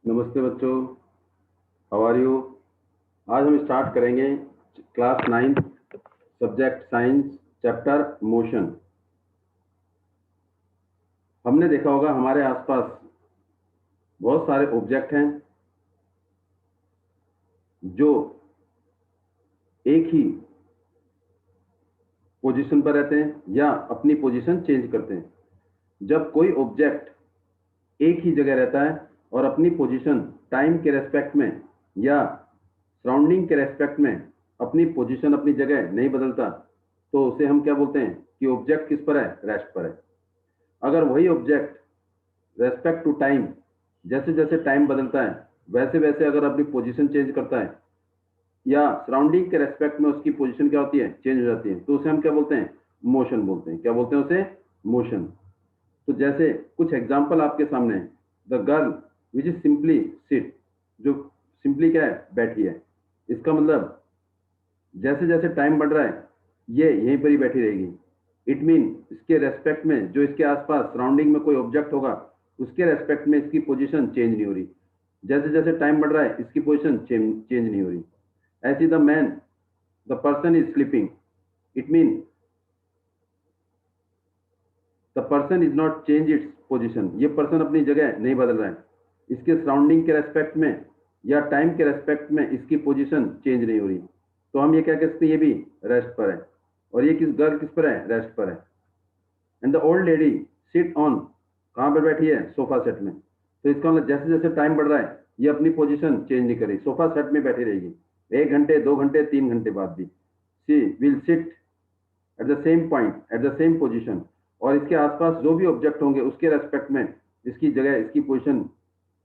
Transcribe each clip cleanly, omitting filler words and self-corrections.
नमस्ते बच्चों, how are you. आज हम स्टार्ट करेंगे class 9 subject science chapter motion. हमने देखा होगा हमारे आसपास बहुत सारे ऑब्जेक्ट हैं जो एक ही पोजीशन पर रहते हैं या अपनी पोजीशन चेंज करते हैं। जब कोई ऑब्जेक्ट एक ही जगह रहता है और अपनी पोजीशन टाइम के रेस्पेक्ट में या सराउंडिंग के रेस्पेक्ट में अपनी पोजीशन अपनी जगह नहीं बदलता, तो उसे हम क्या बोलते हैं कि ऑब्जेक्ट किस पर है, रेस्ट पर है। अगर वही ऑब्जेक्ट रेस्पेक्ट टू टाइम, जैसे जैसे टाइम बदलता है वैसे वैसे अगर अपनी पोजीशन चेंज करता है या सराउंडिंग के रेस्पेक्ट में उसकी पोजीशन क्या होती है, चेंज हो जाती है, तो उसे हम क्या बोलते हैं, मोशन बोलते हैं। क्या बोलते हैं उसे, मोशन। तो जैसे कुछ एग्जांपल आपके सामने, the girl which is simply sit, जो सिंपली क्या है, बैठी है। इसका मतलब जैसे जैसे टाइम बढ़ रहा है ये यहीं पर ही बैठी रहेगी। इट मीन इसके रेस्पेक्ट में जो इसके आसपास सराउंडिंग में कोई ऑब्जेक्ट होगा उसके रेस्पेक्ट में इसकी पोजीशन चेंज नहीं हो रही। जैसे जैसे टाइम बढ़ रहा है इसकी पोजीशन चेंज नहीं हो रही। ऐसी the person is sleeping, it mean the person is not change its position, ये पर्सन अपनी जगह नहीं बदल रहा है। इसके सराउंडिंग के रेस्पेक्ट में या टाइम के रेस्पेक्ट में इसकी पोजीशन चेंज नहीं हो रही, तो हम ये क्या कह सकते हैं, ये भी रेस्ट पर है। और ये गर्ल किस पर है, रेस्ट पर है। And the old lady sit on, कहाँ पर बैठी है, सोफा सेट में। तो इसका मतलब जैसे जैसे टाइम बढ़ रहा है ये अपनी पोजीशन चेंज नहीं करेगी, सोफा सेट में बैठी रहेगी। 1 घंटे 2 घंटे 3 घंटे बाद भी she will sit at the same point, at the same position. और इसके आसपास जो भी ऑब्जेक्ट होंगे उसके रेस्पेक्ट में इसकी जगह, इसकी पोजीशन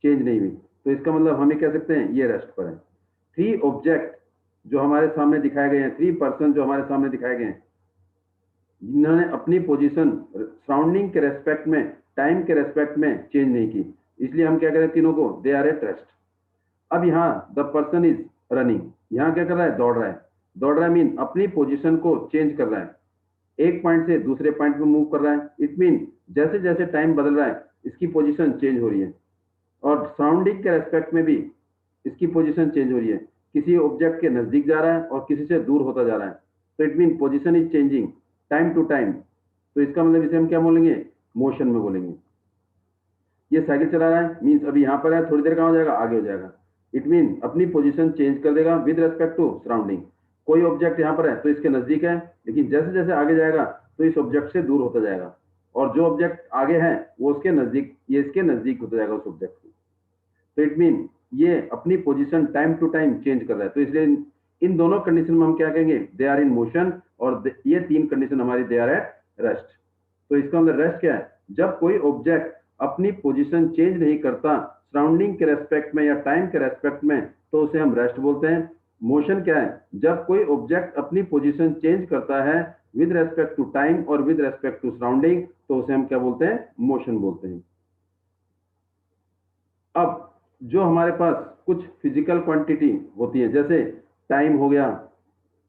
चेंज नहीं हुई, तो इसका मतलब हम ये कह सकते हैं ये रेस्ट पर है। 3 ऑब्जेक्ट जो हमारे सामने दिखाए गए हैं, 3 पर्सन जो हमारे सामने दिखाए गए हैं, जिन्होंने अपनी पोजीशन सराउंडिंग के रेस्पेक्ट में, टाइम के रेस्पेक्ट में चेंज नहीं की, इसलिए हम क्या करें तीनों को, दे आर एट रेस्ट। अब यहाँ द पर्सन इज रनिंग, यहाँ क्या कर रहा है, दौड़ रहा है। दौड़ रहा है मीन अपनी पोजीशन को चेंज कर रहा है, एक पॉइंट से दूसरे पॉइंट में मूव कर रहा है। इट मीन जैसे जैसे टाइम बदल रहा है इसकी पोजीशन चेंज हो रही है और सराउंडिंग के रेस्पेक्ट में भी इसकी पोजीशन चेंज हो रही है। किसी ऑब्जेक्ट के नजदीक जा रहा है और किसी से दूर होता जा रहा है, तो it mean position is changing time to time. तो इसका मतलब इसे हम क्या बोलेंगे, मोशन में बोलेंगे। ये साइकिल चला रहा है मीन्स अभी यहाँ पर है, थोड़ी देर कहाँ हो जाएगा, आगे हो जाएगा। इट मीन अपनी पोजीशन चेंज कर देगा विद रेस्पेक्ट टू सराउंडिंग। कोई ऑब्जेक्ट यहाँ पर है तो इसके नजदीक है, लेकिन जैसे जैसे आगे जाएगा तो इस ऑब्जेक्ट से दूर होता जाएगा, और जो ऑब्जेक्ट आगे है वो उसके नजदीक, ये इसके नजदीक होता जाएगा उस ऑब्जेक्ट को। तो इट मीन ये अपनी position time to time change कर रहा है। तो इसलिए इन दोनों कंडीशन में हम क्या कहेंगे, दे आर इन मोशन। और ये 3 कंडीशन हमारी, दे आर एट रेस्ट। तो इसका मतलब रेस्ट क्या है, जब कोई ऑब्जेक्ट अपनी पोजीशन चेंज नहीं करता सराउंडिंग के रेस्पेक्ट में या टाइम के रेस्पेक्ट में, तो उसे हम रेस्ट बोलते हैं। मोशन क्या है, जब कोई ऑब्जेक्ट अपनी पोजीशन चेंज करता है विद रेस्पेक्ट टू टाइम और विद रेस्पेक्ट टू सराउंडिंग, तो उसे हम क्या बोलते हैं, मोशन बोलते हैं। अब जो हमारे पास कुछ फिजिकल क्वांटिटी होती है, जैसे टाइम हो गया,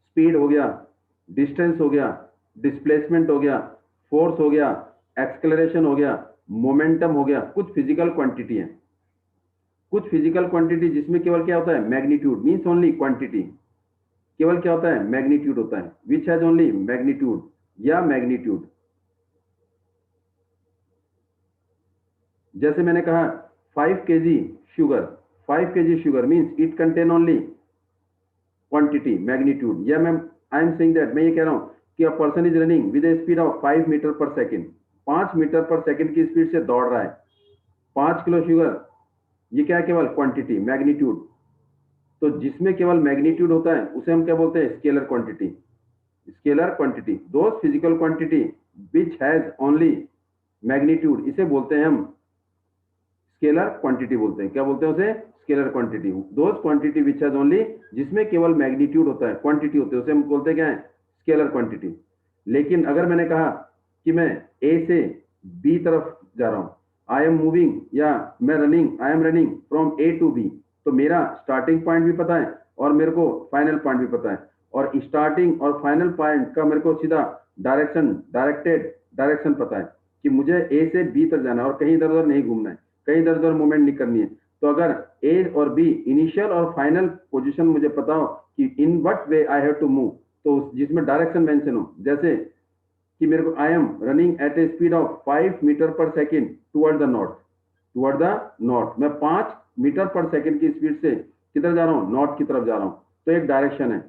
स्पीड हो गया, डिस्टेंस हो गया, डिस्प्लेसमेंट हो गया, फोर्स हो गया, एक्सलेरेशन हो गया, मोमेंटम हो गया, कुछ फिजिकल क्वांटिटी है। कुछ फिजिकल क्वांटिटी जिसमें केवल क्या होता है, मैग्नीट्यूड मीन्स ओनली क्वांटिटी, केवल क्या होता है, मैग्नीट्यूड होता है, विच हैज ओनली मैग्नीट्यूड या मैग्नीट्यूड। जैसे मैंने कहा 5 kg sugar, 5 kg sugar means it contain only quantity, magnitude. या मैं, आई एम सेइंग दैट, मैं ये कह रहा हूं कि a person is running with a speed of 5 meter per second, 5 meter per second की स्पीड से दौड़ रहा है। 5 किलो शुगर, ये क्या है, केवल क्वांटिटी, मैग्नीट्यूड। तो जिसमें केवल मैग्नीट्यूड होता है उसे हम क्या बोलते हैं, स्केलर क्वांटिटी। स्केलर क्वांटिटी, दो physical quantity which has only magnitude, इसे बोलते हैं हम स्केलर क्वांटिटी बोलते हैं। क्या बोलते हैं उसे, scalar quantity. Those quantity which has only, जिसमें केवल मैग्नीट्यूड होता है, क्वांटिटी होते हैं, उसे हम बोलते हैं क्या है, स्केलर क्वांटिटी। लेकिन अगर मैंने कहा कि मैं ए से बी तरफ जा रहा हूं, आई एम मूविंग, या मैं running, I am running from A to B, तो मेरा स्टार्टिंग पॉइंट भी पता है और मेरे को फाइनल पॉइंट भी पता है, और स्टार्टिंग और फाइनल पॉइंट का मेरे को सीधा डायरेक्शन, डायरेक्शन पता है कि मुझे ए से बी तक जाना है और कहीं इधर उधर नहीं घूमना है, कहीं इधर उधर मूवमेंट नहीं करनी है। तो अगर ए और बी इनिशियल और फाइनल पोजीशन मुझे पता हो कि in what way I have to move, तो जिसमें डायरेक्शन मेंशन हो, जैसे कि मेरे को I am running at a speed of 5 meter per second toward the north, toward the north, मैं 5 मीटर पर सेकेंड की स्पीड से किधर जा रहा हूँ, नॉर्थ की तरफ जा रहा हूँ, तो एक डायरेक्शन है।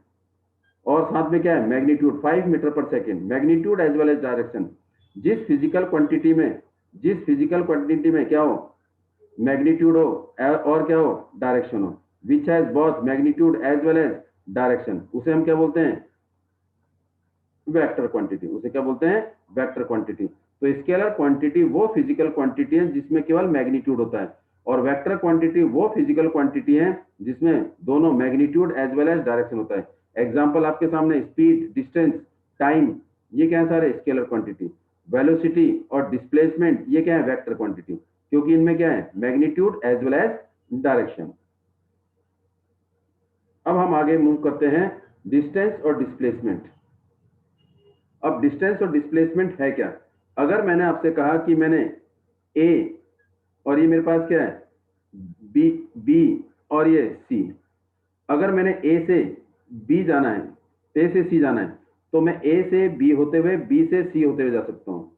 और साथ में क्या है, magnitude 5 meter per second, magnitude as well as direction. जिस फिजिकल क्वांटिटी में क्या हो, मैग्नीट्यूड हो और क्या हो, डायरेक्शन हो, which has both magnitude as well as direction, उसे हम क्या बोलते हैं, वेक्टर क्वांटिटी। उसे क्या बोलते हैं, वेक्टर क्वांटिटी। तो स्केलर क्वांटिटी वो फिजिकल क्वांटिटी है जिसमें केवल मैग्नीट्यूड होता है, और वेक्टर क्वांटिटी वो फिजिकल क्वांटिटी है जिसमें दोनों magnitude as well as direction होता है। एग्जांपल आपके सामने, स्पीड, डिस्टेंस, टाइम, ये क्या है सारे स्केलर क्वांटिटी। वेलोसिटी और डिस्प्लेसमेंट ये क्या है, वेक्टर क्वांटिटी, क्योंकि इनमें क्या है, magnitude as well as direction. अब हम आगे मूव करते हैं डिस्टेंस और डिस्प्लेसमेंट। अब डिस्टेंस और डिस्प्लेसमेंट है क्या। अगर मैंने आपसे कहा कि मैंने ए और ये मेरे पास क्या है, बी और ये सी, अगर मैंने ए से बी जाना है, ए से सी जाना है, तो मैं ए से बी होते हुए बी से सी होते हुए जा सकता हूँ,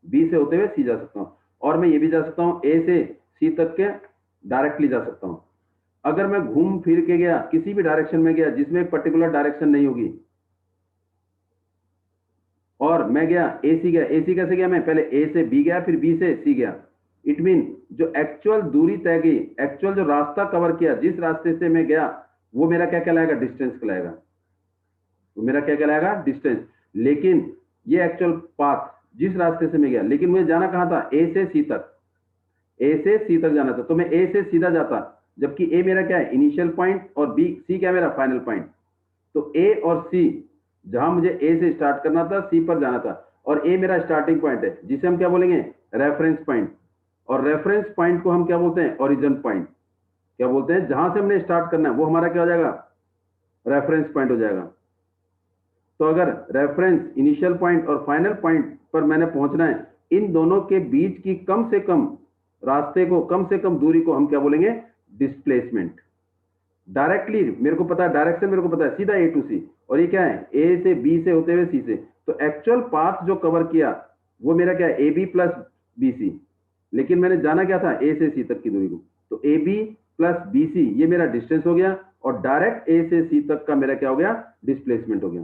बी से होते हुए सी जा सकता हूँ, और मैं ये भी जा सकता हूँ ए से सी तक के डायरेक्टली जा सकता हूँ। अगर मैं घूम फिर के गया, किसी भी डायरेक्शन में गया जिसमें एक पर्टिकुलर डायरेक्शन नहीं होगी, और मैं गया ए सी गया, ए सी कैसे गया, मैं पहले ए से बी गया फिर बी से सी गया, इट मीन जो एक्चुअल दूरी तय की, एक्चुअल जो रास्ता कवर किया, जिस रास्ते से मैं गया, वो मेरा क्या कहलाएगा, डिस्टेंस कहलाएगा, वो मेरा क्या कहलाएगा, डिस्टेंस। लेकिन ये एक्चुअल पाथ जिस रास्ते से मैं गया, लेकिन मुझे जाना कहां था, ए से सी तक, ए से सी तक जाना था, तो मैं ए से सीधा जाता, जबकि ए मेरा क्या है, इनिशियल पॉइंट, और बी सी क्या है, मेरा फाइनल पॉइंट। तो ए और सी, जहां मुझे ए से स्टार्ट करना था, सी पर जाना था, और ए मेरा स्टार्टिंग पॉइंट है, जिसे हम क्या बोलेंगे, रेफरेंस पॉइंट। और रेफरेंस पॉइंट को हम क्या बोलते हैं, ओरिजिन पॉइंट। क्या बोलते हैं, जहां से हमने स्टार्ट करना है वो हमारा क्या हो जाएगा, रेफरेंस पॉइंट हो जाएगा। तो अगर रेफरेंस, इनिशियल पॉइंट और फाइनल पॉइंट पर मैंने पहुंचना है, इन दोनों के बीच की कम से कम रास्ते को, कम से कम दूरी को हम क्या बोलेंगे, डिस्प्लेसमेंट। डायरेक्टली मेरे को पता है, डायरेक्शन मेरे को पता है, सीधा ए टू सी, और ये क्या है, ए से बी से होते हुए सी से, तो एक्चुअल पाथ जो कवर किया वो मेरा क्या है, A B plus B C, लेकिन मैंने जाना क्या था, ए से सी तक की दूरी को, तो A B plus B C ये मेरा डिस्टेंस हो गया, और डायरेक्ट ए से सी तक का मेरा क्या हो गया, डिस्प्लेसमेंट हो गया।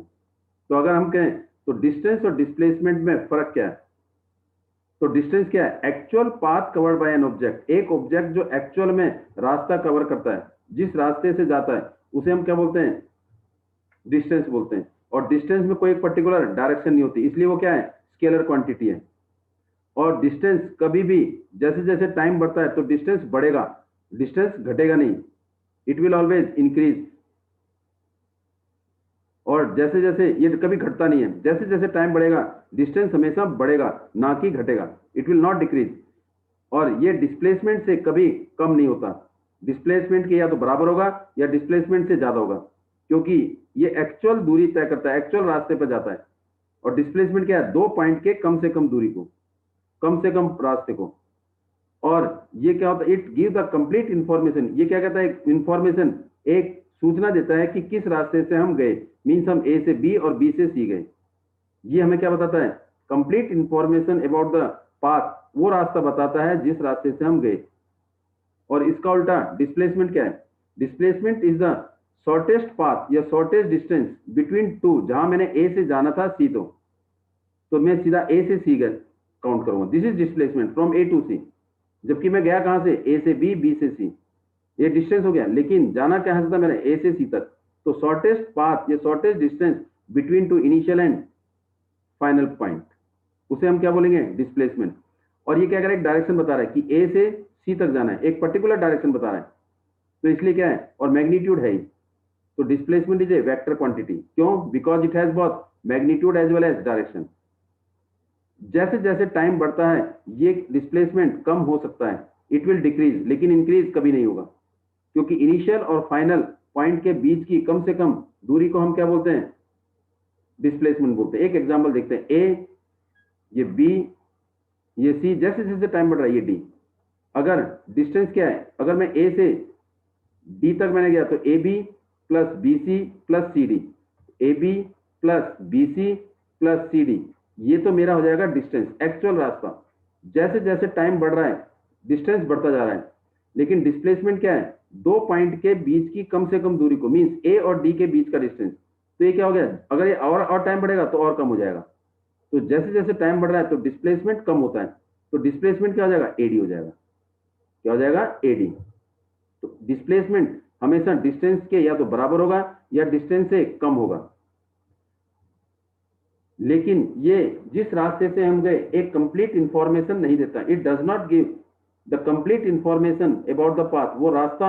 तो अगर हम कहें तो डिस्टेंस और डिस्प्लेसमेंट में फर्क क्या है, तो डिस्टेंस क्या है, actual path covered by an object, एक ऑब्जेक्ट जो एक्चुअल में रास्ता कवर करता है, जिस रास्ते से जाता है, उसे हम क्या बोलते हैं, डिस्टेंस बोलते हैं। और डिस्टेंस में कोई एक पर्टिकुलर डायरेक्शन नहीं होती, इसलिए वो क्या है, स्केलर क्वांटिटी है। और डिस्टेंस कभी भी जैसे जैसे टाइम बढ़ता है तो डिस्टेंस बढ़ेगा, डिस्टेंस घटेगा नहीं, इट विल ऑलवेज इंक्रीज। और जैसे जैसे ये कभी घटता नहीं है, जैसे जैसे टाइम बढ़ेगा डिस्टेंस हमेशा बढ़ेगा, ना कि घटेगा, इट विल नॉट डिक्रीज। और ये डिस्प्लेसमेंट से कभी कम नहीं होता, डिस्प्लेसमेंट के या तो बराबर होगा या डिस्प्लेसमेंट से ज्यादा होगा, क्योंकि ये एक्चुअल दूरी तय करता है, एक्चुअल रास्ते पर जाता है। और डिस्प्लेसमेंट क्या है, दो पॉइंट के कम से कम दूरी को, कम से कम रास्ते को। और ये क्या होता है, it give the complete information, ये क्या कहता है, इंफॉर्मेशन, एक सूचना देता है कि किस रास्ते से हम गए, मीन्स हम ए से बी और बी से सी गए। ये हमें क्या बताता है, complete information about the path, वो रास्ता बताता है जिस रास्ते से हम गए। और इसका उल्टा डिस्प्लेसमेंट क्या है, displacement is the shortest path या शॉर्टेस्ट डिस्टेंस बिटवीन टू, जहां मैंने ए से जाना था सी, तो मैं सीधा ए से सी गए काउंट करूंगा, this is displacement from A to C. जबकि मैं गया कहां से, ए से बी, बी से सी, ये डिस्टेंस हो गया, लेकिन जाना कहां से था मैंने, ए से सी तक। तो शॉर्टेस्ट पाथ या shortest distance between to initial and final point, उसे हम क्या बोलेंगे, डिस्प्लेसमेंट। और ये क्या कर रहा है, डायरेक्शन बता रहा है कि ए से सी तक जाना है, एक पर्टिकुलर डायरेक्शन बता रहा है, तो इसलिए क्या है, और मैग्नीट्यूड है ही। तो displacement is a vector quantity, क्यों, because it has both magnitude as well as direction. जैसे जैसे टाइम बढ़ता है ये डिस्प्लेसमेंट कम हो सकता है, इट विल डिक्रीज, लेकिन इंक्रीज कभी नहीं होगा, क्योंकि इनिशियल और फाइनल पॉइंट के बीच की कम से कम दूरी को हम क्या बोलते हैं, डिस्प्लेसमेंट बोलते हैं। एक एग्जांपल देखते हैं, ए, ये बी, ये सी, जैसे जैसे टाइम बढ़ रहा है ये डी, अगर डिस्टेंस क्या है, अगर मैं ए से डी तक मैंने गया तो A B plus B C plus C D, A B plus B C plus C D, ये तो मेरा हो जाएगा डिस्टेंस, एक्चुअल रास्ता। जैसे जैसे टाइम बढ़ रहा है डिस्टेंस बढ़ता जा रहा है, लेकिन डिस्प्लेसमेंट क्या है, दो पॉइंट के बीच की कम से कम दूरी को, मीन्स ए और डी के बीच का डिस्टेंस। तो ये क्या हो गया, अगर ये और टाइम बढ़ेगा तो और कम हो जाएगा। तो जैसे जैसे टाइम बढ़ रहा है तो डिस्प्लेसमेंट कम होता है, तो डिस्प्लेसमेंट क्या हो जाएगा, एडी हो जाएगा। क्या हो जाएगा, एडी। तो डिस्प्लेसमेंट हमेशा डिस्टेंस के या तो बराबर होगा या डिस्टेंस से कम होगा। लेकिन ये जिस रास्ते से हम गए एक कंप्लीट इंफॉर्मेशन नहीं देता, it does not give the complete information about the path. वो रास्ता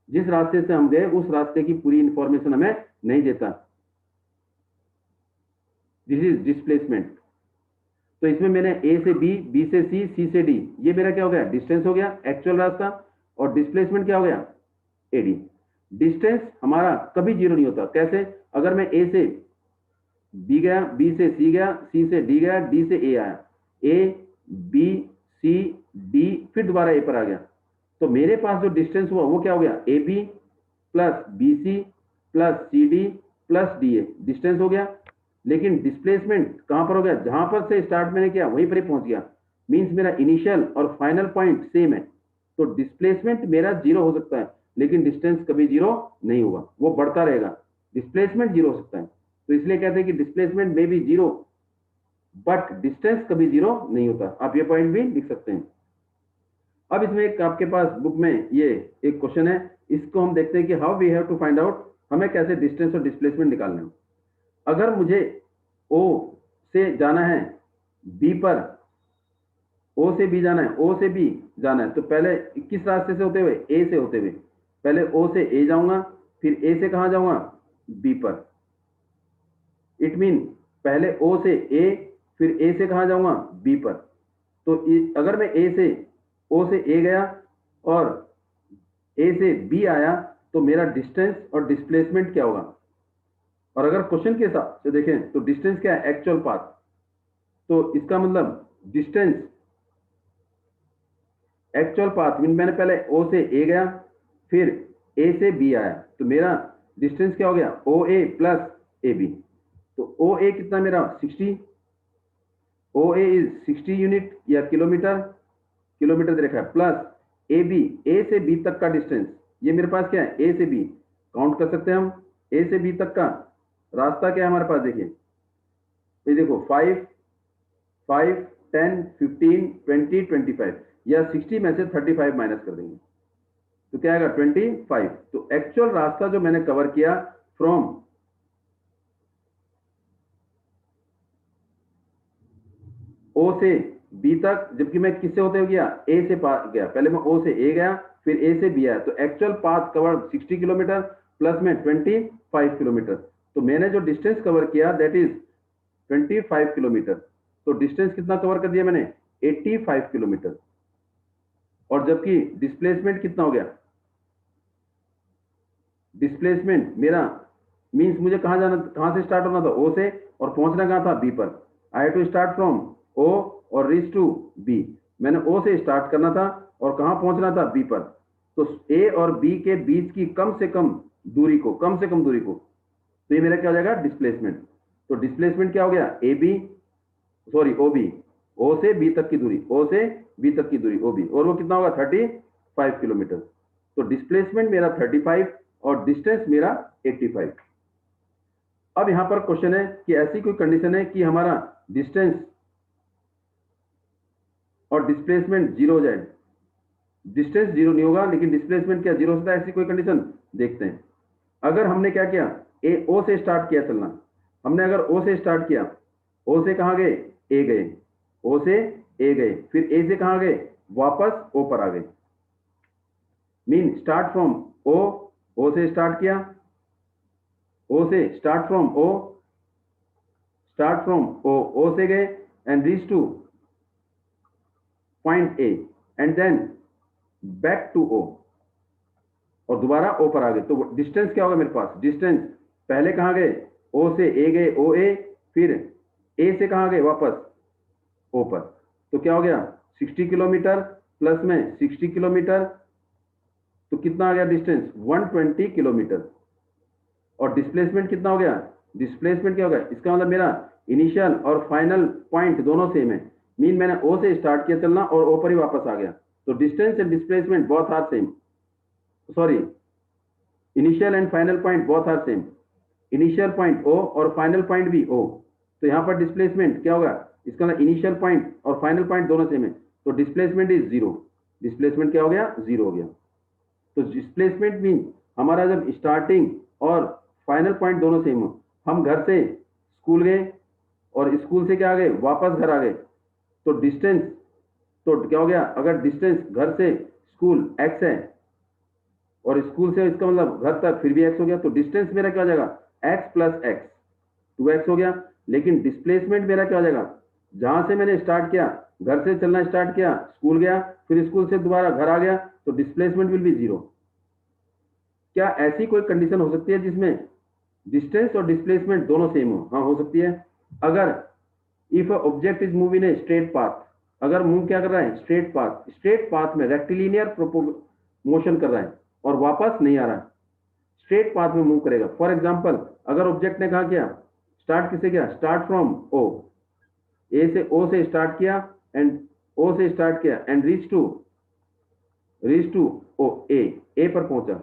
जिस रास्ते से हम गए उस रास्ते की पूरी इंफॉर्मेशन हमें नहीं देता। This is displacement. तो इसमें मैंने ए से बी, बी से सी, सी से डी, ये मेरा क्या हो गया, डिस्टेंस हो गया, एक्चुअल रास्ता। और डिस्प्लेसमेंट क्या हो गया, एडी। डिस्टेंस हमारा कभी जीरो नहीं होता। कैसे, अगर मैं ए से बी गया, बी से सी गया, सी से डी गया, डी से ए आया, ए बी सी डी, फिर दोबारा ए पर आ गया, तो मेरे पास जो डिस्टेंस हुआ वो क्या हो गया, A B plus B C plus C D plus D A, distance हो गया। लेकिन डिस्प्लेसमेंट कहां पर हो गया, जहां पर से स्टार्ट मैंने किया वहीं पर ही पहुंच गया, मींस मेरा इनिशियल और फाइनल पॉइंट सेम है। तो डिस्प्लेसमेंट मेरा जीरो हो सकता है लेकिन डिस्टेंस कभी जीरो नहीं होगा, वो बढ़ता रहेगा। डिस्प्लेसमेंट जीरो हो सकता है, तो इसलिए कहते हैं कि डिस्प्लेसमेंट में भी जीरो बट डिस्टेंस कभी जीरो नहीं होता। आप ये पॉइंट भी लिख सकते हैं। अब इसमें एक आपके पास बुक में ये एक क्वेश्चन है, इसको हम देखते हैं कि how we have to find out, हमें कैसे डिस्टेंस और डिस्प्लेसमेंट निकालना है। अगर मुझे ओ से जाना है बी पर, ओ से बी जाना है, ओ से बी जाना है, तो पहले किस रास्ते से होते हुए, ए से होते हुए, पहले ओ से ए जाऊंगा, फिर ए से कहां जाऊंगा, बी पर। इट मीन पहले ओ से ए, फिर ए से कहां जाऊंगा, बी पर। तो अगर मैं ए से ओ से ए गया और ए से बी आया तो मेरा डिस्टेंस और डिस्प्लेसमेंट क्या होगा। और अगर क्वेश्चन के हिसाब से देखें तो डिस्टेंस क्या है, एक्चुअल पाथ। तो इसका मतलब डिस्टेंस एक्चुअल पाथ मीन मैंने पहले ओ से ए गया फिर ए से बी आया, तो मेरा डिस्टेंस क्या हो गया, ओ ए प्लस ए बी। तो ओ ए कितना मेरा 60, ओ ए इज 60 यूनिट या किलोमीटर, किलोमीटर दे रखा है, प्लस ए बी, ए से बी तक का डिस्टेंस, ये मेरे पास क्या है, ए से बी काउंट कर सकते हैं हम। ए से बी तक का रास्ता क्या है हमारे पास, देखिए ये देखो 5 5 10 15 20 25, या 60 में से 35 माइनस कर देंगे तो क्या आएगा 25। तो एक्चुअल रास्ता जो मैंने कवर किया फ्रॉम ओ से बी तक, जबकि मैं किससे होते हुए गया, ए से गया, पहले मैं ओ से ए गया फिर ए से बी आया, तो actual path cover 60 kilometre plus में 25 किलोमीटर। तो मैंने जो डिस्टेंस कवर किया दैट इज 25 किलोमीटर। तो डिस्टेंस कितना कवर कर दिया मैंने, 85 किलोमीटर। और जबकि डिस्प्लेसमेंट कितना हो गया, डिस्प्लेसमेंट मेरा मींस मुझे कहां जाना, कहां से स्टार्ट होना था, ओ से, और पहुंचना कहां था, बी पर। I have to start from O और रीच टू बी। मैंने ओ से स्टार्ट करना था और कहां पहुंचना था, बी पर। तो ए और बी के बीच की कम से कम दूरी को, कम से कम दूरी को, तो ये मेरा क्या हो जाएगा, डिस्प्लेसमेंट। तो डिस्प्लेसमेंट क्या हो गया, A B, sorry O B, O से बी तक की दूरी, ओ से बी तक की दूरी ओ बी, और वो कितना होगा 35 किलोमीटर। तो डिस्प्लेसमेंट मेरा 35 और डिस्टेंस मेरा 85। अब यहां पर क्वेश्चन है कि ऐसी कोई कंडीशन है कि हमारा डिस्टेंस और डिस्प्लेसमेंट जीरो हो जाए। डिस्टेंस जीरो नहीं होगा लेकिन डिस्प्लेसमेंट क्या जीरो होता है, ऐसी कोई कंडीशन देखते हैं। अगर हमने क्या किया, ए ओ से स्टार्ट किया चलना, हमने अगर ओ से स्टार्ट किया, ओ से कहां गए, ए गए, ओ से ए गए, फिर ए से कहां गए, वापस ओ पर आ गए। Mean start from O, O से स्टार्ट किया, ओ से start from O, start from O, O से गए and reach to point A and then back to O, और दोबारा ओ पर आ गए। तो डिस्टेंस क्या होगा मेरे पास, डिस्टेंस पहले कहां गए, ओ से ए गए, ओ ए, फिर ए से कहां गए, वापस ओ पर, तो क्या हो गया 60 किलोमीटर प्लस में 60 किलोमीटर, तो कितना आ गया डिस्टेंस 120 किलोमीटर। और डिस्प्लेसमेंट कितना हो गया, डिस्प्लेसमेंट क्या हो गया, इसका मतलब मेरा इनिशियल और फाइनल पॉइंट दोनों सेम है, मीन मैंने ओ से स्टार्ट किया चलना और ओ पर ही वापस आ गया, तो distance and displacement both are same, sorry initial and final point both are same, initial point O और फाइनल पॉइंट भी ओ, तो यहाँ पर डिस्प्लेसमेंट क्या होगा, इसका मतलब इनिशियल पॉइंट और फाइनल पॉइंट दोनों सेम है, तो डिस्प्लेसमेंट इज जीरो, डिस्प्लेसमेंट क्या हो गया, जीरो हो गया। तो डिस्प्लेसमेंट मीन हमारा जब स्टार्टिंग और फाइनल पॉइंट दोनों सेम हो, हम घर से स्कूल गए और स्कूल से क्या आ गए, वापस घर आ गए, तो डिस्टेंस, तो क्या हो गया, अगर डिस्टेंस घर से स्कूल x है और स्कूल से इसका मतलब घर तक फिर भी x हो गया, तो डिस्टेंस मेरा क्या हो जाएगा, x प्लस एक्स 2x हो गया। लेकिन डिस्प्लेसमेंट मेरा क्या हो जाएगा, जहां से मैंने स्टार्ट किया, घर से चलना स्टार्ट किया, स्कूल गया, फिर स्कूल से दोबारा घर आ गया, तो डिस्प्लेसमेंट विल बी जीरो। क्या ऐसी कोई कंडीशन हो सकती है जिसमें डिस्टेंस और डिस्प्लेसमेंट दोनों सेम हो? हाँ हो सकती है। अगर if object is move in A straight path, अगर मूव क्या कर रहा है, स्ट्रेट पाथ, स्ट्रेट पाथ में रेक्टिलिनियर मोशन कर रहा है और वापस नहीं आ रहा है, स्ट्रेट पाथ में मूव करेगा। फॉर एग्जांपल अगर ऑब्जेक्ट ने कहा क्या, स्टार्ट किससे किया, स्टार्ट फ्रॉम ओ, ए से ओ से स्टार्ट किया एंड ओ से स्टार्ट किया एंड रीच टू ओ ए पर पहुंचा,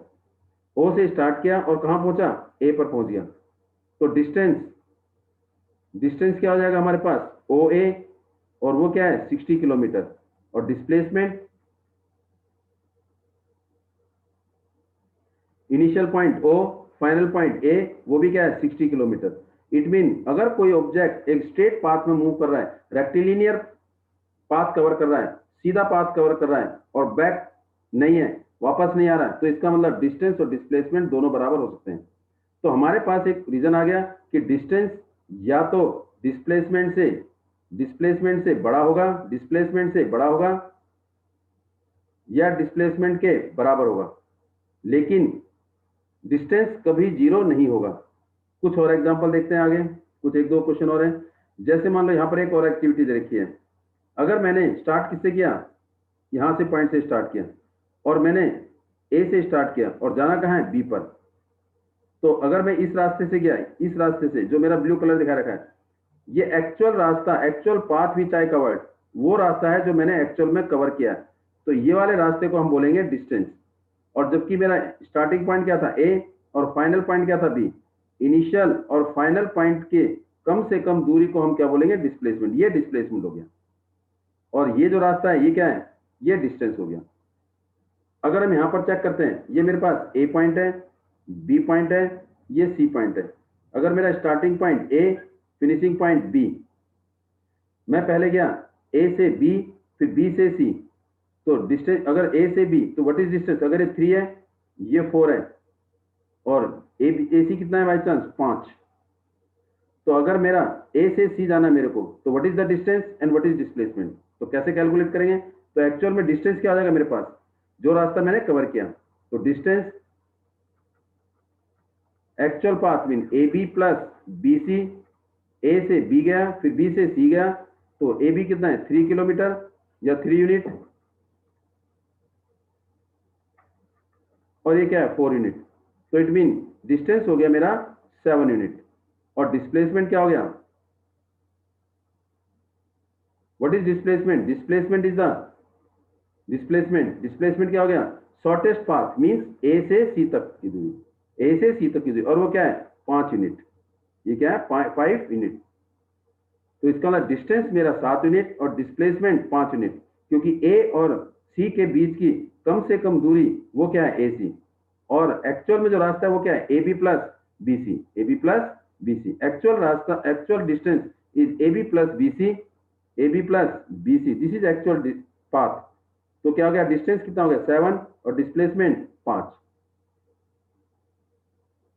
ओ से स्टार्ट किया और कहां पहुंचा, ए पर पहुंच गया, तो डिस्टेंस, डिस्टेंस क्या हो जाएगा हमारे पास ओ ए, और वो क्या है 60 किलोमीटर, और displacement initial point O final point A, वो भी क्या है 60 किलोमीटर। इट मीन अगर कोई ऑब्जेक्ट एक स्ट्रेट पाथ में मूव कर रहा है, रेक्टिलिनियर पाथ कवर कर रहा है, सीधा पाथ कवर कर रहा है और बैक नहीं है, वापस नहीं आ रहा है, तो इसका मतलब डिस्टेंस और डिस्प्लेसमेंट दोनों बराबर हो सकते हैं। तो हमारे पास एक रीजन आ गया कि डिस्टेंस या तो डिस्प्लेसमेंट से बड़ा होगा, डिस्प्लेसमेंट से बड़ा होगा या डिस्प्लेसमेंट के बराबर होगा, लेकिन डिस्टेंस कभी जीरो नहीं होगा। कुछ और एग्जांपल देखते हैं आगे, कुछ एक दो क्वेश्चन और हैं। जैसे मान लो यहाँ पर एक और एक्टिविटी दे रखी है, अगर मैंने स्टार्ट किससे किया, यहां से पॉइंट से स्टार्ट किया और मैंने ए से स्टार्ट किया और जाना कहाँ है, बी पर, तो अगर मैं इस रास्ते से गया, इस रास्ते से जो मेरा ब्लू कलर दिखा रखा है, ये एक्चुअल रास्ता, actual path which I covered, वो रास्ता है जो मैंने एक्चुअल में कवर किया है, तो ये वाले रास्ते को हम बोलेंगे डिस्टेंस। और जबकि मेरा स्टार्टिंग पॉइंट क्या था, ए, और फाइनल पॉइंट क्या था, बी, इनिशियल और फाइनल पॉइंट के कम से कम दूरी को हम क्या बोलेंगे, डिस्प्लेसमेंट। ये डिस्प्लेसमेंट हो गया, और ये जो रास्ता है ये क्या है, ये डिस्टेंस हो गया। अगर हम यहां पर चेक करते हैं, ये मेरे पास ए पॉइंट है, बी पॉइंट है, ये सी पॉइंट है। अगर मेरा starting point A, finishing point B, मैं पहले गया ए से बी, फिर बी से सी, तो डिस्टेंस अगर ए से बी, तो व्हाट इज डिस्टेंस, अगर ये 3 है, ये 4 है, और ए सी कितना है बाई चांस, 5। तो अगर मेरा ए से सी जाना मेरे को, तो what is the distance and what is displacement, तो कैसे कैलकुलेट करेंगे, तो एक्चुअल में डिस्टेंस क्या आ जाएगा मेरे पास, जो रास्ता मैंने कवर किया, तो distance actual path mean A B plus B C, A से बी गया फिर बी से सी गया, तो ए बी कितना है 3 किलोमीटर या 3 यूनिट, और ये क्या है 4 यूनिट, तो इट मीन डिस्टेंस हो गया मेरा 7 यूनिट। और डिस्प्लेसमेंट क्या हो गया, व्हाट इज डिस्प्लेसमेंट, डिस्प्लेसमेंट क्या हो गया, शॉर्टेस्ट पाथ मींस ए से सी तक की दूरी, ए से सी तक की दूरी, और वो क्या है 5 यूनिट, ये क्या है 5 यूनिट। तो इसका मतलब डिस्टेंस मेरा 7 यूनिट और डिस्प्लेसमेंट 5 यूनिट, क्योंकि ए और सी के बीच की कम से कम दूरी वो क्या है ए सी, और एक्चुअल में जो रास्ता है वो क्या है A B plus B C, A B plus B C, actual रास्ता, actual distance is A B plus B C, A B plus B C, this is actual path. तो क्या हो गया, डिस्टेंस कितना हो गया 7 और डिस्प्लेसमेंट 5।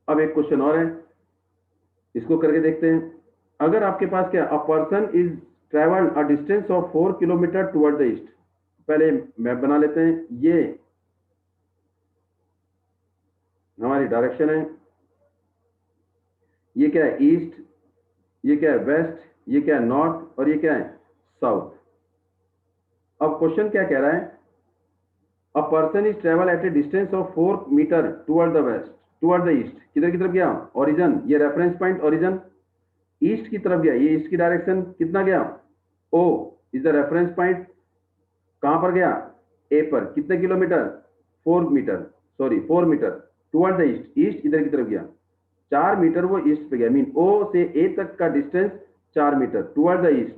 अब एक क्वेश्चन और है, इसको करके देखते हैं। अगर आपके पास क्या, अ person is travel a distance of 4 kilometre toward the east, पहले मैप बना लेते हैं। ये हमारी डायरेक्शन है, ये क्या है ईस्ट, ये क्या है वेस्ट, ये क्या है नॉर्थ, और ये क्या है साउथ। अब क्वेश्चन क्या कह रहा है a person is travel at a distance of 4 metre toward the west, toward the east, किधर की तरफ गया, ओरिजन, ये रेफरेंस पॉइंट ओरिजन ईस्ट की तरफ गया, ये ईस्ट की डायरेक्शन कितना गया, O is the reference point, कहां पर गया, ए पर, कितने kilometre, 4 metre, sorry 4 metre toward the east, east इधर की तरफ गया, 4 मीटर वो ईस्ट पे गया, मीन ओ से ए तक का distance 4 metre toward the east,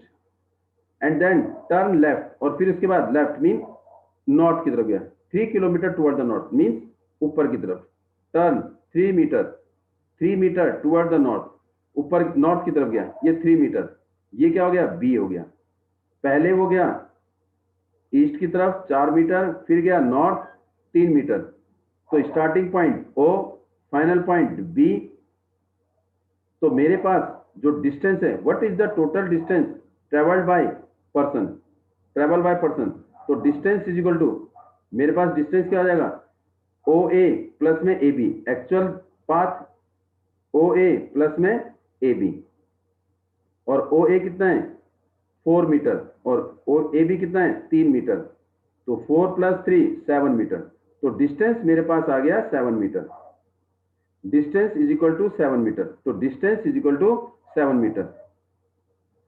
and then turn left, और फिर उसके बाद लेफ्ट मीन नॉर्थ की तरफ गया, 3 kilometre toward the north mean ऊपर की तरफ, turn 3 metre, 3 metre toward the north, ऊपर नॉर्थ की तरफ गया, ये 3 मीटर, ये क्या हो गया, बी हो गया। पहले वो गया ईस्ट की तरफ 4 मीटर, फिर गया नॉर्थ 3 मीटर, तो starting point O, final point B. तो मेरे पास जो डिस्टेंस है, what is the total distance travelled by person, travel by person, तो डिस्टेंस इज इक्वल टू, मेरे पास डिस्टेंस क्या आ जाएगा, ओ ए प्लस में A B, actual path O A plus में ए बी, और ओ ए कितना है 4 मीटर, और ओ ए बी कितना है 3 मीटर, तो 4 + 3 7 मीटर, तो डिस्टेंस मेरे पास आ गया 7 meter, distance is equal to 7 meter, तो distance is equal to 7 meter,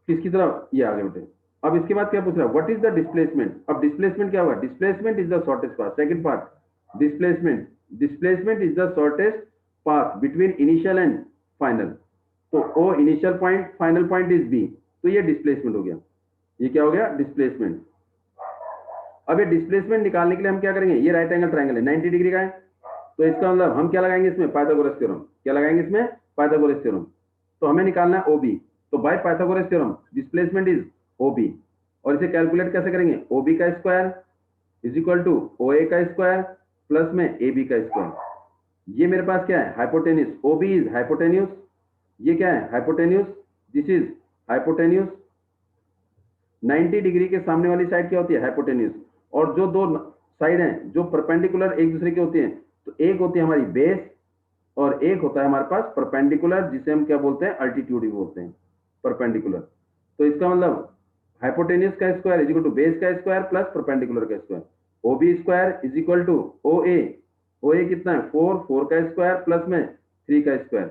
किसकी तरफ, ये आगे बेटे। अब इसके बाद क्या पूछ रहा है, व्हाट इज द डिस्प्लेसमेंट, अब डिस्प्लेसमेंट क्या होगा, displacement is the shortest path, second part displacement, displacement is the shortest path between initial and final, तो O initial point, final point is B, तो ये डिस्प्लेसमेंट हो गया, ये क्या हो गया, डिस्प्लेसमेंट। अब ये डिस्प्लेसमेंट निकालने के लिए हम क्या करेंगे, ये राइट एंगल ट्रायंगल है 90 डिग्री का है, तो इसका मतलब हम क्या लगाएंगे इसमें, पाइथागोरस थ्योरम, क्या लगाएंगे इसमें, पाइथागोरस थ्योरम, तो हमें निकालना है ओबी, तो by Pythagoras theorem displacement is O B, और इसे कैलकुलेट कैसे करेंगे, ओबी का square is equal to O A का स्क्वायर प्लस में ए बी का स्क्वायर, ये मेरे पास क्या है, हाइपोटेन्यूस, ओबी इज हाइपोटेन्यूस, ये क्या है, hypotenuse, this is hypotenuse, 90 degree के सामने वाली साइड क्या होती है, हाइपोटेन्यूस, और जो दो साइड हैं जो परपेंडिकुलर एक दूसरे के होती हैं, तो एक होती है हमारी बेस, और एक होता है हमारे पास परपेंडिकुलर, जिसे हम क्या बोलते हैं, अल्टीट्यूड भी बोलते हैं, परपेंडिकुलर। तो इसका मतलब हाइपोटेन्यूस का square is equal to base का स्क्वायर प्लस परपेंडिकुलर का square, O B square is equal to O A कितना है 4 का स्क्वायर प्लस में 3 का स्क्वायर,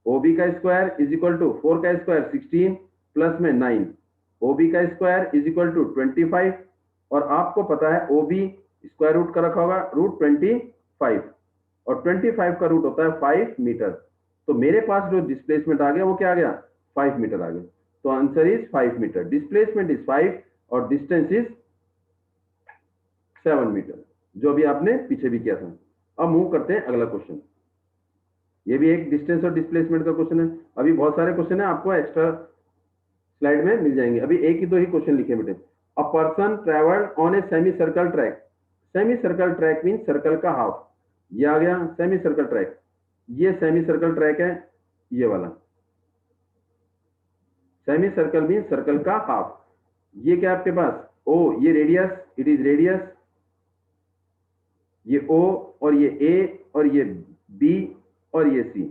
ओ बी का स्क्वायर इज इक्वल टू 4 का स्क्वायर 16 प्लस में 9, ओ बी का स्क्वायर इज इक्वल टू 25, और आपको पता है ओ बी स्क्वायर रूट का रखा होगा √25, और 25 का रूट होता है 5 मीटर, तो मेरे पास जो डिस्प्लेसमेंट आ गया वो क्या आ गया, 5 मीटर आ गया, तो answer is 5 metre, displacement is 5 और डिस्टेंस इज 7 मीटर, जो अभी आपने पीछे भी किया था। अब मूव करते हैं अगला क्वेश्चन, ये भी एक डिस्टेंस और डिस्प्लेसमेंट का क्वेश्चन है, अभी बहुत सारे क्वेश्चन है, आपको एक्स्ट्रा स्लाइड में मिल जाएंगे, अभी एक ही दो ही क्वेश्चन लिखे बेटे। A person travelled on A semi circle track, semi circle track mean circle का हाफ, ये आ गया सेमी सर्कल ट्रैक, ये सेमी सर्कल ट्रैक है, ये वाला सेमी सर्कल मीन सर्कल का हाफ, ये क्या आपके पास ओ, ये रेडियस, इट इज रेडियस, ये ओ और ये ए और ये बी और ये सी,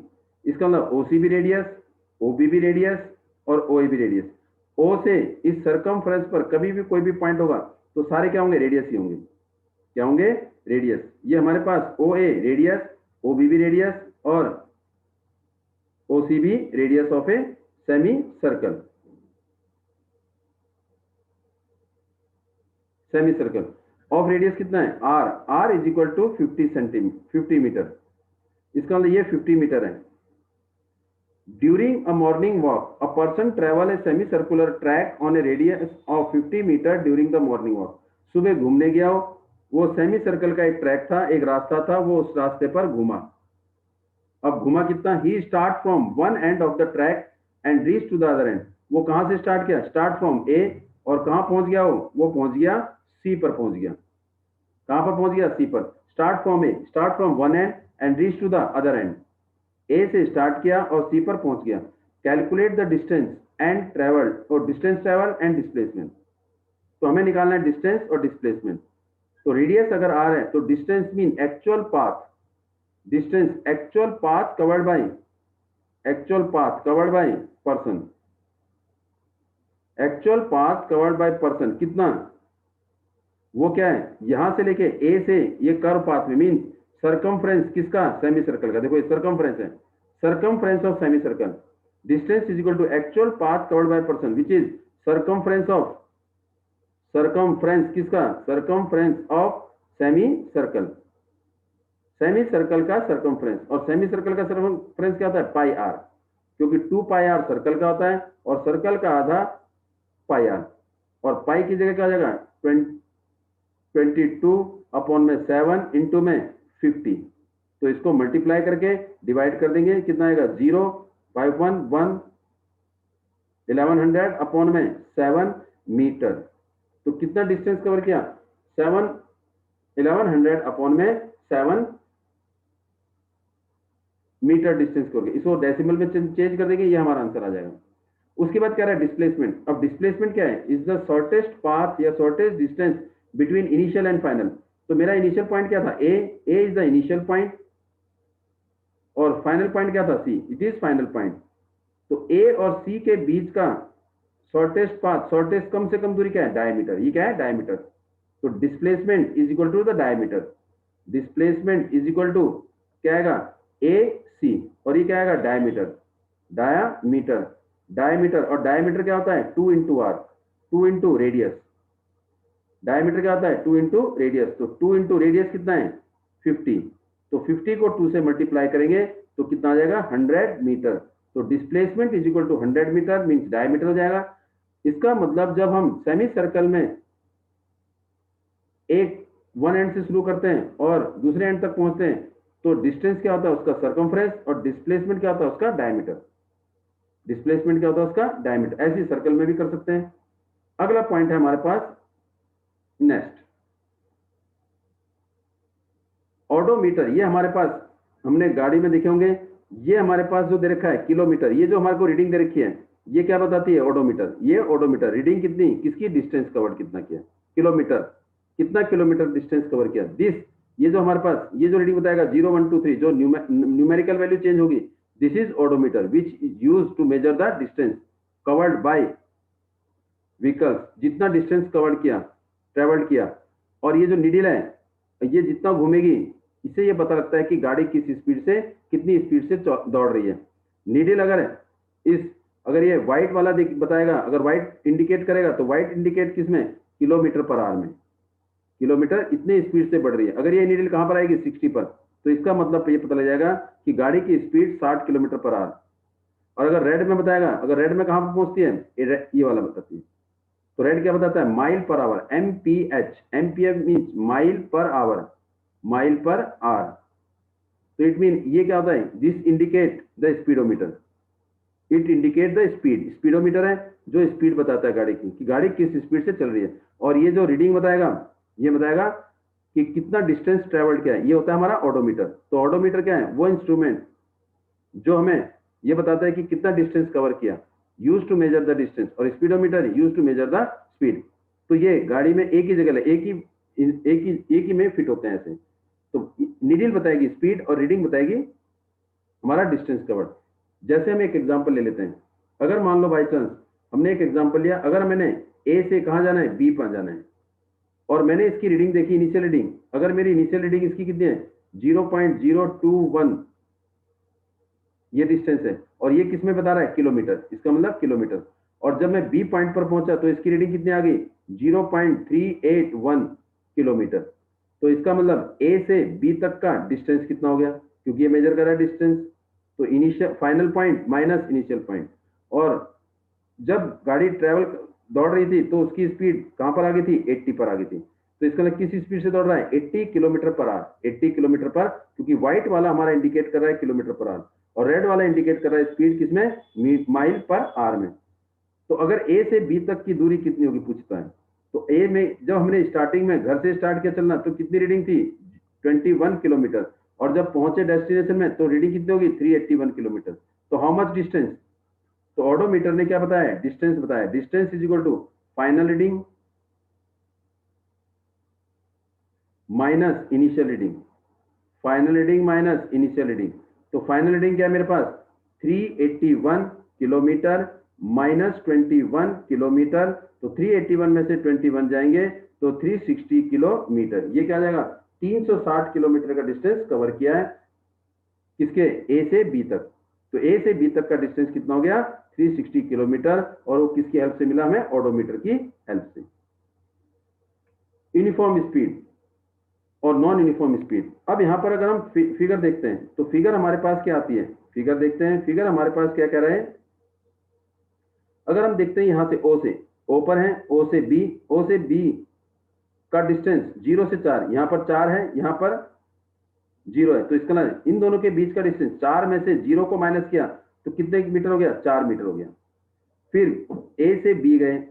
इसका मतलब ओ सी भी रेडियस, ओ बी भी रेडियस और ओ ए भी रेडियस, ओ से इस सरकमफ्रेंस पर कभी भी कोई भी पॉइंट होगा तो सारे क्या होंगे, रेडियस ही होंगे, क्या होंगे, रेडियस, ये हमारे पास O A radius, O B भी रेडियस और ओ सी भी radius of a semi circle, semi circle of radius कितना है, R, R is equal to 50 metre, इसका मतलब ये 50 मीटर है। During a morning walk a person travel a semi circular track on a radius of 50 metre during the morning walk, सुबह घूमने गया हो, वो सेमी सर्कल का एक ट्रैक था, एक रास्ता था, वो उस रास्ते पर घूमा, अब घुमा कितना, he start from one end of the track and reach to the other end, वो कहां से स्टार्ट किया, स्टार्ट फ्रॉम ए, और कहां पहुंच गया वो पहुंच गया सी पर पहुंच गया, कहां पर पहुंच गया, सी पर, start from A, start from one end and reach to the other end, A से स्टार्ट किया और सी पर पहुंच गया, calculate the distance and travel, और डिस्टेंस ट्रेवल एंड डिस्प्लेसमेंट, तो हमें निकालना है डिस्टेंस और डिस्प्लेसमेंट, तो रेडियस अगर आर है तो distance mean actual path, distance actual path covered bye, actual path covered by person, actual path covered by person कितना, वो क्या है, यहां से लेके ए से ये कर्व पाथ में, मीन सरकमफ्रेंस किसका, सेमी सर्कल का। देखो ये सरकमफ्रेंस है, circumference of semi circle, distance is equal to actual path covered by person which is circumference of, circumference किसका, circumference of semi circle, semi circle का circumference. और semi circle का circumference क्या होता है, पाई आर, क्योंकि 2 पाई आर सर्कल का होता है और सर्कल का आधा पाई आर, और पाई की जगह क्या आ जाएगा 22 अपॉन में 7 इंटू में 50। तो इसको मल्टीप्लाई करके डिवाइड कर देंगे, कितना आएगा 0.511 1100 अपॉन में 7 मीटर। तो कितना डिस्टेंस कवर किया, 7 1100 अपॉन में 7 मीटर डिस्टेंस कवर किया। इसको डेसिमल में चेंज कर देंगे, ये हमारा आंसर आ जाएगा। उसके बाद क्या रहा है डिस्प्लेसमेंट। अब डिस्प्लेसमेंट क्या है, इज द शॉर्टेस्ट पाथ या shortest distance between initial and final. तो मेरा इनिशियल पॉइंट क्या था, ए इज द इनिशियल पॉइंट, और फाइनल पॉइंट क्या था, सी, इट इज फाइनल पॉइंट। तो ए और सी के बीच का शॉर्टेस्ट पाथ, शॉर्टेस्ट कम से कम दूरी क्या है, डायमीटर। ये क्या है, डायमीटर। तो displacement is equal to the diameter, displacement is equal to क्या आएगा, ए सी, और ये क्या आएगा, डायमीटर, डायामीटर, डायमीटर। और डायमीटर क्या होता है, 2 into R, 2 into radius. Diameter क्या होता है, 2 इंटू रेडियस। तो 2 इंटू रेडियस कितना है, 50। तो 50 को 2 से मल्टीप्लाई करेंगे तो कितना आ जाएगा, 100 मीटर। तो displacement is equal to 100 metre means diameter हो जाएगा। इसका मतलब जब हम सेमी सर्कल में एक वन एंड से शुरू करते हैं और दूसरे एंड तक पहुंचते हैं, तो डिस्टेंस क्या होता है उसका, सर्कमफ्रेंस, और डिस्प्लेसमेंट क्या होता है उसका, डायमीटर। डिस्प्लेसमेंट क्या होता है उसका, डायमीटर। ऐसे सर्कल में भी कर सकते हैं। अगला पॉइंट है हमारे पास नेक्स्ट, ऑडोमीटर। ये हमारे पास हमने गाड़ी में देखे होंगे, ये हमारे पास जो दे रखा है किलोमीटर, ये जो हमारे को रीडिंग दे रखी है, ये क्या बताती है, ऑडोमीटर। ये ऑडोमीटर रीडिंग कितनी, किसकी, डिस्टेंस कवर्ड कितना किया, किलोमीटर, कितना किलोमीटर डिस्टेंस कवर किया, दिस। ये जो हमारे पास ये जो रीडिंग बताएगा 0 1 2 3, जो न्यूमेरिकल वैल्यू चेंज होगी, this is odometer which is use to measure the distance covered by vehicles, जितना डिस्टेंस कवर्ड किया, ट्रेवल्ड किया। और ये जो नीडल है, ये जितना घूमेगी, इससे ये पता लगता है कि गाड़ी किस स्पीड से, कितनी स्पीड से दौड़ रही है। नीडल अगर ये व्हाइट वाला बताएगा, अगर व्हाइट इंडिकेट करेगा, तो व्हाइट इंडिकेट किसमें, किलोमीटर पर आवर में, किलोमीटर इतने स्पीड से बढ़ रही है। अगर ये नीडल कहां पर आएगी, 60 पर, तो इसका मतलब ये पता लग जाएगा कि गाड़ी की स्पीड 60 किलोमीटर पर आवर। और अगर रेड में बताएगा, अगर रेड में कहां पर पहुंचती है, ये वाला बताती है। तो रेड क्या बताता है, mile per hour, MPH, MPH means mile per hour, mile per hour. तो इट मीन ये क्या होता है, this indicate the speedometer, it indicate the speed. Speedometer है जो स्पीड बताता है गाड़ी की, कि गाड़ी किस स्पीड से चल रही है। और ये जो रीडिंग बताएगा, ये बताएगा कि कितना डिस्टेंस ट्रेवल्ड किया है, ये होता है हमारा ऑडोमीटर। तो ऑडोमीटर क्या है, वो इंस्ट्रूमेंट जो हमें ये बताता है कि कितना डिस्टेंस कवर किया, use to measure the distance, और speedometer use to measure the speed. तो ये गाड़ी में एक ही जगह, एक ही में फिट होते हैं ऐसे। तो नीडल बताएगी स्पीड और रीडिंग बताएगी हमारा डिस्टेंस कवर्ड। जैसे हम एक एग्जांपल ले लेते हैं, अगर मान लो बाई चांस हमने एक एग्जांपल लिया, अगर मैंने ए से कहां जाना है, बी पर जाना है, और मैंने इसकी रीडिंग देखी, इनिशियल रीडिंग, अगर मेरी इनिशियल रीडिंग इसकी कितनी है, 0.021, ये डिस्टेंस है, और ये किस में बता रहा है, किलोमीटर, इसका मतलब किलोमीटर। और जब मैं बी पॉइंट पर पहुंचा तो इसकी रीडिंग कितनी आ गई, 0.381 किलोमीटर। तो इसका मतलब ए से बी तक का डिस्टेंस कितना हो गया, क्योंकि ये मेजर कर रहा है डिस्टेंस। तो initial final point minus initial point. और जब गाड़ी ट्रेवल दौड़ रही थी तो उसकी स्पीड कहां पर आ गई थी, 80 पर आ गई थी। तो इसका मतलब किस स्पीड से दौड़ रहा है, 80 किलोमीटर पर आवर, 80 किलोमीटर पर, क्योंकि व्हाइट वाला हमारा इंडिकेट कर रहा है किलोमीटर पर आवर, और रेड वाला इंडिकेट कर रहा है स्पीड किसमें, माइल पर आवर में। तो अगर ए से बी तक की दूरी कितनी होगी पूछता है, तो ए में जब हमने स्टार्टिंग में घर से स्टार्ट किया चलना, तो कितनी रीडिंग थी, 21 किलोमीटर, और जब पहुंचे डेस्टिनेशन में तो रीडिंग कितनी होगी, 381 किलोमीटर। तो हाउ मच डिस्टेंस, तो ऑडोमीटर ने क्या बताया, डिस्टेंस बताया। Distance is equal to final reading minus initial reading, final reading minus initial reading. तो फाइनल रीडिंग क्या है मेरे पास, 381 किलोमीटर माइनस 21 किलोमीटर। तो 381 में से 21 जाएंगे तो 360 किलोमीटर। ये क्या आ जाएगा, 360 किलोमीटर का डिस्टेंस कवर किया है किसके, ए से बी तक। तो ए से बी तक का डिस्टेंस कितना हो गया, 360 किलोमीटर, और वो किसकी हेल्प से मिला हमें, ओडोमीटर की हेल्प से। यूनिफॉर्म स्पीड और नॉन यूनिफॉर्म स्पीड। अब यहां पर अगर हम फिगर देखते हैं तो फिगर हमारे पास क्या आती है, फिगर देखते हैं, फिगर हमारे पास क्या कह रहे हैं। अगर हम देखते हैं यहां से ओ से, ओ पर है, ओ से बी का डिस्टेंस 0 से 4, यहां पर 4 है, यहां पर 0 है, तो इसका मतलब इन दोनों के बीच का डिस्टेंस 4 में से 0 को माइनस किया तो कितने मीटर हो गया, 4 मीटर हो गया। फिर ए से बी गए,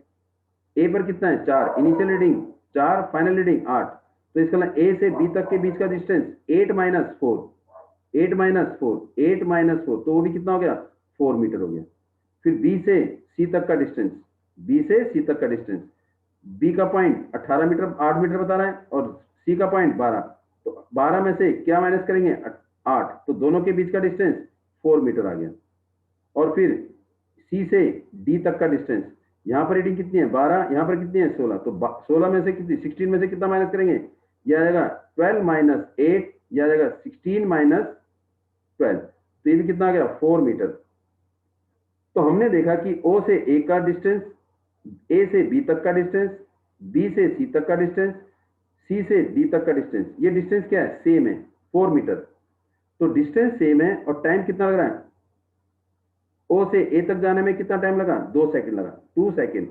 ए पर कितना है 4, इनिशियल रीडिंग 4, फाइनल रीडिंग 8, तो इसका मतलब ए से बी तक के बीच का डिस्टेंस 8 माइनस 4, 8 माइनस 4, 8 माइनस 4, तो वो भी कितना हो गया, 4 मीटर हो गया। फिर बी से सी तक का डिस्टेंस, बी से सी तक का डिस्टेंस, बी का पॉइंट 18 मीटर 8 मीटर बता रहा है और सी का पॉइंट 12, तो 12 में से क्या माइनस करेंगे, 8, तो दोनों के बीच का डिस्टेंस 4 मीटर आ गया। और फिर सी से डी तक का डिस्टेंस, यहां पर रीडिंग कितनी है 12, यहां पर कितनी है 16, तो 16 में से कितनी, 16 में से कितना माइनस करेंगे, यह आ जाएगा 12 माइनस 8, यह आ जाएगा 16 माइनस 12, तो ये भी कितना आ गया 4 मीटर। तो हमने देखा कि ओ से ए का डिस्टेंस, ए से बी तक का डिस्टेंस, बी से सी तक का डिस्टेंस, सी से डी तक का डिस्टेंस, ये डिस्टेंस क्या है, सेम है 4 मीटर। तो डिस्टेंस सेम है और टाइम कितना लग रहा है, ओ से ए तक जाने में कितना टाइम लगा, 2 सेकंड लगा, 2 सेकंड,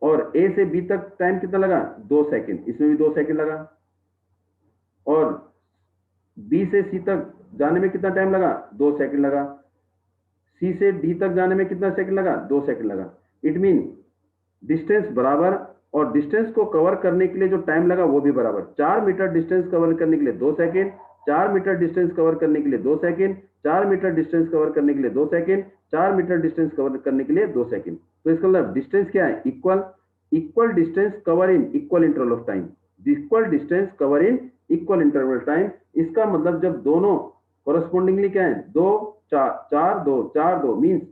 और ए से बी तक टाइम कितना लगा, 2 सेकंड, इसमें भी 2 सेकंड लगा, और बी से सी तक जाने में कितना टाइम लगा, 2 सेकंड लगा, सी से डी तक जाने में कितना सेकंड लगा, 2 सेकंड लगा। इट मीन डिस्टेंस बराबर, और डिस्टेंस को कवर करने के लिए जो टाइम लगा वो भी बराबर। 4 मीटर डिस्टेंस कवर करने के लिए 2 सेकंड, 4 मीटर डिस्टेंस कवर करने के लिए 2 सेकंड, 4 मीटर डिस्टेंस कवर करने के लिए 2 सेकंड, 4 मीटर डिस्टेंस कवर करने के लिए 2 सेकंड। तो इसका मतलब डिस्टेंस क्या है, equal, equal distance cover in equal interval of time, equal distance cover in equal interval time. इसका मतलब जब दोनों कोरस्पोंडिंगली क्या है, 2 4 4 2 4 2 मीन्स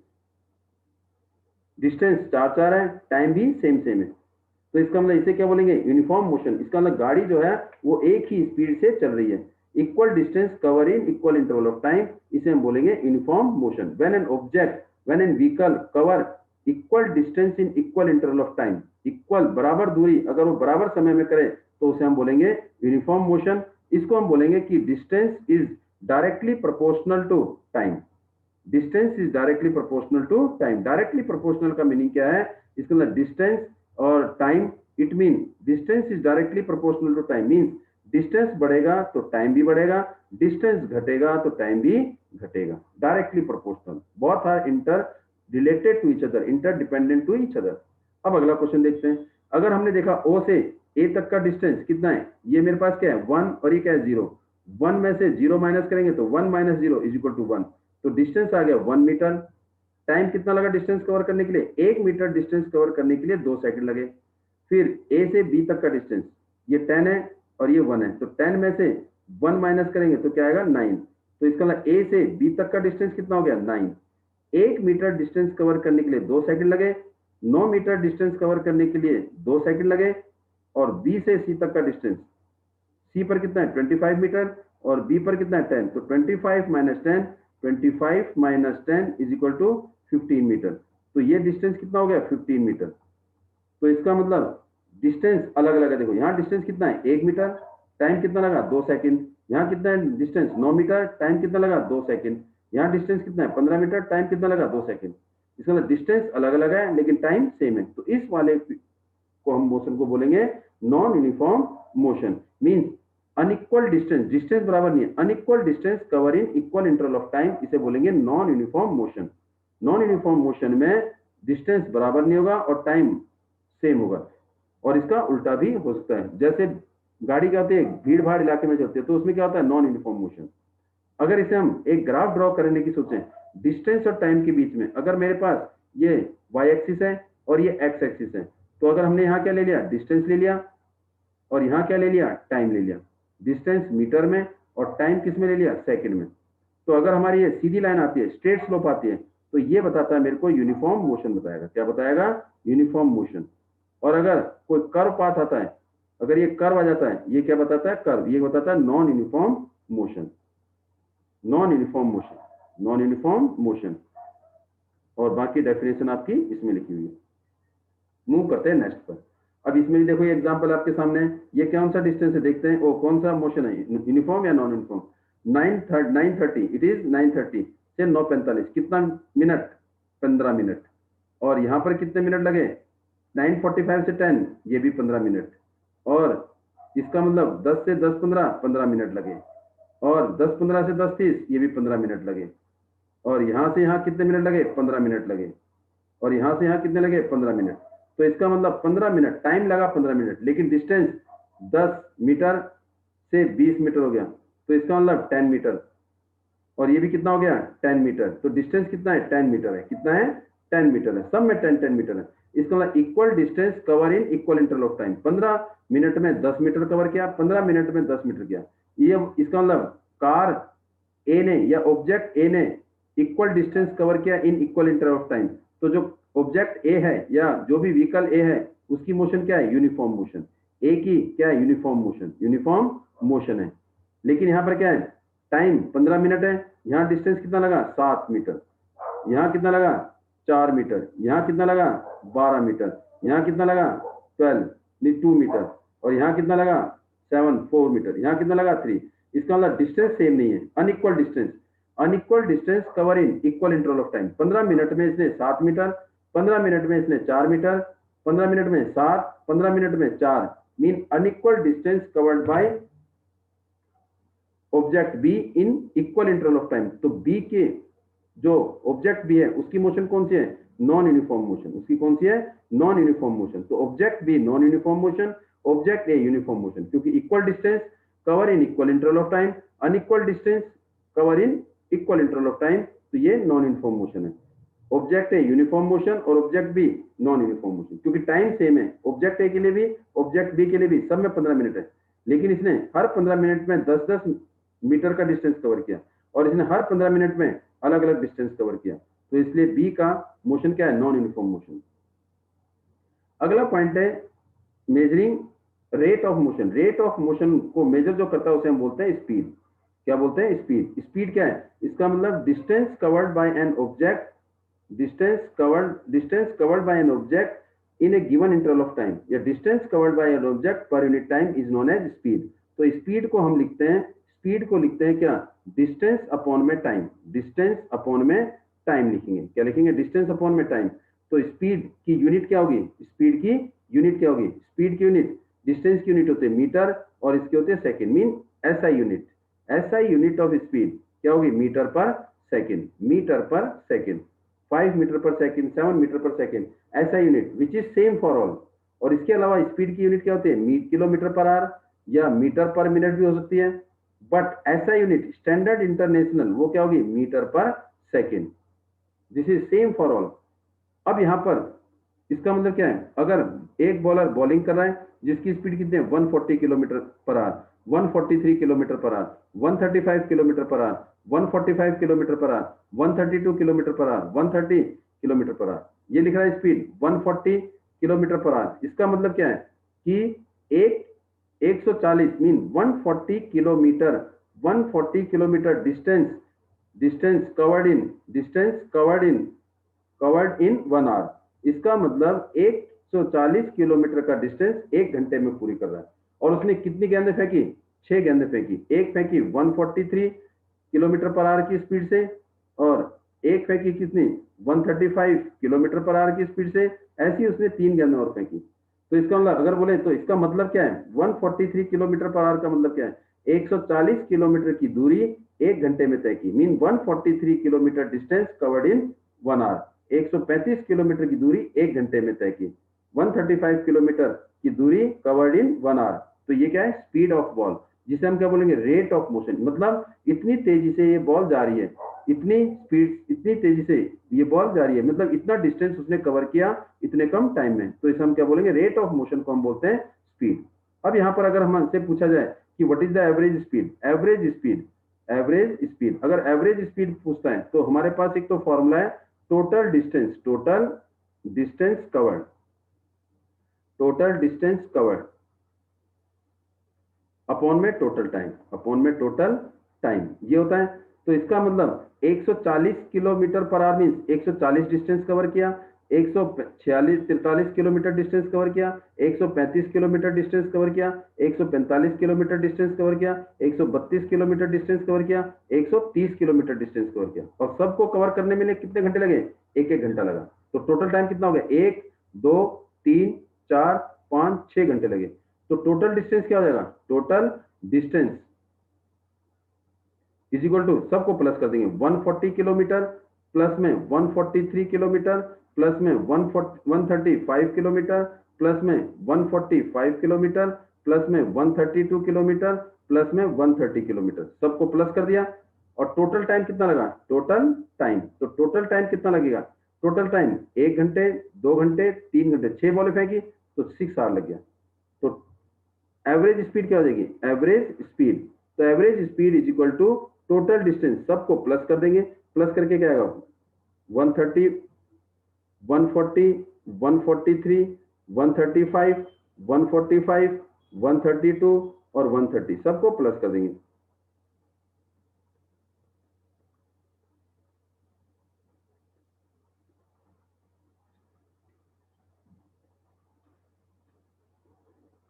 डिस्टेंस 4 4 है, टाइम भी सेम सेम है, तो इसका मतलब इसे क्या बोलेंगे, यूनिफॉर्म मोशन। इसका मतलब गाड़ी जो है वो एक ही स्पीड से चल रही है, equal distance cover in equal interval of time, इसे हम बोलेंगे uniform motion. When an object, when an vehicle cover equal distance in equal interval of time, equal बराबर दूरी अगर वो बराबर समय में करे तो उसे हम बोलेंगे यूनिफॉर्म मोशन। इसको हम बोलेंगे कि distance is directly proportional to time, distance is directly proportional to time. Directly proportional का मीनिंग क्या है, इसका मतलब डिस्टेंस और time, it mean distance is directly proportional to time means distance बढ़ेगा तो टाइम भी बढ़ेगा, डिस्टेंस घटेगा तो टाइम भी घटेगा। Directly proportional, both are interrelated to each other, interdependent to each other. अब अगला क्वेश्चन देखते हैं। अगर हमने देखा ओ से ए तक का डिस्टेंस कितना है, ये मेरे पास क्या है 1 और ये क्या है 0, 1 में से 0 माइनस करेंगे तो 1 माइनस 0 इज इक्वल टू 1, तो डिस्टेंस आ गया 1 मीटर। टाइम कितना लगा डिस्टेंस कवर करने के लिए, 1 मीटर डिस्टेंस कवर करने के लिए 2 सेकंड लगे। फिर ए से बी तक का डिस्टेंस, ये 10 है और ये 1 है, तो 10 में से 1 माइनस करेंगे तो क्या आएगा 9, तो इसका मतलब ए से बी तक का डिस्टेंस कितना हो गया 9। 1 मीटर डिस्टेंस कवर करने के लिए 2 सेकंड लगे, 9 मीटर डिस्टेंस कवर करने के लिए 2 सेकंड लगे, और बी से सी तक का डिस्टेंस, सी पर कितना है 25 मीटर और बी पर कितना है 10, तो 25 minus 10, 25 minus 10 is equal to 15 metre, तो ये डिस्टेंस कितना हो गया 15 मीटर। तो इसका मतलब डिस्टेंस अलग अलग है। देखो यहाँ डिस्टेंस कितना है 1 मीटर, टाइम कितना लगा 2 सेकंड, यहाँ कितना है डिस्टेंस 9 मीटर, टाइम कितना लगा 2 सेकंड, यहाँ डिस्टेंस कितना है 15 मीटर, टाइम कितना लगा 2 सेकंड। इसका मतलब डिस्टेंस अलग अलग है लेकिन टाइम सेम है, तो इस वाले को हम मोशन को बोलेंगे non uniform motion. Means unequal distance, distance बराबर नहीं है, unequal distance cover in equal interval of time, इसे बोलेंगे non uniform motion. Non uniform motion में डिस्टेंस बराबर नहीं होगा और टाइम सेम होगा, और इसका उल्टा भी हो सकता है। जैसे गाड़ी क्या होती है भीड़ भाड़ इलाके में चलती है तो उसमें क्या होता है नॉन यूनिफॉर्म मोशन। अगर इसे हम एक ग्राफ ड्रॉ करने की सोचें डिस्टेंस और टाइम के बीच में, अगर मेरे पास ये y एक्सिस है और ये x एक्सिस है, तो अगर हमने यहाँ क्या ले लिया डिस्टेंस ले लिया और यहाँ क्या ले लिया टाइम ले लिया, डिस्टेंस मीटर में और टाइम किस में ले लिया सेकंड में, तो अगर हमारी ये सीधी लाइन आती है स्ट्रेट स्लोप आती है तो ये बताता है मेरे को यूनिफॉर्म मोशन बताएगा। क्या बताएगा यूनिफॉर्म मोशन। और अगर कोई कर्व पाथ आता है, अगर ये कर्व आ जाता है, ये क्या बताता है? कर्व, ये बताता है non uniform motion, non uniform motion, non uniform motion. और बाकी डेफिनेशन आपकी इसमें लिखी हुई है। मूव करते हैं नेक्स्ट पर। अब इसमें भी देखो ये एग्जांपल आपके सामने है, ये कौन सा डिस्टेंस है देखते हैं, ओ कौन सा मोशन है, यूनिफॉर्म या नॉन यूनिफॉर्म? 9:30 इट इज 9:30 से 9:45 कितना मिनट? 15 मिनट। और यहाँ पर कितने मिनट लगे? 9:45 से 10 ये भी 15 मिनट। और इसका मतलब 10 से 10:15 15 मिनट लगे। और 10:15 से 10:30 ये भी 15 मिनट लगे। और यहाँ से यहाँ कितने मिनट लगे? 15 मिनट लगे। और यहाँ से यहाँ कितने लगे? 15 मिनट। तो इसका मतलब 15 मिनट टाइम लगा, 15 मिनट, लेकिन डिस्टेंस 10 मीटर से 20 मीटर हो गया, तो इसका मतलब 10 मीटर। और ये भी कितना हो गया? 10 मीटर। तो डिस्टेंस कितना है? 10 मीटर है। कितना है? 10 मीटर है। सब में 10 मीटर है। इसका मतलब equal distance cover in equal interval of time. 15 minute में 10 मीटर कवर किया, 15 मिनट में 10 मीटर किया। ये इसका मतलब कार ए ने या ऑब्जेक्ट ए ने इक्वल डिस्टेंस कवर किया इन इक्वल इंटरवल ऑफ टाइम। तो जो ऑब्जेक्ट ए है या जो भी व्हीकल ए है उसकी मोशन क्या है? Uniform motion. ए की क्या है? यूनिफॉर्म मोशन, यूनिफॉर्म मोशन है। लेकिन यहाँ पर क्या है? टाइम 15 मिनट है। यहाँ डिस्टेंस कितना लगा? 7 मीटर। यहाँ कितना लगा? 4 मीटर। यहाँ कितना लगा? 12 मीटर। यहाँ कितना लगा? 2 मीटर। और यहाँ कितना लगा? 4 मीटर। यहाँ कितना लगा? 3। इसका मतलब डिस्टेंस सेम नहीं है, unequal distance. Unequal distance cover in equal interval of time. 15 minute में इसने 7 मीटर, 15 मिनट में इसने 4 मीटर, 15 मिनट में 7, 15 मिनट में 4, mean unequal distance covered by object be in equal interval of time. तो बी के जो ऑब्जेक्ट बी है उसकी मोशन कौन सी है? Non uniform motion. उसकी कौन सी है? Non uniform motion. तो object B non uniform motion, object A uniform motion, क्योंकि equal distance cover in equal interval of time, unequal distance cover in equal interval of time, तो ये non uniform motion है। Object A uniform motion और object B non uniform motion, क्योंकि time same है, object A के लिए भी object B के लिए भी, सब में 15 मिनट है। लेकिन इसने हर 15 मिनट में 10-10 मीटर का डिस्टेंस कवर किया और इसने हर 15 मिनट में अलग अलग डिस्टेंस कवर किया। तो इसलिए बी का मोशन क्या है? Non uniform motion. अगला पॉइंट है measuring rate of motion. Rate of motion को मेजर जो करता है उसे हम बोलते हैं स्पीड। क्या बोलते हैं? स्पीड। स्पीड क्या है? इसका मतलब distance covered by an object, distance covered by an object in a given interval of time, या distance covered by an object per unit time is known as speed. तो speed को हम लिखते हैं, स्पीड को लिखते हैं क्या? डिस्टेंस अपॉन में टाइम। डिस्टेंस अपॉन में टाइम लिखेंगे। क्या लिखेंगे? डिस्टेंस अपॉन में टाइम। तो स्पीड की यूनिट क्या होगी? स्पीड की यूनिट क्या होगी? स्पीड की यूनिट, डिस्टेंस की यूनिट होते हैं मीटर और इसके होते हैं second, mean SI unit. SI unit of speed क्या होगी? मीटर पर सेकंड। मीटर पर सेकंड, 5 मीटर पर सेकंड, 7 मीटर पर second, SI unit which is same for all. और इसके अलावा स्पीड की यूनिट क्या होती है? किलोमीटर पर आवर या मीटर पर मिनट भी हो सकती है। बट ऐसा यूनिट स्टैंडर्ड इंटरनेशनल वो क्या होगी? Metre per second. This is same for all. अब यहां पर इसका मतलब क्या है? अगर एक बॉलर बॉलिंग कर रहा है जिसकी स्पीड कितनी है? 140 kilometre per our, 143 kilometre per our, 135 kilometre per our, 145 kilometre per our, 132 kilometre per our, 130 kilometre per our, ये लिख रहा है स्पीड 140 किलोमीटर पर आवर। इसका मतलब क्या है कि एक 140 mean 140 kilometre, 140 kilometre distance covered in 1 hour. इसका मतलब 140 किलोमीटर का डिस्टेंस 1 घंटे में पूरी कर रहा है। और उसने कितनी गेंदें फेंकी? 6 गेंदें फेंकी। एक फेंकी 143 किलोमीटर पर आवर की स्पीड से, और एक फेंकी कितनी? 135 किलोमीटर पर आवर की स्पीड से। ऐसी उसने 3 गेंदें और फेंकी। तो इसका मतलब अगर बोले तो इसका मतलब क्या है? 143 किलोमीटर पर आवर का मतलब क्या है? 140 किलोमीटर की दूरी 1 घंटे में तय की, mean 143 kilometre distance covered in 1 hour. 135 kilometre की दूरी 1 घंटे में तय की, 135 किलोमीटर की दूरी कवर्ड इन 1 आवर। तो ये क्या है? स्पीड ऑफ बॉल, जिसे हम क्या बोलेंगे? Rate of motion. मतलब इतनी तेजी से ये बॉल जा रही है, इतनी स्पीड, इतनी तेजी से ये बॉल जा रही है, मतलब इतना डिस्टेंस उसने कवर किया इतने कम टाइम में। तो इसे हम क्या बोलेंगे? रेट ऑफ मोशन को हम बोलते हैं स्पीड। अब यहाँ पर अगर हमसे पूछा जाए कि what is the average speed, average speed, अगर एवरेज स्पीड पूछता है तो हमारे पास एक तो फॉर्मूला है total distance covered. Total distance covered upon में टोटल टाइम, अपॉन में टोटल टाइम, ये होता है। तो इसका मतलब 140 kilometre per hour means 140 distance cover किया, 146 किलोमीटर डिस्टेंस कवर किया, 135 किलोमीटर डिस्टेंस कवर किया, 145 किलोमीटर डिस्टेंस कवर किया, 132 किलोमीटर डिस्टेंस कवर किया, 130 किलोमीटर डिस्टेंस कवर किया, और सबको कवर करने में कितने घंटे लगे? एक घंटा लगा। तो टोटल टाइम कितना हो गया? 1 2 3 4 5 6 घंटे लगे। तो टोटल डिस्टेंस क्या हो जाएगा? Total distance is equal to, सबको प्लस कर देंगे, 140 किलोमीटर प्लस में 143 किलोमीटर प्लस में 135 किलोमीटर प्लस में 145 किलोमीटर प्लस में 132 किलोमीटर प्लस में 130 किलोमीटर, सबको प्लस कर दिया। और टोटल टाइम कितना लगा? टोटल टाइम, तो टोटल टाइम कितना लगेगा? टोटल टाइम 1 घंटे 2 घंटे 3 घंटे, 6 बॉलें फेंकी तो 6 आवर लग गया। तो एवरेज स्पीड क्या हो जाएगी? एवरेज स्पीड, तो average speed is equal to total distance, सबको प्लस कर देंगे, प्लस करके क्या आएगा? 130 140 143 135 145 132 और 130, सबको प्लस कर देंगे।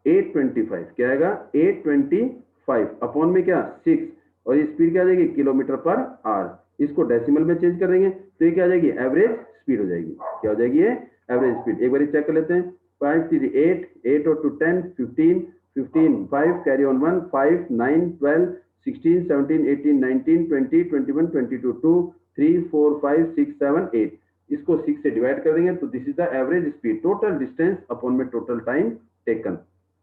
$825 क्या आएगा? 825 अपॉन में क्या? 6, और ये स्पीड क्या आ जाएगी? Kilometre per hour. इसको डेसिमल में चेंज कर देंगे तो ये क्या आ जाएगी? एवरेज स्पीड हो जाएगी। क्या हो जाएगी? ये एवरेज स्पीड। एक बार चेक कर लेते हैं। 5 3 8 8 और 2 10 15 15 5 कैरी ऑन 1 5 9 12 16 17 18 19 20 21 22 2 3 4 5 6 7 8, इसको 6 से डिवाइड कर देंगे तो this is the average speed, total distance upon में टोटल टाइम टेकन।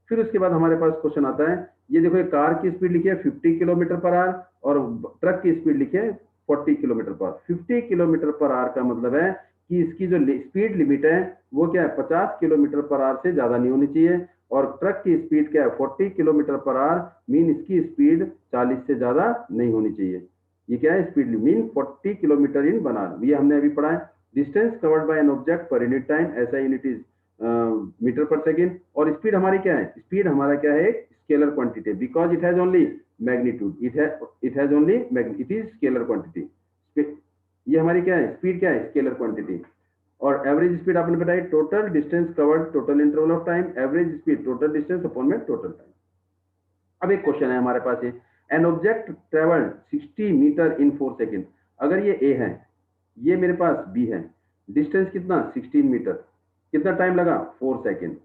फिर उसके बाद हमारे पास क्वेश्चन आता है, ये देखो कार की स्पीड लिखी है 50 किलोमीटर पर आवर और ट्रक की स्पीड लिखी है 40 kilometre per our. 50 kilometre per our का मतलब है कि इसकी जो स्पीड लिमिट है वो क्या है? 50 किलोमीटर पर आवर से ज्यादा नहीं होनी चाहिए, और ट्रक की स्पीड क्या है? 40 किलोमीटर पर आवर, मीन इसकी स्पीड 40 से ज्यादा नहीं होनी चाहिए। ये क्या है? Speed mean 40 kilometre in one hour, ये हमने अभी पढ़ा है। Distance covered by an object per unit time, ऐसा unit is metre per second. और स्पीड हमारी क्या है? स्पीड हमारा क्या है? एक scalar quantity, because it has only magnitude, it has only it is scalar quantity. ये हमारी क्या है? स्पीड क्या है? Scalar quantity. और एवरेज स्पीड आपने बताई total distance covered total interval of time, average speed total distance upon में टोटल टाइम। अब एक क्वेश्चन है हमारे पास, ये an object travelled 60 metre in 4 second. अगर ये ए है, ये मेरे पास बी है, डिस्टेंस कितना? 16 मीटर, कितना टाइम लगा? 4 सेकेंड।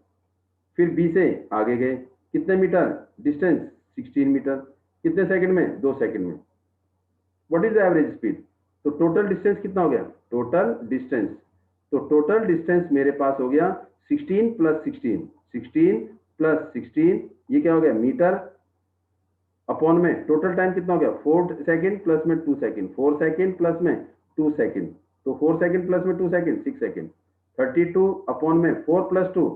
फिर बी से आगे गए, कितने मीटर? डिस्टेंस 16 मीटर, कितने सेकंड में? 2 सेकंड में। What is the average speed? तो टोटल डिस्टेंस कितना हो गया? टोटल डिस्टेंस, तो टोटल डिस्टेंस मेरे पास हो गया 16 प्लस 16, 16 प्लस 16, ये क्या हो गया? मीटर, अपॉन में टोटल टाइम कितना हो गया? 4 सेकंड प्लस में 2 सेकंड, 4 सेकंड प्लस में 2 सेकंड, तो 4 सेकंड प्लस में 2 सेकंड 6 सेकंड, 32 अपॉन में 4 प्लस 2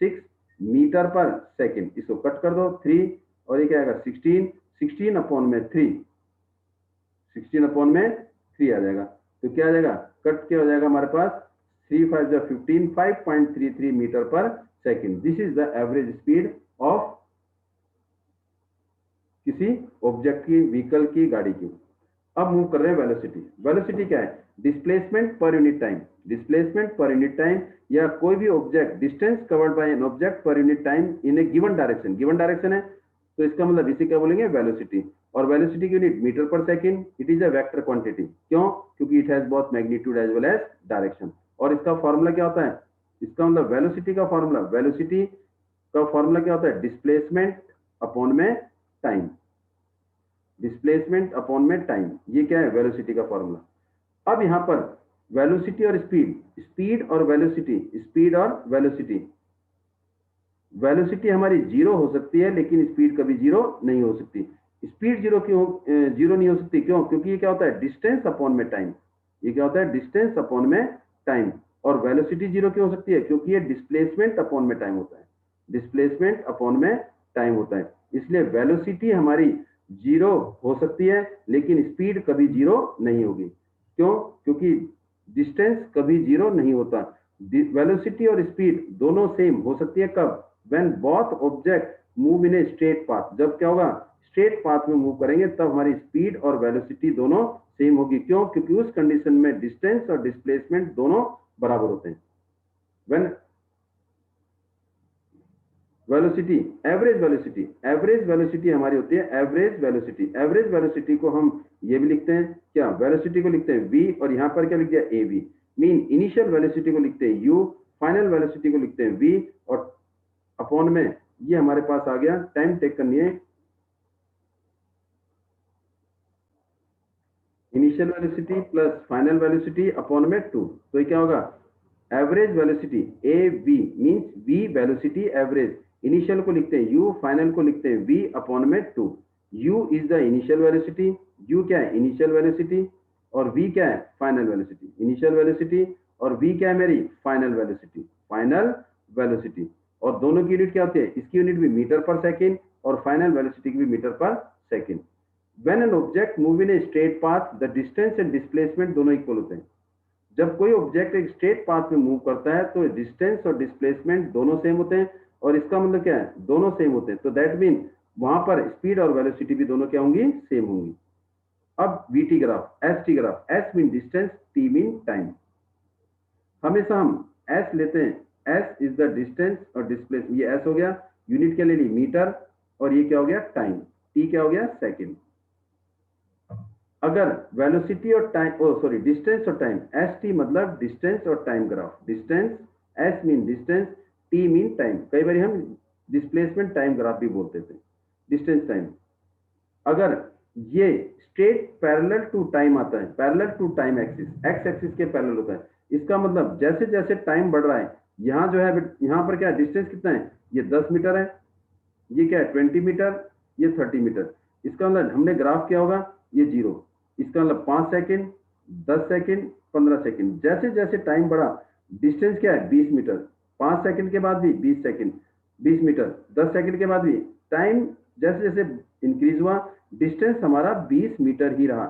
6 मीटर पर सेकंड, इसको कट कर दो 3, और ये क्या आएगा? 16, 16 अपॉन में 3, 16 अपॉन में 3 आ जाएगा। तो क्या आ जाएगा? कट क्या हो जाएगा हमारे पास? 3 5 15, 5.33 मीटर पर second. This is the average speed of किसी ऑब्जेक्ट की, व्हीकल की, गाड़ी की। अब मूव कर रहे हैं वेलोसिटी। वेलोसिटी क्या है? डिस्प्लेसमेंट पर यूनिट टाइम, डिस्प्लेसमेंट पर यूनिट टाइम, या कोई भी object distance covered by an object per unit time in a given direction. Given direction है तो इसका मतलब इसे क्या बोलेंगे? वेलोसिटी। और वेलोसिटी की यूनिट मीटर पर second, it is a vector quantity. क्यों? क्योंकि it has both magnitude as well as direction. और इसका फॉर्मूला क्या होता है? इसका मतलब वेलोसिटी का फॉर्मूला, वेलोसिटी का फॉर्मूला क्या होता है? डिस्प्लेसमेंट अपॉन में टाइम, डिस्प्लेसमेंट अपॉन में टाइम, ये क्या है? वेलोसिटी का फॉर्मूला। अब यहां पर वेलोसिटी और स्पीड, स्पीड और वेलोसिटी, स्पीड और वेलोसिटी, वेलोसिटी हमारी जीरो हो सकती है लेकिन स्पीड कभी जीरो नहीं हो सकती। स्पीड जीरो क्यों जीरो नहीं हो सकती? क्यों? क्योंकि ये क्या होता है? डिस्टेंस अपॉन में टाइम, ये क्या होता है? डिस्टेंस अपॉन में टाइम। और वेलोसिटी जीरो क्यों हो सकती है? क्योंकि ये डिस्प्लेसमेंट अपॉन में टाइम होता है, डिस्प्लेसमेंट अपॉन में टाइम होता है। इसलिए वेलोसिटी हमारी जीरो हो सकती है लेकिन स्पीड कभी जीरो नहीं होगी। क्यों? क्योंकि डिस्टेंस कभी जीरो नहीं होता। वेलोसिटी और स्पीड दोनों सेम हो सकती है कब? When both object move in A straight path. जब क्या होगा? स्ट्रेट पाथ में मूव करेंगे तब हमारी स्पीड और वेलोसिटी दोनों सेम होगी। क्यों? क्योंकि उस कंडीशन में डिस्टेंस और डिस्प्लेसमेंट दोनों बराबर होते हैं। व्हेन वेलोसिटी, एवरेज वेलोसिटी हमारी होती है एवरेज वेलोसिटी। एवरेज वेलोसिटी को हम ये भी लिखते हैं क्या? वेलोसिटी को लिखते हैं v और यहां पर क्या लिख दिया? av। मीन इनिशियल वेलोसिटी को लिखते हैं u, फाइनल वेलोसिटी को लिखते हैं v, और अपॉन में ये हमारे पास आ गया, टाइम टेक करनी है, initial velocity plus final velocity upon में 2। तो ये क्या होगा? Average velocity av means v velocity average, initial को लिखते हैं u, फाइनल को लिखते हैं v अपॉन में 2। u is the initial velocity, u क्या है? इनिशियल वेलोसिटी, और v क्या है? Final velocity. इनिशियल वेलोसिटी और v क्या है मेरी? Final velocity. फाइनल वेलोसिटी, और दोनों की यूनिट क्या होती है? इसकी यूनिट भी मीटर पर सेकेंड और फाइनल वेलोसिटी की भी metre per second. When an object move in A straight path the distance and displacement दोनों इक्वल होते हैं। जब कोई ऑब्जेक्ट एक स्ट्रेट पाथ में मूव करता है तो डिस्टेंस और डिस्प्लेसमेंट दोनों सेम होते हैं, और इसका मतलब क्या है? दोनों सेम होते हैं। तो दैट मीन वहां पर स्पीड और वेलोसिटी भी दोनों क्या होंगी? सेम होंगी। अब VT graph, S T graph, S mean distance, T mean time. हमेशा हम एस लेते हैं, एस इज द डिस्टेंस और डिस्प्लेस, ये एस हो गया, यूनिट क्या ले ली? मीटर, और ये क्या हो गया? टाइम, टी क्या हो गया? सेकेंड। अगर वेलोसिटी और टाइम, सॉरी, डिस्टेंस और टाइम, एस टी मतलब डिस्टेंस और time graph. Distance, S mean distance, T mean time. कई बार हम डिस्प्लेसमेंट टाइम ग्राफ भी बोलते थे, डिस्टेंस टाइम। अगर ये स्ट्रेट पैरेलल टू टाइम आता है, parallel to time axis, X axis के पैरेलल होता है, इसका मतलब जैसे जैसे टाइम बढ़ रहा है, यहाँ जो है, यहाँ पर क्या डिस्टेंस कितना है? ये 10 मीटर है, ये क्या है? 20 मीटर, ये 30 मीटर। इसका मतलब हमने ग्राफ क्या होगा? ये 0। इसका मतलब 5 सेकेंड, 10 सेकेंड, 15 सेकेंड, जैसे जैसे टाइम बढ़ा, डिस्टेंस क्या है? 20 मीटर। 5 सेकेंड के बाद भी 20 सेकेंड, 20 मीटर, 10 सेकेंड के बाद भी टाइम जैसे जैसे इंक्रीज हुआ, डिस्टेंस हमारा 20 मीटर ही रहा।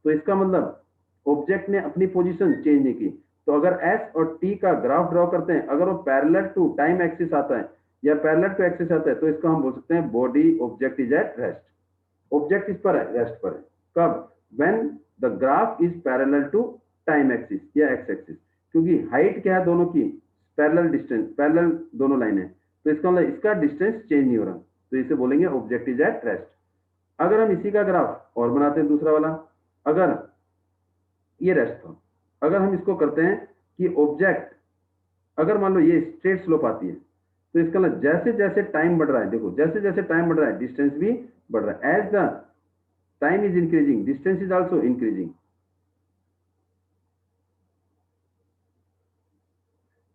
तो इसका मतलब ऑब्जेक्ट ने अपनी पोजीशन चेंज नहीं की। तो अगर एस और टी का ग्राफ ड्रॉ करते हैं, अगर वो पैरेलल टू टाइम एक्सिस आता है या पैरेलल टू एक्सिस आता है, तो इसका हम बोल सकते हैं body object is at rest. Object इस पर है, रेस्ट पर है। कब? When the graph is parallel to time axis या एक्स एक्सिस, क्योंकि हाइट क्या है दोनों की? पैरेलल डिस्टेंस, पैरेलल दोनों लाइन है, तो इसका मतलब इसका डिस्टेंस चेंज नहीं हो रहा, तो इसे बोलेंगे ऑब्जेक्ट इज एट रेस्ट। अगर हम इसी का ग्राफ और बनाते हैं दूसरा वाला, अगर ये रेस्ट था, अगर हम इसको करते हैं कि ऑब्जेक्ट, अगर मान लो ये स्ट्रेट स्लोप आती है, तो इसका मतलब जैसे जैसे टाइम बढ़ रहा है, देखो जैसे जैसे टाइम बढ़ रहा है डिस्टेंस भी बढ़ रहा है। As the time is increasing distance is also increasing.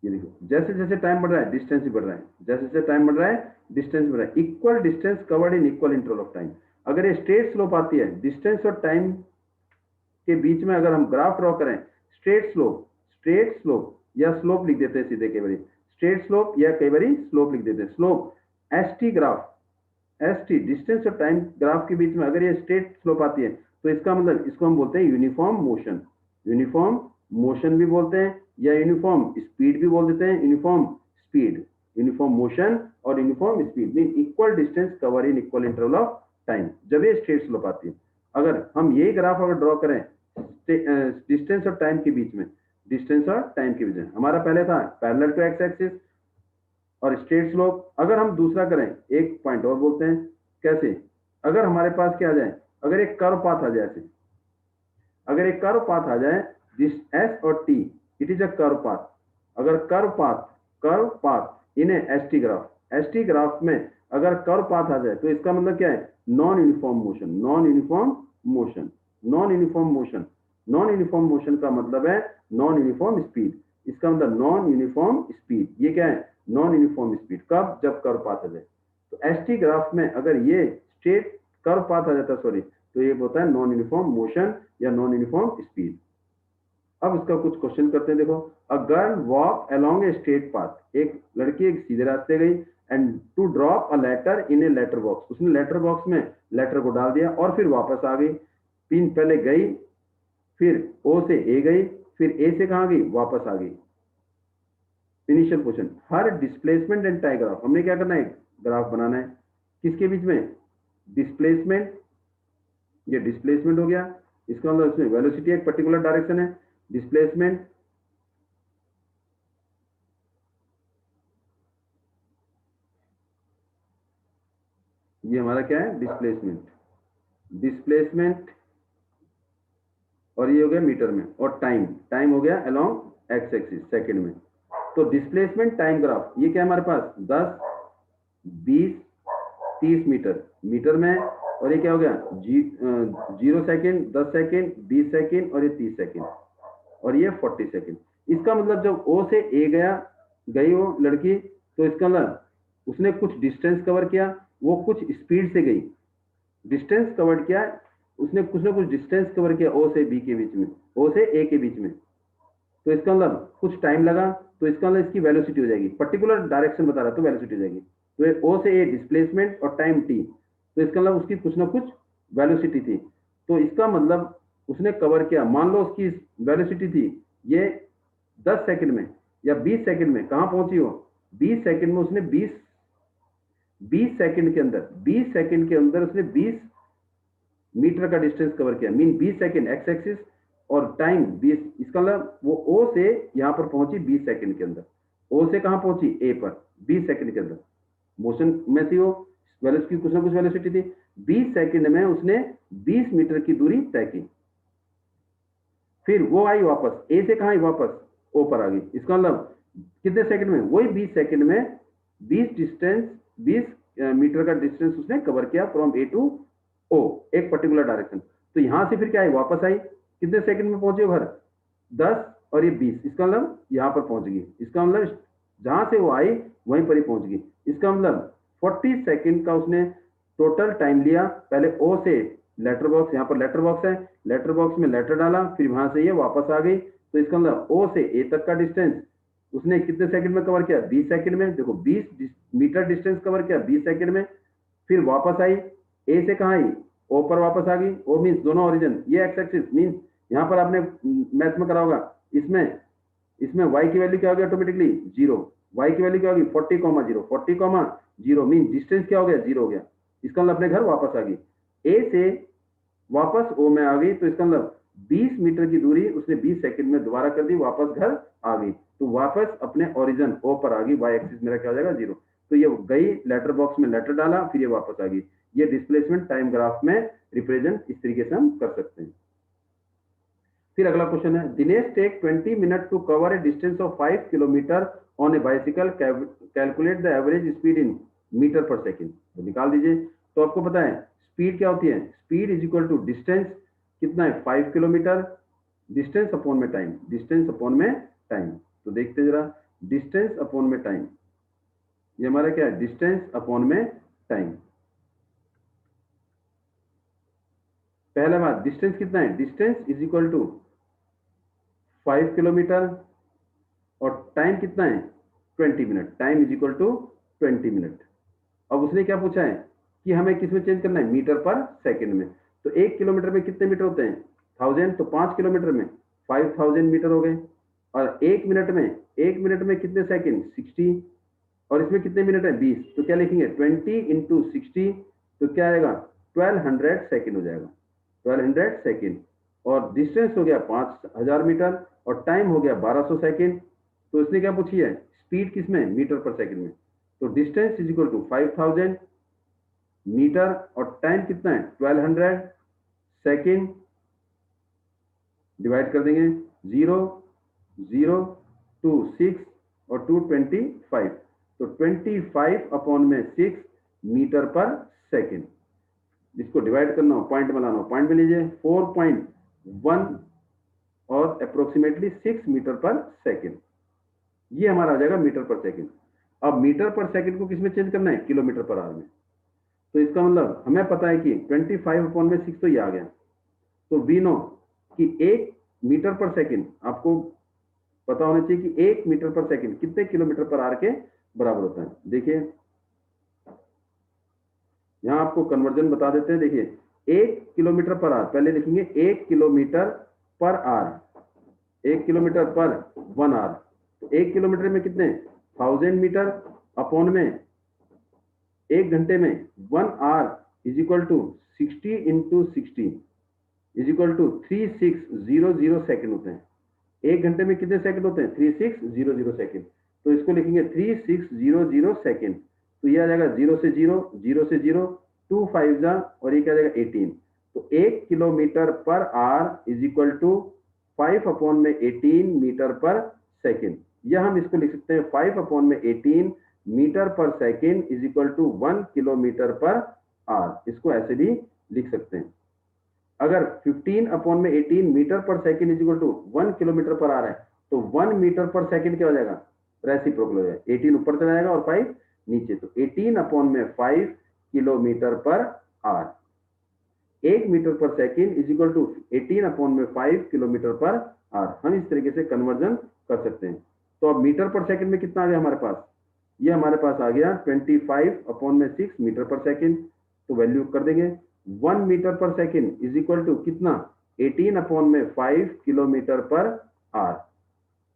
ये देखो जैसे जैसे टाइम बढ़ रहा है डिस्टेंस भी बढ़ रहा है, जैसे जैसे टाइम बढ़ रहा है डिस्टेंस बढ़ रहा है। Equal distance covered in equal interval of time. अगर ये स्ट्रेट स्लोप आती है, डिस्टेंस और टाइम के बीच में अगर हम ग्राफ ड्रॉ करें, स्ट्रेट स्लोप या स्लोप लिख देते हैं सीधे, कई बार स्ट्रेट स्लोप या कई बार स्लोप लिख देते हैं, slope, S T graph, S T distance और टाइम ग्राफ के बीच में अगर ये स्ट्रेट स्लोप आती है, तो इसका मतलब इसको हम बोलते हैं यूनिफॉर्म मोशन। यूनिफॉर्म मोशन भी बोलते हैं, या यूनिफॉर्म स्पीड भी बोल देते हैं। यूनिफॉर्म स्पीड, यूनिफॉर्म मोशन और uniform speed mean equal distance cover in equal interval of time, जब ये स्ट्रेट स्लोप आती है। अगर हम यही ग्राफ अगर ड्रॉ करें डिस्टेंस और टाइम के बीच में, डिस्टेंस और टाइम के बीच में, हमारा पहले था पैरेलल टू एक्स एक्सिस और स्ट्रेट स्लोप। अगर हम दूसरा करें, एक पॉइंट और बोलते हैं, कैसे? अगर हमारे पास क्या आ जाए, अगर एक कर्व पाथ आ जाए, ऐसे अगर एक कर्व पाथ आ जाए, दिस एस और T, it is a curve path. अगर curve path in S T graph में अगर कर्व पाथ आ जाए, तो इसका मतलब क्या है? Non uniform motion, non uniform motion, non uniform motion. Non uniform motion का मतलब है नॉन यूनिफॉर्म स्पीड। इसका मतलब नॉन यूनिफॉर्म स्पीड, ये क्या है? Non uniform speed. कब? जब कर्व पाथ आ जाए। तो एस टी ग्राफ में अगर ये स्ट्रेट कर्व पाथ आ जाता है, सॉरी, तो ये होता है नॉन यूनिफॉर्म मोशन या नॉन यूनिफॉर्म स्पीड। अब इसका कुछ क्वेश्चन करते हैं। देखो, a girl walk along a straight path, एक लड़की एक सीधे रास्ते गई, and to drop a letter in a letter box, उसने लेटर बॉक्स में लेटर को डाल दिया और फिर वापस आ गई। पिन पहले गई, फिर ओ से ए गई, फिर ए से कहाँ गई? वापस आ गई। Initial position, her displacement and time graph, हमने क्या करना है, ग्राफ बनाना है किसके बीच में, डिस्प्लेसमेंट, ये डिस्प्लेसमेंट हो गया, इसका मतलब इसमें वेलोसिटी एक पर्टिकुलर डायरेक्शन है, डिस्प्लेसमेंट, ये हमारा क्या है, डिस्प्लेसमेंट, डिस्प्लेसमेंट, और ये हो गया मीटर में, और टाइम, टाइम हो गया अलोंग एक्स एक्सिस सेकंड में। तो डिस्प्लेसमेंट टाइम ग्राफ, ये क्या है हमारे पास 10, 20, 30 मीटर मीटर में, और ये क्या हो गया 0 सेकेंड, 10 सेकेंड, 20 सेकेंड, और ये 30 सेकेंड, और ये 40 सेकेंड। इसका मतलब जब ओ से ए गई वो लड़की, तो इसका मतलब उसने कुछ डिस्टेंस कवर किया, वो कुछ स्पीड से गई, डिस्टेंस कवर किया उसने, कुछ ना कुछ डिस्टेंस कवर किया ओ से बी के बीच में, ओ से ए के बीच में, तो इसका मतलब कुछ टाइम लगा, तो इसका मतलब इसकी वेलोसिटी हो जाएगी, पर्टिकुलर डायरेक्शन बता रहा तो वेलोसिटी हो जाएगी। तो ओ से ए डिस्प्लेसमेंट और टाइम टी, तो इसका मतलब उसकी कुछ ना कुछ वेलोसिटी थी, तो इसका मतलब उसने कवर किया, मान लो उसकी वेलोसिटी थी ये 10 सेकंड में या 20 सेकंड में, कहां पहुंची हो 20 सेकंड में, उसने 20 सेकंड के अंदर, 20 सेकंड के अंदर उसने 20 मीटर का डिस्टेंस कवर किया, मीन 20 सेकंड एक्स एक्सिस, और टाइम 20, इसका मतलब वो ओ से यहां पर पहुंची 20 सेकंड के अंदर, ओ से कहां पहुंची ए पर 20 सेकंड के अंदर, मोशन में थी वो, वेलोसिटी कुछ ना कुछ वेलोसिटी थी, 20 सेकंड में उसने 20 मीटर की दूरी तय की, फिर वो आई वापस ए से कहां आई, वापस ओ पर आ गई, इसका मतलब कितने सेकंड में, वही 20 सेकंड में 20 मीटर का डिस्टेंस उसने कवर किया फ्रॉम ए टू ओ, एक पर्टिकुलर डायरेक्शन। तो यहां से फिर क्या आई, वापस आई, कितने सेकंड में पहुंचे घर 10, और ये 20, इसका मतलब यहां पर पहुंच गई, इसका मतलब जहां से वो आई वहीं पर ही पहुंच गई, इसका मतलब 40 सेकंड का उसने टोटल टाइम लिया, पहले ओ से लेटर बॉक्स, यहाँ पर लेटर बॉक्स है, लेटर बॉक्स में लेटर डाला, फिर वहां से ये वापस आ गई, तो इसका मतलब ओ से ए तक का डिस्टेंस उसने कितने सेकंड में कवर किया, 20 सेकंड में, देखो 20 मीटर डिस्टेंस कवर किया 20 सेकंड में, फिर वापस आई, ए से कहा आई, ओ पर वापस आ गई, ओ मीन्स दोनों ओरिजिन, ये एक्स एक्सिस मीन्स, यहां पर आपने मैथ में करा होगा, इसमें इसमें y की वैल्यू क्या होगी ऑटोमेटिकली 0, y की वैल्यू क्या होगी 40,0, 40,0 मीन डिस्टेंस क्या हो गया 0 हो गया, इसका मतलब अपने घर वापस आ गई, ए से वापस ओ में आ गई, तो इसका मतलब 20 मीटर की दूरी उसने 20 सेकंड में दोबारा कर दी, वापस घर आ गई, तो वापस अपने ओरिजिन ओ पर आ गई, y एक्सिस मेरा क्या हो जाएगा 0, तो ये गई लेटर बॉक्स में लेटर डाला, फिर ये वापस आ गई, ये डिस्प्लेसमेंट टाइम ग्राफ में रिप्रेजेंट इस तरीके से हम कर सकते हैं। फिर अगला क्वेश्चन है, Dinesh take 20 minute to cover a distance of 5 kilometre on a bicycle, calculate the average speed in metre per second, तो निकाल दीजिए। तो आपको पता है स्पीड क्या होती है, speed is equal to distance, कितना है 5 किलोमीटर, डिस्टेंस अपॉन में टाइम, डिस्टेंस अपॉन में टाइम, तो देखते हैं जरा, डिस्टेंस अपॉन में टाइम, ये हमारा क्या है डिस्टेंस अपॉन में टाइम। पहला बात डिस्टेंस कितना है, distance is equal to 5 kilometre, और टाइम कितना है 20 minute, time is equal to 20 minute. अब उसने क्या पूछा है कि हमें किस में चेंज करना है, मीटर पर सेकंड में, तो 1 किलोमीटर में कितने मीटर होते हैं 1000, तो 5 किलोमीटर में 5000 मीटर हो गए, और 1 मिनट में कितने सेकंड 60, और इसमें कितने मिनट है 20, तो क्या लिखेंगे 20 इंटू 60, तो क्या आएगा 1200 सेकंड हो जाएगा, 1200 सेकंड, और डिस्टेंस हो गया 5000 मीटर, और टाइम हो गया 1200 सेकंड। तो इसने क्या पूछी है, स्पीड किसमें मीटर पर सेकंड में, तो distance is equal to 5000 metre, और टाइम कितना है 1200 सेकंड, डिवाइड कर देंगे 0 0 2 6 और 2 25, तो 25 अपॉन में 6 मीटर पर सेकंड, इसको डिवाइड करना हो पॉइंट में लाना हो, पॉइंट में लीजिए 4.1 और अप्रोक्सीमेटली 6 मीटर पर सेकंड, ये हमारा आ जाएगा मीटर पर सेकंड। अब मीटर पर सेकंड को किसमें चेंज करना है, किलोमीटर पर आवर में, तो इसका मतलब हमें पता है कि 25 अपॉन में 6 तो ये आ गया, तो वी नो कि 1 मीटर पर सेकंड, आपको पता होना चाहिए कि 1 मीटर पर सेकंड कितने किलोमीटर पर आवर के बराबर होता है। देखिए यहां आपको कन्वर्जन बता देते हैं, देखिए 1 किलोमीटर पर आवर, पहले लिखेंगे 1 किलोमीटर पर आवर, 1 किलोमीटर पर 1 आवर, 1 किलोमीटर में कितने 1000 मीटर अपॉन में 1 घंटे में 1 hour is equal to 60 into 60 is equal to 3600 second होते हैं। 1 घंटे में कितने सेकंड होते हैं 3600 सेकंड। तो इसको लिखेंगे 3600 सेकंड। तो ये आ जाएगा 0 से 0, 0 से 0, 2 5 जा और ये क्या आ जाएगा 18। तो 1 kilometre per hour is equal to 5 upon में 18 मीटर पर सेकेंड। या हम इसको लिख सकते हैं 5 अपॉन में 18 metre per second is equal to 1 kilometre per hour. इसको ऐसे भी लिख सकते हैं। अगर 15 अपॉन में 18 metre per second is equal to 1 kilometre per आ रहा है तो 1 मीटर पर सेकेंड क्या हो जाएगा रेसिप्रोकल हो जाएगा। 18 ऊपर चला जाएगा और 5 नीचे। तो 18 अपॉन में 5 kilometre per hour. 1 metre per second is equal to 18 upon में 5 किलोमीटर पर आवर। हम इस तरीके से कन्वर्जन कर सकते हैं। तो अब मीटर पर सेकेंड में कितना आ गया हमारे पास, ये हमारे पास आ गया 25 अपॉन में 6 मीटर पर सेकेंड। तो वैल्यू कर देंगे 1 metre per second is equal to कितना 18 अपॉन में 5 किलोमीटर पर आवर।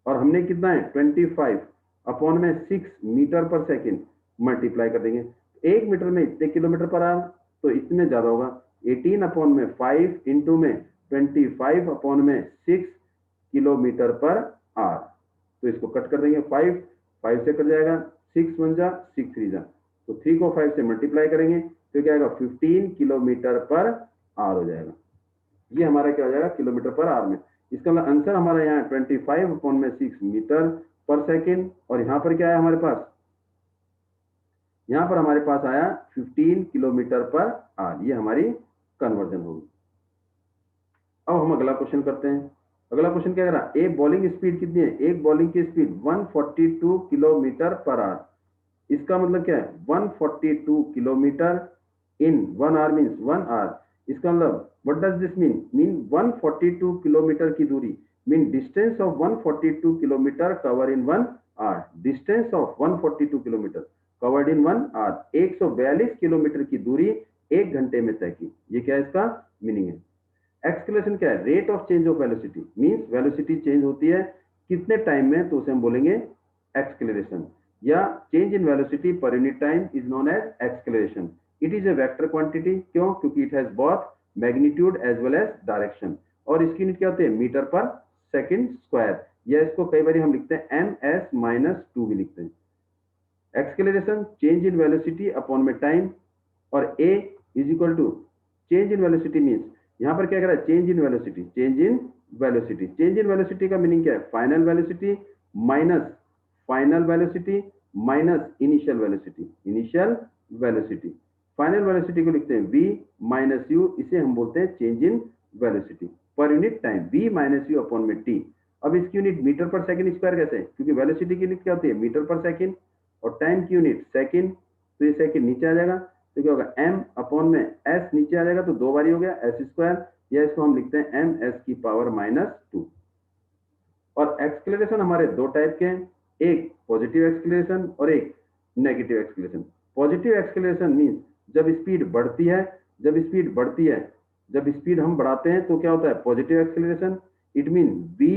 और हमने कितना है 25 अपॉन में 6 मीटर पर सेकेंड मल्टीप्लाई कर देंगे। 1 मीटर में इतने किलोमीटर पर आवर तो इसमें ज्यादा होगा 18 अपॉन में 5 इंटू में 25 अपॉन में 6 किलोमीटर पर आवर। तो इसको कट कर देंगे 5 से कट जाएगा 6 1 जा 6 3 जा। तो 3 को 5 से मल्टीप्लाई करेंगे तो क्या आएगा 15 किलोमीटर पर आवर हो जाएगा। ये हमारा क्या हो जाएगा किलोमीटर पर आवर में। इसका मतलब आंसर हमारा यहाँ 25 अपॉन में 6 मीटर पर सेकेंड। और यहाँ पर क्या है हमारे पास, यहाँ पर हमारे पास आया 15 किलोमीटर पर आवर। ये हमारी कन्वर्जन होगी। अब हम अगला क्वेश्चन करते हैं। अगला क्वेश्चन क्या कह रहा है, एक बॉलिंग स्पीड कितनी है, एक बॉलिंग की स्पीड 142 किलोमीटर पर आवर। इसका मतलब क्या है 142 kilometre in 1 hour means 1 hour. इसका मतलब what does this mean 142 kilometre की दूरी mean distance of 142 kilometre cover in 1 hour. Distance of 142 kilometre covered in 1 hour. 142 kilometre की दूरी 1 घंटे में तय की। ये क्या है इसका मीनिंग है। एक्सेलरेशन क्या है, rate of change of velocity means velocity change होती है कितने टाइम में, तो उसे हम बोलेंगे एक्सेलरेशन। या change in velocity per unit time is known as acceleration. It is a vector quantity. क्यों, क्योंकि it has both magnitude as well as direction. और इसकी यूनिट क्या होती है मीटर पर सेकेंड स्क्वायर। या इसको कई बार हम लिखते हैं ms-2 भी लिखते हैं। Acceleration change in velocity upon में टाइम। और a is equal to change in velocity means यहां पर क्या कर रहा है change in velocity. Change in velocity, change in velocity का मीनिंग क्या है, final velocity minus final velocity minus initial velocity. Initial velocity, final velocity को लिखते हैं v माइनस u। इसे हम बोलते हैं change in velocity per unit time v minus u upon में t। अब इसकी यूनिट मीटर पर सेकंड स्क्वायर कैसे है, क्योंकि वेलोसिटी की यूनिट क्या होती है मीटर पर सेकंड और टाइम की यूनिट सेकंड। तो ये सेकंड नीचे आ जाएगा तो क्या होगा m अपॉन में s नीचे आ जाएगा तो 2 बारी हो गया s स्क्वायर। या इसको हम लिखते हैं ms की पावर -2। और एक्सेलरेशन हमारे दो टाइप के हैं, एक पॉजिटिव एक्सेलरेशन और एक negative acceleration. Positive acceleration means जब स्पीड बढ़ती है, जब स्पीड हम बढ़ाते हैं तो क्या होता है positive acceleration. It mean v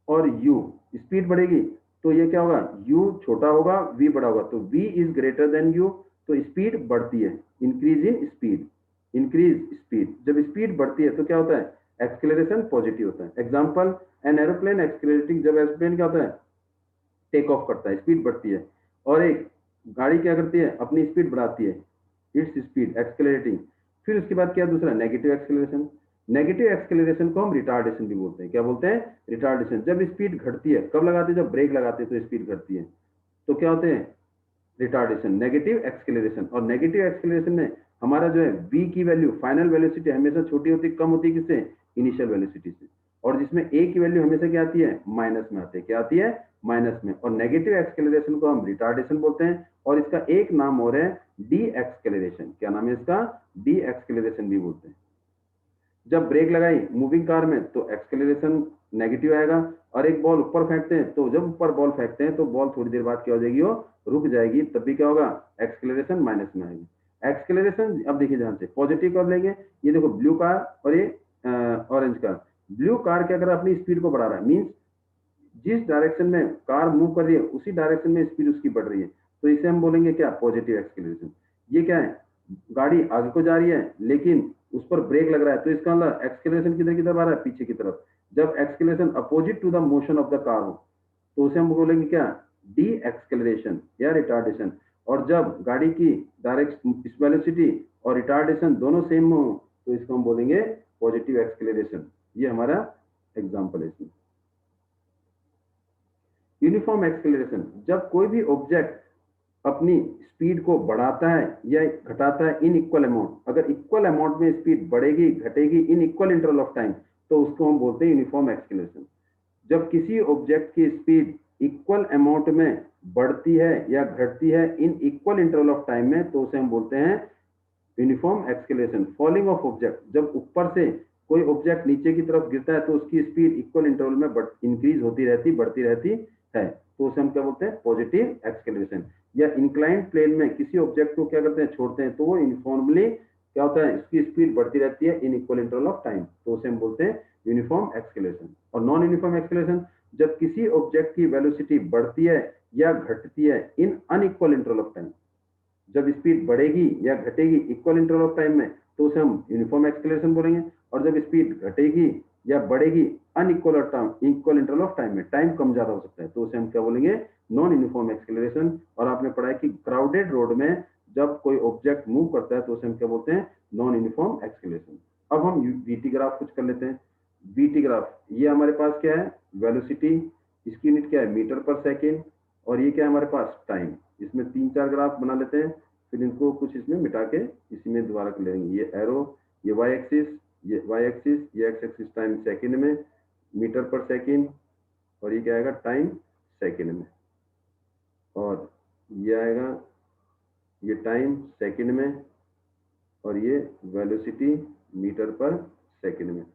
और u स्पीड बढ़ेगी तो ये क्या होगा u छोटा होगा v बड़ा होगा। तो v is greater than u तो स्पीड बढ़ती है। Increase in speed, increase speed. जब स्पीड बढ़ती है तो क्या होता है एक्सेलरेशन पॉजिटिव होता है। एग्जांपल एन एरोप्लेन एक्सेलरेटिंग, जब एरोप्लेन क्या होता है टेक ऑफ करता है स्पीड बढ़ती है। और एक गाड़ी क्या करती है अपनी स्पीड बढ़ाती है, इट्स स्पीड एक्सेलरेटिंग। फिर उसके बाद क्या दूसरा नेगेटिव एक्सेलरेशन। नेगेटिव एक्सेलरेशन को हम रिटार्डेशन भी बोलते हैं। क्या बोलते हैं रिटार्डेशन। जब स्पीड घटती है, कब लगाते हैं जब ब्रेक लगाते हैं तो स्पीड घटती है तो क्या होते हैं रिटार्डेशन, नेगेटिव एक्सेलरेशन। और नेगेटिव एक्सेलरेशन में हमारा जो है v की वैल्यू फाइनल वेलोसिटी हमेशा छोटी होती है, कम होती है किससे इनिशियल वेलोसिटी से। और जिसमें a की वैल्यू हमेशा क्या आती है माइनस में आती है, क्या आती है माइनस में। और नेगेटिव एक्सेलरेशन को हम रिटार्डेशन बोलते हैं। और इसका एक नाम और है डी एक्सेलरेशन। क्या नाम है इसका, डी एक्सेलरेशन भी बोलते हैं। जब ब्रेक लगाई मूविंग कार में तो एक्सेलरेशन नेगेटिव आएगा। और एक बॉल ऊपर फेंकते हैं तो जब ऊपर बॉल फेंकते हैं तो बॉल थोड़ी देर बाद क्या हो जाएगी वो रुक जाएगी, तब भी क्या होगा एक्सेलरेशन माइनस में आएगी। एक्सेलरेशन अब देखिए ध्यान से पॉजिटिव कब लेंगे, ये देखो ब्लू कार और ये ऑरेंज कार। ब्लू कार क्या कर रहा है अपनी स्पीड को बढ़ा रहा है मींस जिस डायरेक्शन में कार मूव कर रही है उसी डायरेक्शन में स्पीड उसकी बढ़ रही है, तो इसे हम बोलेंगे क्या, पॉजिटिव एक्सेलरेशन। ये क्या है, गाड़ी आगे को जा रही है लेकिन उस पर ब्रेक लग रहा है, तो इसका मतलब एक्सेलरेशन किधर की तरफ आ रहा है, पीछे की तरफ। जब acceleration opposite to the motion of the car हो तो उसे हम बोलेंगे क्या, डी एक्सेलरेशन या रिटार्डेशन। और जब गाड़ी की डायरेक्ट वेलोसिटी और रिटार्डेशन दोनों सेम हो तो इसको हम बोलेंगे पॉजिटिव एक्सेलरेशन। ये हमारा एग्जांपल है इसमें। यूनिफॉर्म एक्सेलरेशन, जब कोई भी ऑब्जेक्ट अपनी स्पीड को बढ़ाता है या घटाता है इन इक्वल अमाउंट, अगर इक्वल अमाउंट में स्पीड बढ़ेगी घटेगी इन इक्वल इंटरवल ऑफ टाइम, तो उसको हम बोलते हैं यूनिफॉर्म एक्सेलरेशन। जब किसी ऑब्जेक्ट की स्पीड इक्वल अमाउंट में बढ़ती है या घटती है in equal interval of time में, तो उसे हम बोलते हैं uniform acceleration. Falling of object, जब ऊपर से कोई ऑब्जेक्ट नीचे की तरफ गिरता है तो उसकी स्पीड इक्वल इंटरवल में इंक्रीज होती रहती, बढ़ती रहती है, तो उसे हम क्या बोलते हैं, पॉजिटिव एक्सेलरेशन। या इंक्लाइंड प्लेन में किसी ऑब्जेक्ट को क्या करते हैं, छोड़ते हैं, तो वो यूनिफॉर्मली क्या होता है, इसकी स्पीड बढ़ती रहती है in equal interval of time, तो उसे हम बोलते हैं यूनिफॉर्म एक्सेलरेशन। और नॉन यूनिफॉर्म एक्सेलरेशन, जब किसी ऑब्जेक्ट की वेलोसिटी बढ़ती है या घटती है इन अनइक्वल इंटरवल ऑफ टाइम, जब स्पीड बढ़ेगी या घटेगी इक्वल इंटरवल ऑफ टाइम में, तो उसे हम यूनिफॉर्म एक्सेलरेशन बोलेंगे। और जब स्पीड घटेगी या बढ़ेगी unequal equal interval of time में, टाइम कम ज्यादा हो सकता है, तो उसे हम क्या बोलेंगे, नॉन यूनिफॉर्म एक्सेलरेशन। और आपने पढ़ा है कि क्राउडेड रोड में जब कोई ऑब्जेक्ट मूव करता है तो उसे हम क्या बोलते हैं, नॉन यूनिफॉर्म एक्सेलरेशन। अब हम वीटी ग्राफ कुछ कर लेते हैं। वीटी ग्राफ, ये हमारे पास क्या है, वेलोसिटी, इसकी यूनिट क्या है, मीटर पर सेकेंड, और ये क्या है हमारे पास, टाइम। इसमें 3-4 ग्राफ बना लेते हैं, फिर इनको कुछ इसमें मिटा के इसी में दोबारा कर लेंगे। ये एरो, ये वाई एक्सिस, ये एक्स एक्सिस टाइम सेकंड में, मीटर पर सेकंड, और ये क्या आएगा, टाइम सेकंड में। और ये आएगा, ये टाइम सेकंड में, और ये वेलोसिटी मीटर पर सेकंड में।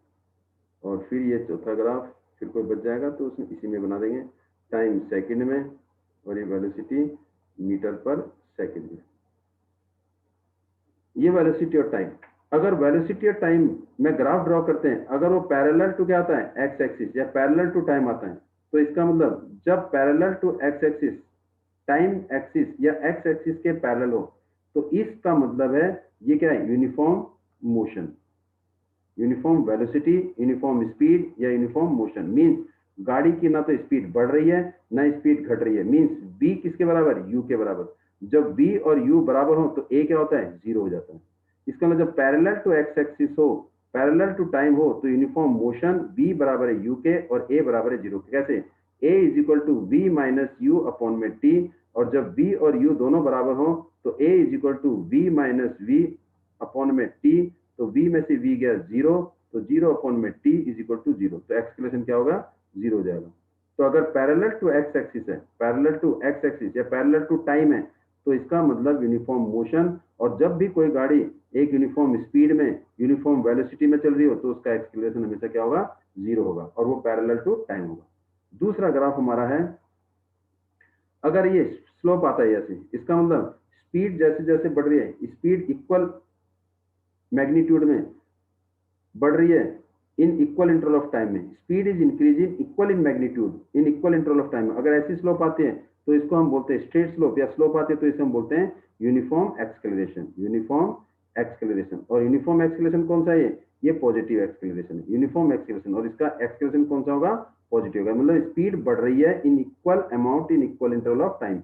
और फिर ये चौथा ग्राफ फिर कोई बच जाएगा तो उसमें इसी में बना देंगे, टाइम सेकंड में, और ये वेलोसिटी मीटर पर सेकंड में। ये वेलोसिटी और टाइम। अगर वेलोसिटी और टाइम में ग्राफ ड्रॉ करते हैं, अगर वो पैरेलल टू क्या आता है, एक्स एक्सिस, या पैरेलल टू टाइम आता है, तो इसका मतलब जब parallel to X axis, time axis या एक्स एक्सिस के पैरेलल हो, तो इसका मतलब है ये क्या है, uniform motion, uniform velocity, uniform speed या यूनिफॉर्म मोशन। मींस गाड़ी की ना तो स्पीड बढ़ रही है ना स्पीड घट रही है। मींस b किसके बराबर, u के बराबर। जब b और u बराबर हो तो a क्या होता है, जीरो हो जाता है। इसका मतलब जब पैरेलल टू एक्स एक्सिस हो, पैरेलल टू टाइम हो, तो यूनिफॉर्म मोशन b बराबर है u के और a बराबर है जीरो के। कैसे, a is equal to v minus u upon में t, और जब b और u दोनों बराबर हो तो a is equal to v minus v upon में t, तो v में से v गया जीरो, तो जीरो अपॉन में t is equal to zero, तो एक्सेलरेशन क्या होगा, जीरो हो जाएगा। तो अगर पैरेलल टू एक्स एक्सिस है, पैरेलल टू एक्स एक्सिस या पैरेलल टू टाइम है, तो इसका मतलब यूनिफॉर्म मोशन। और जब भी कोई गाड़ी एक यूनिफॉर्म स्पीड में, यूनिफॉर्म वेलोसिटी में चल रही हो, तो उसका एक्सेलरेशन हमेशा क्या होगा, जीरो होगा, और वो पैरेलल टू टाइम होगा। दूसरा ग्राफ हमारा है, अगर ये स्लोप आता है ऐसे, इसका मतलब स्पीड जैसे जैसे बढ़ रही है, स्पीड इक्वल मैग्नीट्यूड में बढ़ रही है in equal interval of time में, speed is increasing equal in magnitude in equal interval of time में। अगर ऐसी स्लोप आती है तो इसको हम बोलते हैं स्ट्रेट स्लोप, या स्लोप आती है तो इसे हम बोलते हैं यूनिफॉर्म एक्सेलरेशन, यूनिफॉर्म एक्सेलरेशन। और यूनिफॉर्म एक्सेलरेशन कौन सा है, ये पॉजिटिव एक्सेलरेशन है, यूनिफॉर्म एक्सेलरेशन। और इसका एक्सेलरेशन कौन सा होगा, पॉजिटिव होगा। मतलब स्पीड बढ़ रही है in equal amount in equal interval of time,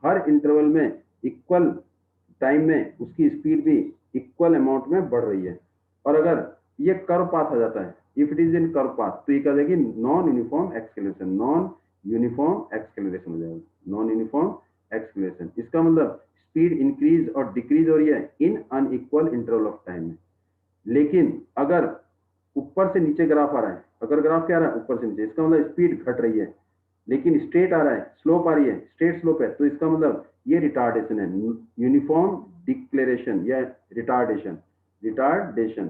her interval में इक्वल टाइम में उसकी स्पीड भी इक्वल अमाउंट में बढ़ रही है। और अगर ये कर्व पाथ आ जाता है, if it is in curve path, तो ये क्या जाएगी, non uniform acceleration, non uniform acceleration हो जाएगा, नॉन यूनिफॉर्म एक्सेलरेशन। इसका मतलब स्पीड इंक्रीज और डिक्रीज हो रही है इन अनइक्वल इंटरवल ऑफ टाइम में। लेकिन अगर ऊपर से नीचे ग्राफ आ रहा है, अगर ग्राफ क्या आ रहा है, ऊपर से नीचे, इसका मतलब स्पीड घट रही है, लेकिन स्ट्रेट आ रहा है, स्लोप आ रही है, स्ट्रेट स्लोप है, तो इसका मतलब ये रिटार्डेशन है, यूनिफॉर्म डिक्लेरेशन या रिटार्डेशन, रिटार्डेशन।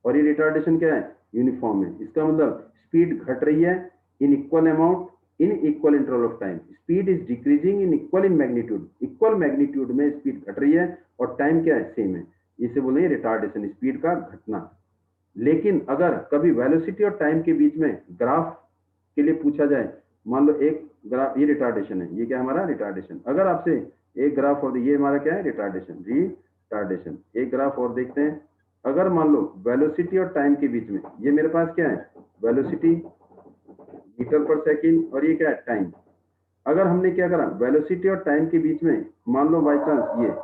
और ये रिटार्डेशन क्या है, यूनिफॉर्म है। इसका मतलब स्पीड घट रही है in equal amount in equal interval of time, speed is decreasing in equal in magnitude, equal magnitude में स्पीड घट रही है और टाइम क्या है, सेम है। इसे बोलेंगे रिटार्डेशन, स्पीड का घटना। लेकिन अगर कभी वेलोसिटी और टाइम के बीच में ग्राफ के लिए पूछा जाए, मान लो एक ग्राफ, ये रिटार्डेशन है, ये क्या है हमारा रिटार्डेशन। अगर आपसे एक ग्राफ और ये हमारा क्या है रिटार्डेशन, रिटार्डेशन। एक ग्राफ और देखते हैं, अगर मान लो वेलोसिटी और टाइम के बीच में, ये मेरे पास क्या है वेलोसिटी मीटर पर सेकंड और ये क्या है टाइम। अगर हमने क्या करा वेलोसिटी और टाइम के बीच में, मान लो बाई चांस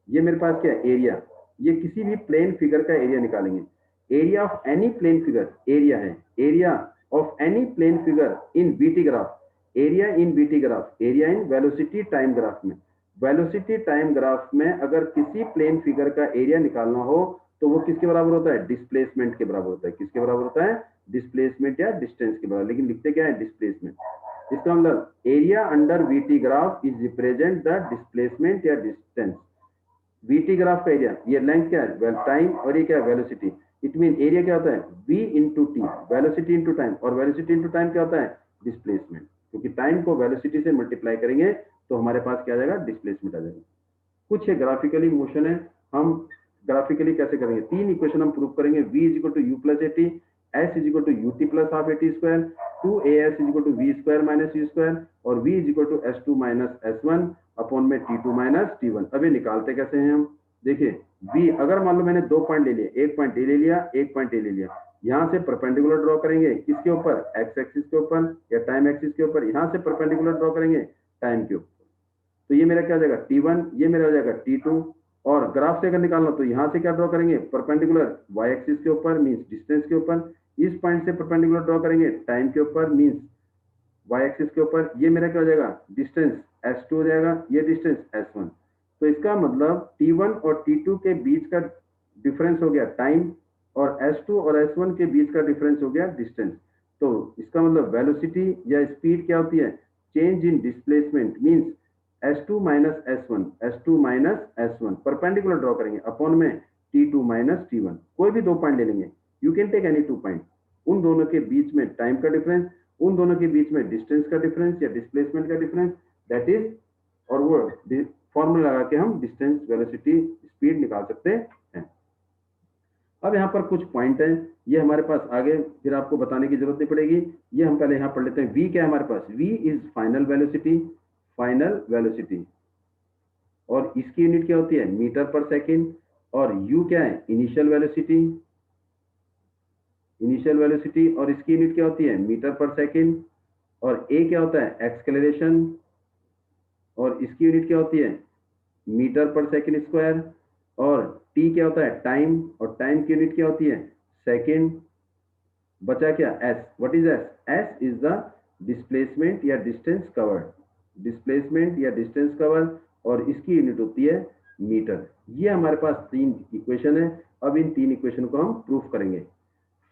ये मेरे पास क्या है एरिया, ये किसी भी प्लेन फिगर का एरिया निकालेंगे। Area of any plane figure, area है, area of any plane figure in BT graph, area in BT graph, area in velocity time graph में। वेलोसिटी टाइम ग्राफ में अगर किसी प्लेन फिगर का area निकालना हो तो वो किसके बराबर होता है डिस्प्लेसमेंट के बराबर होता है। किसके बराबर होता है डिस्प्लेसमेंट या डिस्टेंस के बराबर, लेकिन लिखते क्या है डिस्प्लेसमेंट। इसका मतलब area under v t graph is represent the displacement या डिस्टेंस। वीटी ग्राफ का एरिया, ये लेंथ क्या है टाइम और ये क्या है वेलोसिटी। इट मीन एरिया क्या होता है v into T, velocity into time, और वेलोसिटी इंटू टाइम क्या होता है डिस्प्लेसमेंट, क्योंकि टाइम को वेलोसिटी से मल्टीप्लाई करेंगे तो हमारे पास क्या आ जाएगा डिस्प्लेसमेंट आ जाएगा। कुछ ग्राफिकली मोशन है, हम ग्राफिकली कैसे करेंगे, तीन इक्वेशन हम प्रूव करेंगे। v is equal to u plus a t, s is equal to u t plus half a t square, 2as is equal to v square minus u square, और v is equal to s2 minus s1 upon में t2 minus t1। अभी निकालते कैसे हैं हम, देखिए v अगर मान लो मैंने दो पॉइंट ले लिए, एक पॉइंट ए ले लिया, एक पॉइंट ए ले लिया, यहां से परपेंडिकुलर ड्रॉ करेंगे किसके ऊपर एक्स एक्सिस के ऊपर या टाइम एक्सिस के ऊपर, यहां से परपेंडिकुलर ड्रॉ करेंगे टाइम के ऊपर। तो ये मेरा क्या हो जाएगा t1, ये मेरा हो जाएगा t2। और ग्राफ से अगर निकालना तो यहां से क्या ड्रॉ करेंगे परपेंडिकुलर y एक्सिस के ऊपर मींस डिस्टेंस के ऊपर, इस पॉइंट से परपेंडिकुलर ड्रॉ करेंगे टाइम के ऊपर मींस y एक्सिस के ऊपर, ये मेरा क्या हो जाएगा डिस्टेंस s2 हो जाएगा, ये डिस्टेंस s1। तो इसका मतलब t1 और t2 के बीच का डिफरेंस हो गया टाइम, और s2 और s1 के बीच का डिफरेंस हो गया डिस्टेंस। तो इसका मतलब वेलोसिटी या स्पीड क्या होती है चेंज इन displacement means s2 minus s1, s2 minus s1 perpendicular draw करेंगे अपॉन में t2 माइनस t1। कोई भी दो पॉइंट ले लेंगे, you can take any two point, उन दोनों के बीच में टाइम का डिफरेंस, उन दोनों के बीच में डिस्टेंस का डिफरेंस या डिस्प्लेसमेंट का डिफरेंस, दैट इज, और वो फॉर्मूला लगा के हम डिस्टेंस वेलोसिटी स्पीड निकाल सकते हैं। अब यहाँ पर कुछ पॉइंट हैं, ये हमारे पास आगे फिर आपको बताने की जरूरत नहीं पड़ेगी, ये हम पहले यहाँ पढ़ लेते हैं। v क्या है हमारे पास, v is final velocity, final velocity, और इसकी यूनिट क्या होती है मीटर पर सेकेंड, और u क्या है इनिशियल वेलोसिटी, इनिशियल वेलोसिटी, और इसकी यूनिट क्या होती है मीटर पर सेकेंड, और a क्या होता है एक्सेलरेशन, और इसकी यूनिट क्या होती है मीटर पर सेकेंड स्क्वायर, और t क्या होता है टाइम, और टाइम की यूनिट क्या होती है सेकेंड। बचा क्या s, what is s, s is the displacement या डिस्टेंस कवर्ड, डिस्प्लेसमेंट या डिस्टेंस कवर, और इसकी यूनिट होती है मीटर। ये हमारे पास तीन इक्वेशन है। अब इन तीन इक्वेशन को हम प्रूफ करेंगे।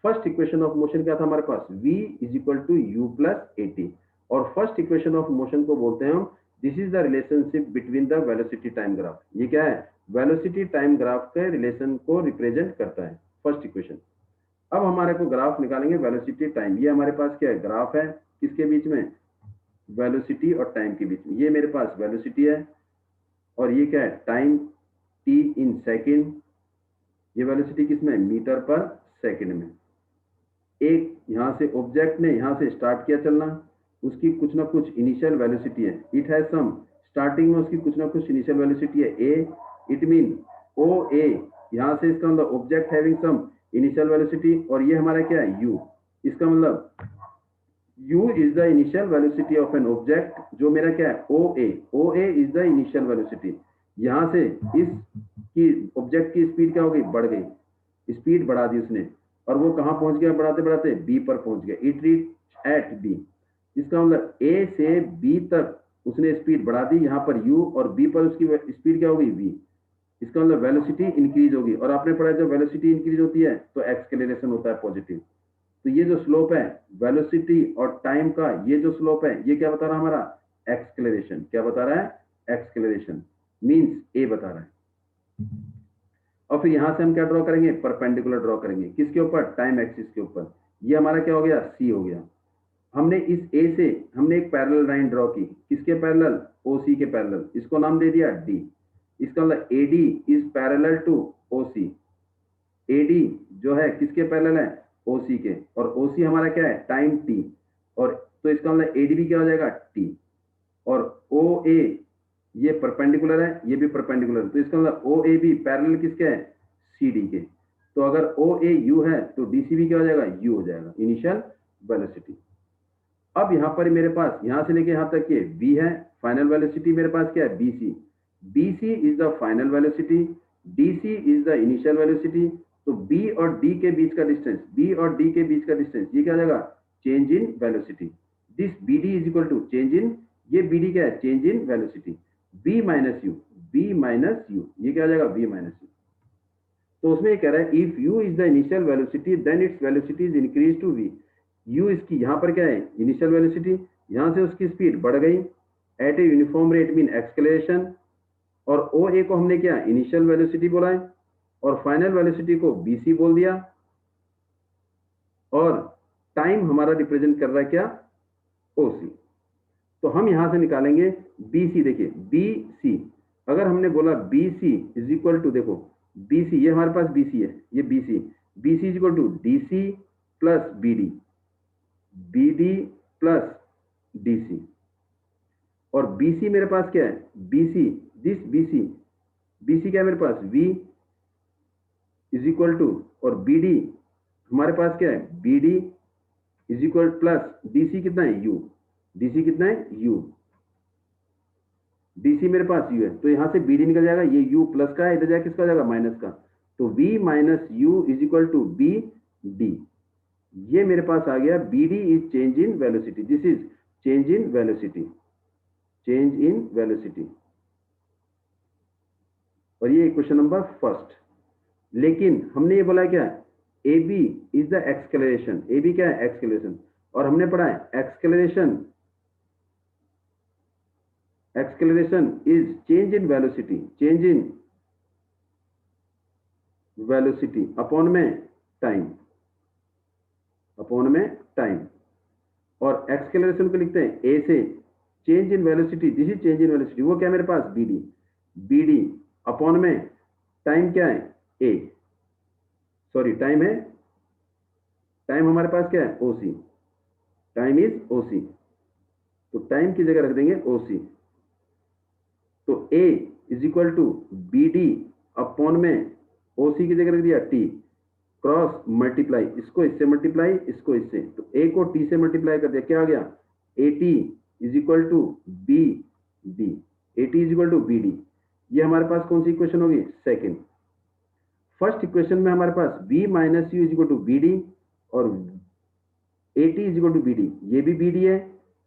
फर्स्ट इक्वेशन ऑफ मोशन क्या था हमारे पास, v is equal to u plus a t, और फर्स्ट इक्वेशन ऑफ मोशन को बोलते हैं हम this is the relationship between the velocity time graph. ये क्या है वेलोसिटी टाइम ग्राफ के रिलेशन को रिप्रेजेंट करता है फर्स्ट इक्वेशन। अब हमारे को ग्राफ निकालेंगे वेलोसिटी टाइम, ये हमारे पास क्या है ग्राफ है किसके बीच में वेलोसिटी और टाइम के बीच में। ये मेरे पास वेलोसिटी है और ये क्या है टाइम t इन सेकेंड, ये वेलोसिटी किसमें मीटर पर सेकेंड में। एक यहां से ऑब्जेक्ट ने यहां से स्टार्ट किया चलना, उसकी कुछ ना कुछ इनिशियल वेलोसिटी है, इट हैज सम, स्टार्टिंग में उसकी कुछ ना कुछ इनिशियल वेलोसिटी है a, it mean O A, यहां से इसका मतलब object having some initial velocity, और ये हमारा क्या है u, इसका मतलब u is the initial velocity of an object, जो मेरा क्या है O A is the initial velocity. यहां से इस की ऑब्जेक्ट की स्पीड क्या हो गई बढ़ गई, स्पीड बढ़ा दी उसने, और वो कहां पहुंच गया बढ़ाते बढ़ाते बी पर पहुंच गया, इट रीच एट बी। इसका मतलब ए से बी तक उसने स्पीड बढ़ा दी, यहाँ पर u और b पर उसकी स्पीड क्या होगी v। इसका मतलब वेलोसिटी इंक्रीज होगी, और आपने पढ़ा जब वेलोसिटी इंक्रीज होती है तो एक्सेलरेशन होता है पॉजिटिव। तो ये जो स्लोप है वेलोसिटी और टाइम का, ये जो स्लोप है ये क्या बता रहा है हमारा एक्सेलरेशन, क्या बता रहा है एक्सेलरेशन मींस ए बता रहा है। और फिर यहां से हम क्या ड्रॉ करेंगे परपेंडिकुलर ड्रॉ करेंगे किसके ऊपर टाइम एक्सिस के ऊपर, ये हमारा क्या हो गया सी हो गया। हमने इस ए से हमने एक पैरेलल लाइन ड्रॉ की, किसके पैरेलल ओसी के पैरेलल, इसको नाम दे दिया डी। इसका मतलब AD is parallel to OC, AD जो है किसके पैरेलल है ओसी के, और ओसी हमारा क्या है टाइम टी, और तो इसका मतलब ADB क्या हो जाएगा T, और OA ये परपेंडिकुलर है, ये भी परपेंडिकुलर है, तो इसका मतलब OAB पैरेलल किसके है, CD के। तो अगर OAU है तो DCB क्या हो जाएगा, U हो जाएगा, इनिशियल वेलोसिटी। अब यहाँ पर मेरे पास यहाँ से लेके यहाँ तक के V है, फाइनल वेलोसिटी मेरे पास क्या है BC। BC is the final velocity, DC is the initial velocity. तो B और D के बीच का डिस्टेंस, B और D के बीच का डिस्टेंस ये क्या हो जाएगा, change in velocity. This BD is equal to change in, ये BD क्या है, change in velocity. B minus u, B minus u, ये क्या हो जाएगा, V माइनस यू। तो उसमें ये कह रहा है if u is the initial velocity then its velocity is increase to v। u इसकी यहाँ पर क्या है, इनिशियल वेलोसिटी, यहाँ से उसकी स्पीड बढ़ गई at a uniform rate mean acceleration, और OA को हमने क्या इनिशियल वेलोसिटी बोला है, और फाइनल वेलोसिटी को BC बोल दिया, और टाइम हमारा रिप्रेजेंट कर रहा है क्या, OC। तो हम यहां से निकालेंगे BC। देखिए BC, अगर हमने बोला BC इज इक्वल टू, देखो BC ये हमारे पास BC है, ये BC is equal to DC plus BD plus DC, और BC मेरे पास क्या है, दिस BC क्या है मेरे पास, V इज इक्वल टू, और BD हमारे पास क्या है, BD is equal plus DC कितना है, U, DC कितना है, U, DC मेरे पास U है, तो यहां से BD निकल जाएगा, ये U प्लस का है, इधर जाए किसका हो जाएगा, माइनस का। तो V minus U is equal to BD। ये मेरे पास आ गया, BD is change in velocity, this is change in velocity, change in velocity, और ये क्वेश्चन नंबर फर्स्ट। लेकिन हमने ये बोला क्या, AB is the acceleration, AB क्या है, एक्सकेलरेशन, और हमने पढ़ा है acceleration is change in velocity, change in velocity upon में टाइम, अपॉन में टाइम। और एक्सकेलरेशन को लिखते हैं A से, change in velocity, this is change in velocity, वो क्या मेरे पास BD अपॉन में टाइम क्या है A, सॉरी टाइम है, टाइम हमारे पास क्या है OC, टाइम इज OC, तो टाइम की जगह रख देंगे OC। तो A is equal to BD upon में OC की जगह रख दिया T, क्रॉस मल्टीप्लाई, इसको इससे मल्टीप्लाई, इसको इससे, तो A को T से मल्टीप्लाई कर दिया, क्या आ गया, AT is equal to BD, AT is equal to BD। ये हमारे पास कौन सी इक्वेशन होगी, सेकंड। फर्स्ट इक्वेशन में हमारे पास B minus u is equal to BD, और AT is equal to BD, ये भी BD है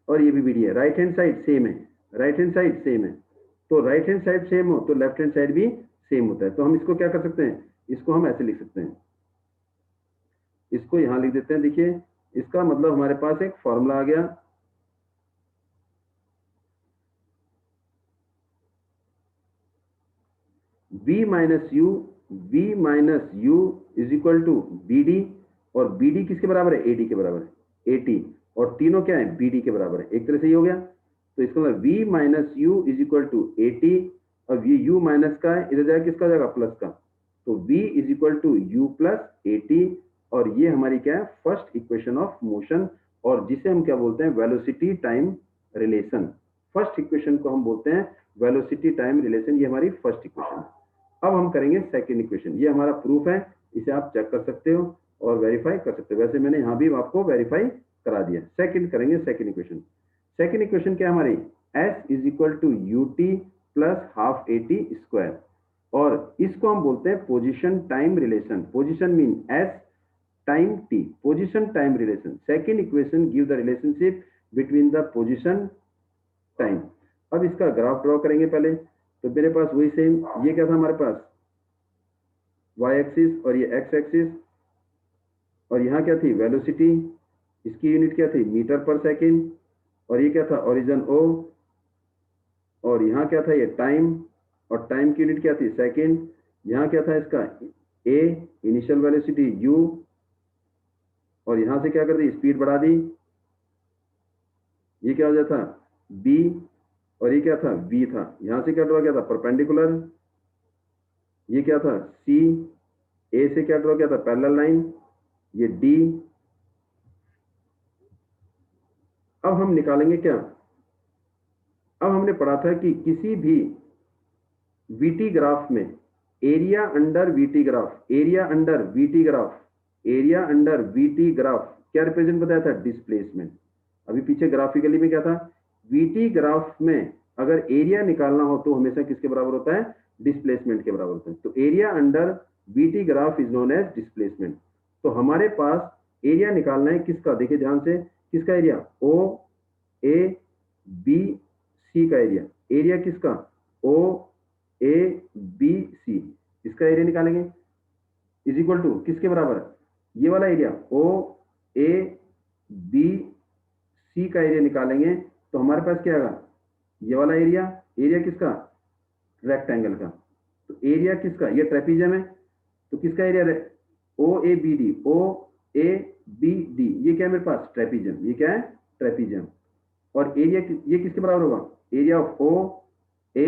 और ये भी BD है, राइट हैंड साइड सेम है, राइट हैंड साइड सेम है, तो राइट हैंड साइड सेम हो तो लेफ्ट हैंड साइड भी सेम होता है। तो हम इसको क्या कर सकते हैं, इसको हम ऐसे लिख सकते हैं, इसको यहां लिख देते हैं। देखिए इसका मतलब हमारे पास एक फॉर्मूला आ गया, V minus u is equal to BD, और BD किसके बराबर है, AD के बराबर है, AT, और तीनों क्या है BD के बराबर है, एक तरह से ये हो गया। तो इसका मतलब V minus u is equal to AT, अब ये U माइनस का है, इधर जाएगा किसका जाएगा, प्लस का, तो V is equal to U plus AT, और ये हमारी क्या है, फर्स्ट इक्वेशन ऑफ मोशन, और जिसे हम क्या बोलते हैं, velocity time relation. First equation को हम बोलते हैं वेलोसिटी टाइम रिलेशन, ये हमारी फर्स्ट इक्वेशन है। अब हम करेंगे सेकेंड इक्वेशन, ये हमारा प्रूफ है, इसे आप चेक कर सकते हो और वेरीफाई कर सकते हो, वैसे मैंने यहाँ भी आपको वेरीफाई करा दिया। सेकंड करेंगे सेकंड इक्वेशन। सेकंड इक्वेशन क्या है हमारी, S is equal to UT plus half AT square, और इसको हम बोलते हैं position time relation. Position mean S time T, position time relation. Second equation give the relationship between the position time. अब इसका ग्राफ ड्रॉ करेंगे पहले, तो मेरे पास वही सेम, ये क्या था हमारे पास y एक्सिस और ये x एक्सिस, और यहाँ क्या थी वेलोसिटी, इसकी यूनिट क्या थी मीटर पर सेकेंड, और ये क्या था ओरिजिन O, और यहाँ क्या था ये टाइम, और टाइम की यूनिट क्या थी सेकेंड, यहाँ क्या था इसका A इनिशियल वेलोसिटी U, और यहाँ से क्या कर दी स्पीड बढ़ा दी, ये क्या हो जाता B, और ये क्या था V था, यहाँ से क्या ड्रॉ किया था परपेंडिकुलर, ये क्या था C, A से क्या ड्रॉ किया था पैरेलल लाइन, ये D, अब हम निकालेंगे क्या, अब हमने पढ़ा था कि किसी भी वीटी ग्राफ में area under v t graph, area under v t graph, area under v t graph क्या रिप्रेजेंट बताया था, डिस्प्लेसमेंट। अभी पीछे ग्राफिकली में क्या था, वीटी ग्राफ में अगर एरिया निकालना हो तो हमेशा किसके बराबर होता है, डिस्प्लेसमेंट के बराबर होता है। तो area under v t graph is known as displacement. तो हमारे पास एरिया निकालना है किसका, देखिए ध्यान से, किसका एरिया, ओ ए बी सी का एरिया, एरिया किसका, ओ ए बी सी, इसका एरिया निकालेंगे इज इक्वल टू किसके बराबर, ये वाला एरिया ओ ए बी सी का एरिया निकालेंगे तो हमारे पास क्या आएगा, ये वाला एरिया, एरिया किसका, रेक्टेंगल का। तो एरिया किसका, ये ट्रेपीजियम है, तो किसका area, O A B D, O A B D, ये क्या है मेरे पास, ट्रेपीजियम, ये क्या है, ट्रेपीजियम। और एरिया ये किसके बराबर होगा, area of O A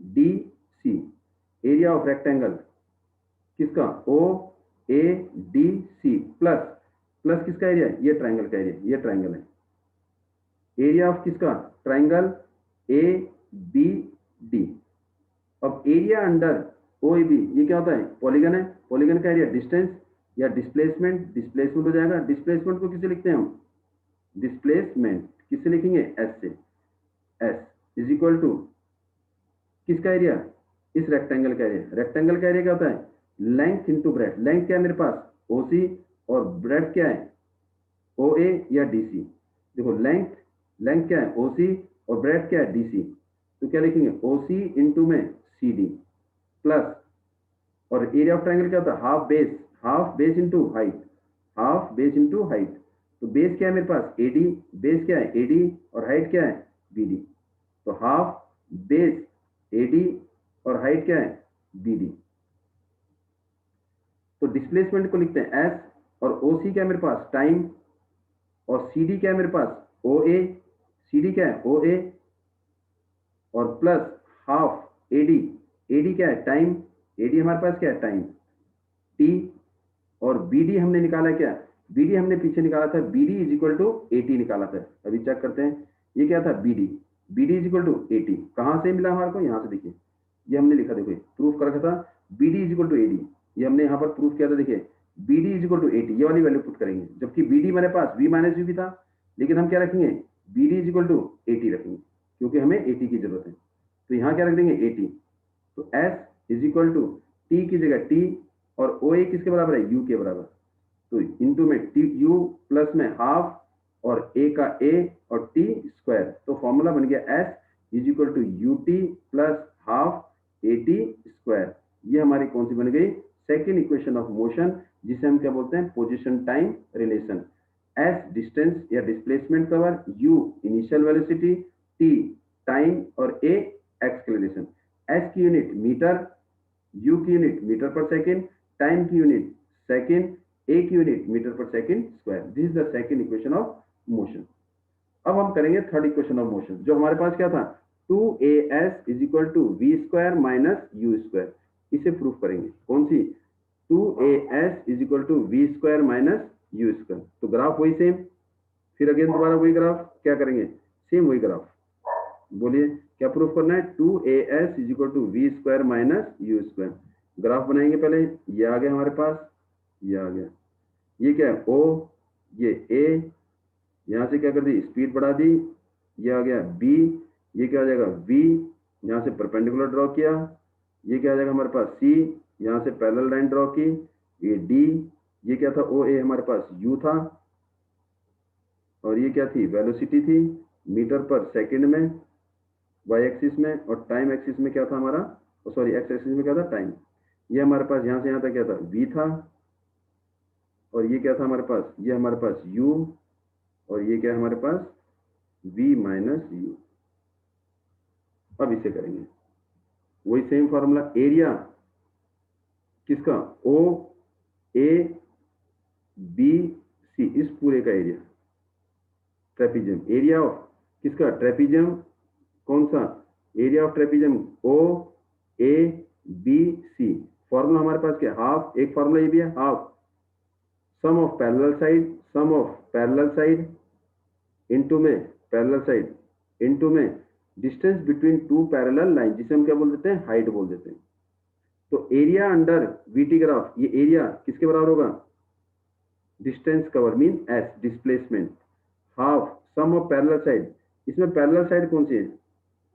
D C, area of rectangle किसका, O A D C, plus plus किसका एरिया है, ये ट्राइंगल का एरिया, ये ट्राइंगल है, एरिया ऑफ किसका, ट्राइंगल ए बी डी। अब area under O A B, ये क्या होता है, पॉलीगन है, पॉलीगन का एरिया डिस्टेंस या डिस्प्लेसमेंट, डिस्प्लेसमेंट हो जाएगा। डिस्प्लेसमेंट को किससे लिखते हैं हम, डिस्प्लेसमेंट किससे लिखेंगे, एस से, एस इज इक्वल टू किसका एरिया, इस रेक्टेंगल का एरिया। रेक्टेंगल का एरिया क्या होता है, लेंथ इंटू ब्रेड, लेंथ क्या है मेरे पास, ओसी, और ब्रेड क्या है, ओ ए या डीसी। देखो लेंथ, लेंथ क्या है ओसी और ब्रेड क्या है डीसी, तो क्या लिखेंगे, ओसी इंटू में सी डी, प्लस, और एरिया ऑफ ट्राइंगल क्या होता है, half base into height, half base into height. तो बेस क्या है मेरे पास, एडी, बेस क्या है एडी, और हाइट क्या है बीडी। तो हाफ बेस एडी और हाइट क्या है बीडी। तो डिस्प्लेसमेंट को लिखते हैं एस, और ओसी क्या है मेरे पास, टाइम, और सीडी क्या है मेरे पास, ओ ए, सीडी क्या है ओ ए, और प्लस हाफ एडी, एडी क्या है टाइम, एडी हमारे पास क्या है टाइम, टी, और बीडी हमने निकाला क्या, बीडी हमने पीछे निकाला था, बीडी इज इक्वल टू 80 निकाला था। अभी चेक करते हैं, ये क्या था BD, BD is equal to 80, कहां से मिला हमारे को, यहां से देखिए, ये हमने लिखा, देखो प्रूफ कर रखा था, बीडी इज इक्वल टू 80, ये हमने यहाँ पर प्रूफ किया था, देखिए बीडी इज इक्वल टू 80, ये वाली वैल्यू पुट करेंगे, जबकि बीडी मेरे पास वी माइनस यू भी था, लेकिन हम क्या रखेंगे, बीडी इज इक्वल टू 80 रखेंगे, क्योंकि हमें 80 की जरूरत है। तो यहाँ क्या रख देंगे 80। तो s is equal to t की जगह टी, और ओ ए किसके बराबर है, यू के बराबर। तो इंटू में टी यू प्लस में हाफ, और ए का ए और टी स्क्वायर। तो फॉर्मूला बन गया s is equal to u t plus half a t square. ये हमारी कौन सी बन गई, सेकेंड इक्वेशन ऑफ मोशन, जिसे हम क्या बोलते हैं, position time relation. S distance या displacement cover, U initial velocity, T time, और ए एक्सेलरेशन। एस की यूनिट मीटर, यू की unit metre per second, time की यूनिट सेकेंड, ए की unit metre per second square. This is the second equation of motion. अब हम करेंगे third equation of motion, जो हमारे पास क्या था, 2as is equal to v square minus u square. इसे प्रूफ करेंगे, कौन सी, 2as is equal to v square minus u square. तो ग्राफ वही सेम, फिर अगेन दोबारा वही ग्राफ, क्या करेंगे, सेम वही ग्राफ, बोलिए क्या प्रूफ करना है, 2as is equal to v square minus u square. Graph बनाएंगे पहले, ये आ गया हमारे पास, ये आ गया, ये क्या है ओ, ये ए, यहां से क्या कर दी स्पीड बढ़ा दी, ये आ गया बी, ये क्या आ जाएगा वी, यहां से परपेंडिकुलर ड्रॉ किया, ये क्या आ जाएगा हमारे पास सी, यहां से पैरेलल लाइन ड्रॉ की, ये डी, ये क्या था ओ ए हमारे पास यू था, और ये क्या थी वेलोसिटी थी मीटर पर सेकंड में वाई एक्सिस में, और टाइम एक्सिस में क्या था हमारा, सॉरी एक्स एक्सिस में क्या था टाइम। ये हमारे पास यहां से यहां तक क्या था वी था, और ये क्या था हमारे पास, ये हमारे पास u, और ये क्या है हमारे पास v माइनस यू। अब इसे करेंगे वही सेम फॉर्मूला, एरिया किसका, ओ ए बी सी, इस पूरे का एरिया, ट्रेपीजियम, एरिया ऑफ किसका ट्रेपीजियम, कौन सा, area of trapezium O A B C. Formula हमारे पास क्या, हाफ, एक फॉर्मूला ये भी है, half sum of parallel side, sum of parallel side into में पैरेलल साइड इनटू में distance between two parallel line, जिसे हम क्या बोल देते हैं, हाइट बोल देते हैं। तो एरिया अंडर वीटी ग्राफ, ये एरिया किसके बराबर होगा, distance cover mean S, displacement, half sum of parallel side. इसमें पैरेलल साइड कौन सी है,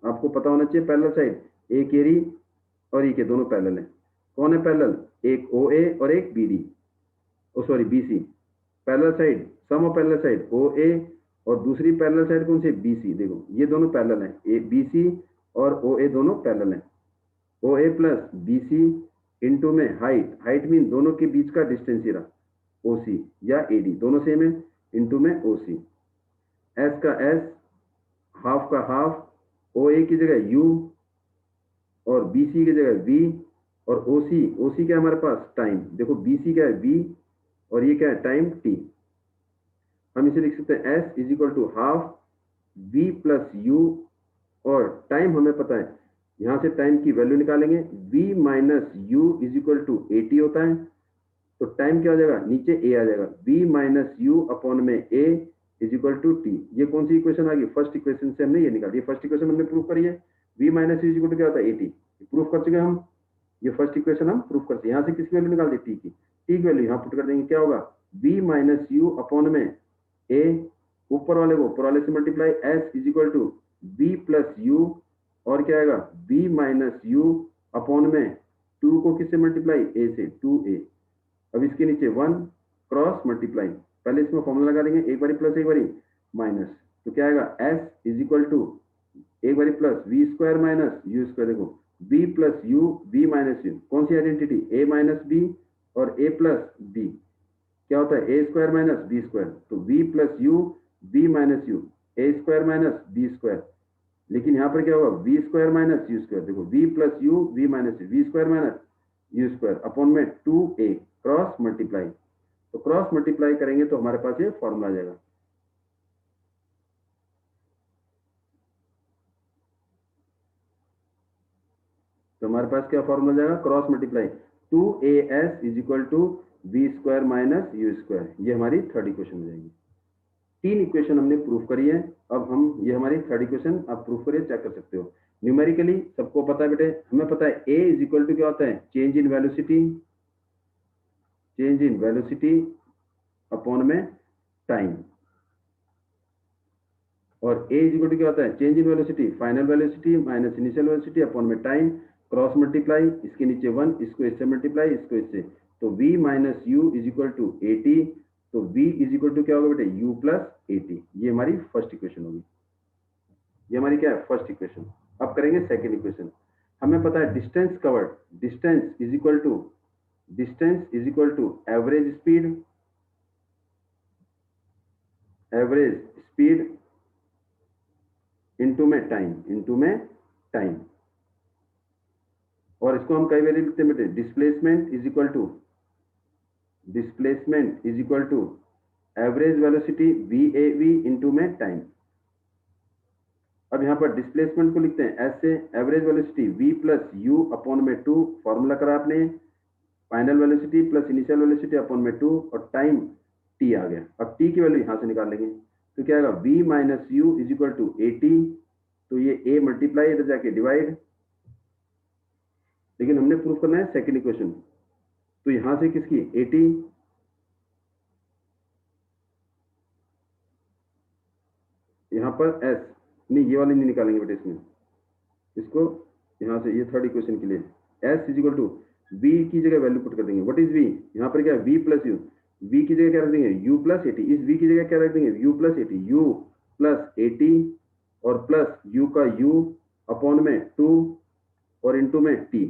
आपको पता होना चाहिए। पैरेलल साइड एक एरी और ये के दोनों पैरेलल हैं। कौन है पैरेलल, एक ओ ए और एक B D, O sorry B C. Parallel side sum of parallel side O A और दूसरी पैरेलल साइड कौन सी, बी सी। देखो ये दोनों पैरेलल हैं, ए बी सी और ओ ए दोनों पैरेलल हैं। ओ A plus B C into में हाइट, हाइट मीन दोनों के बीच का डिस्टेंस ही रहा, ओ सी या ए डी दोनों सेम है, इंटू में ओ सी। एस का एस, हाफ का हाफ, ओ ए की जगह यू और बी सी की जगह वी और ओ सी क्या है हमारे पास, टाइम। देखो बी सी क्या है, वी और ये क्या है, टाइम टी। हम इसे लिख सकते हैं s is equal to half v plus u, और टाइम हमें पता है, यहां से टाइम की वैल्यू निकालेंगे, v minus u is equal to a t होता है। तो टाइम क्या हो जाएगा, नीचे a आ जाएगा, v माइनस यू अपॉन में a is equal to t. ये कौन सी इक्वेशन आ गई, फर्स्ट इक्वेशन से हमने ये निकाली, फर्स्ट इक्वेशन हमने प्रूव करी है। v minus u is equal to क्या होता है, ए टी, प्रूव कर चुके हम। ये फर्स्ट इक्वेशन हम प्रूव करते हैं। यहाँ से किसकी वैल्यू निकाल दी, टी की। टी की वैल्यू यहाँ पुट कर देंगे, क्या होगा, v माइनस यू अपॉन में a, ऊपर वाले को ऊपर वाले से multiply, s is equal to v plus u और क्या आएगा, v माइनस यू अपॉन में 2 को किससे मल्टीप्लाई, a से, 2a। अब इसके नीचे 1 क्रॉस मल्टीप्लाई, पहले इसमें फॉर्मूला लगा देंगे, एक बारी प्लस एक बारी माइनस, तो क्या आएगा, s इज इक्वल टू एक बारी plus v square minus u square. देखो b plus u, v minus u, कौन सी आइडेंटिटी, a माइनस b और a प्लस b, क्या होता है, a square minus b square. तो v plus u, b minus u, a square minus b square. लेकिन यहाँ पर क्या होगा, v square minus u square. देखो v plus u, v minus u, v square minus u square upon में 2a, cross multiply. तो cross multiply करेंगे तो हमारे पास ये फॉर्मूला आ जाएगा। तो हमारे पास क्या फॉर्मूला जाएगा, cross multiply 2as is equal to v square minus u square. ये हमारी थर्ड इक्वेशन हो जाएगी। 3 इक्वेशन हमने प्रूव करी है। अब हम ये हमारी थर्ड इक्वेशन आप प्रूव करिए, चेक कर सकते हो। न्यूमेरिकली सबको पता है बेटे, हमें पता है a इज इक्वल टू क्या होता है, change in velocity, change in velocity upon में टाइम। और a इज इक्वल टू क्या होता है, change in velocity, final velocity minus initial velocity upon में टाइम, क्रॉस मल्टीप्लाई, इसके नीचे 1, इसको इससे मल्टीप्लाई, इसको इससे। तो v minus u is equal to a t. तो v इज इक्वल टू क्या होगा बेटे, u प्लस ए टी। ये हमारी फर्स्ट इक्वेशन होगी। ये हमारी क्या है, फर्स्ट इक्वेशन। अब करेंगे सेकेंड इक्वेशन। हमें पता है distance covered, distance is equal to, distance is equal to average speed, average speed into में टाइम, इनटू में टाइम। और इसको हम कई वैल्यू लिखते हैं बेटे, displacement is equal to, displacement is equal to average velocity v a v into में टाइम। अब यहाँ पर डिस्प्लेसमेंट को लिखते हैं एस से, average velocity v plus u upon में 2, फॉर्मूला करा आपने, final velocity plus initial velocity upon में 2 और टाइम t आ गया। अब t की वैल्यू यहाँ से निकाल लेंगे, तो क्या आएगा, v minus u is equal to a t. तो ये a मल्टीप्लाई इधर जाके डिवाइड, लेकिन हमने प्रूफ करना है सेकेंड इक्वेशन। तो यहां से किसकी, ए टी, यहां पर s, नहीं ये वाली नहीं निकालेंगे बेटे इसमें, इसको यहां से, ये थर्ड इक्वेशन के लिए s is equal to v की जगह वैल्यू पुट कर देंगे। व्हाट इज v, यहाँ पर क्या है, v प्लस यू, v की जगह क्या रख देंगे, u प्लस ए टी। इस v की जगह क्या रख देंगे, u plus A T, u plus A T और प्लस u का u अपॉन में 2 और इंटू में t।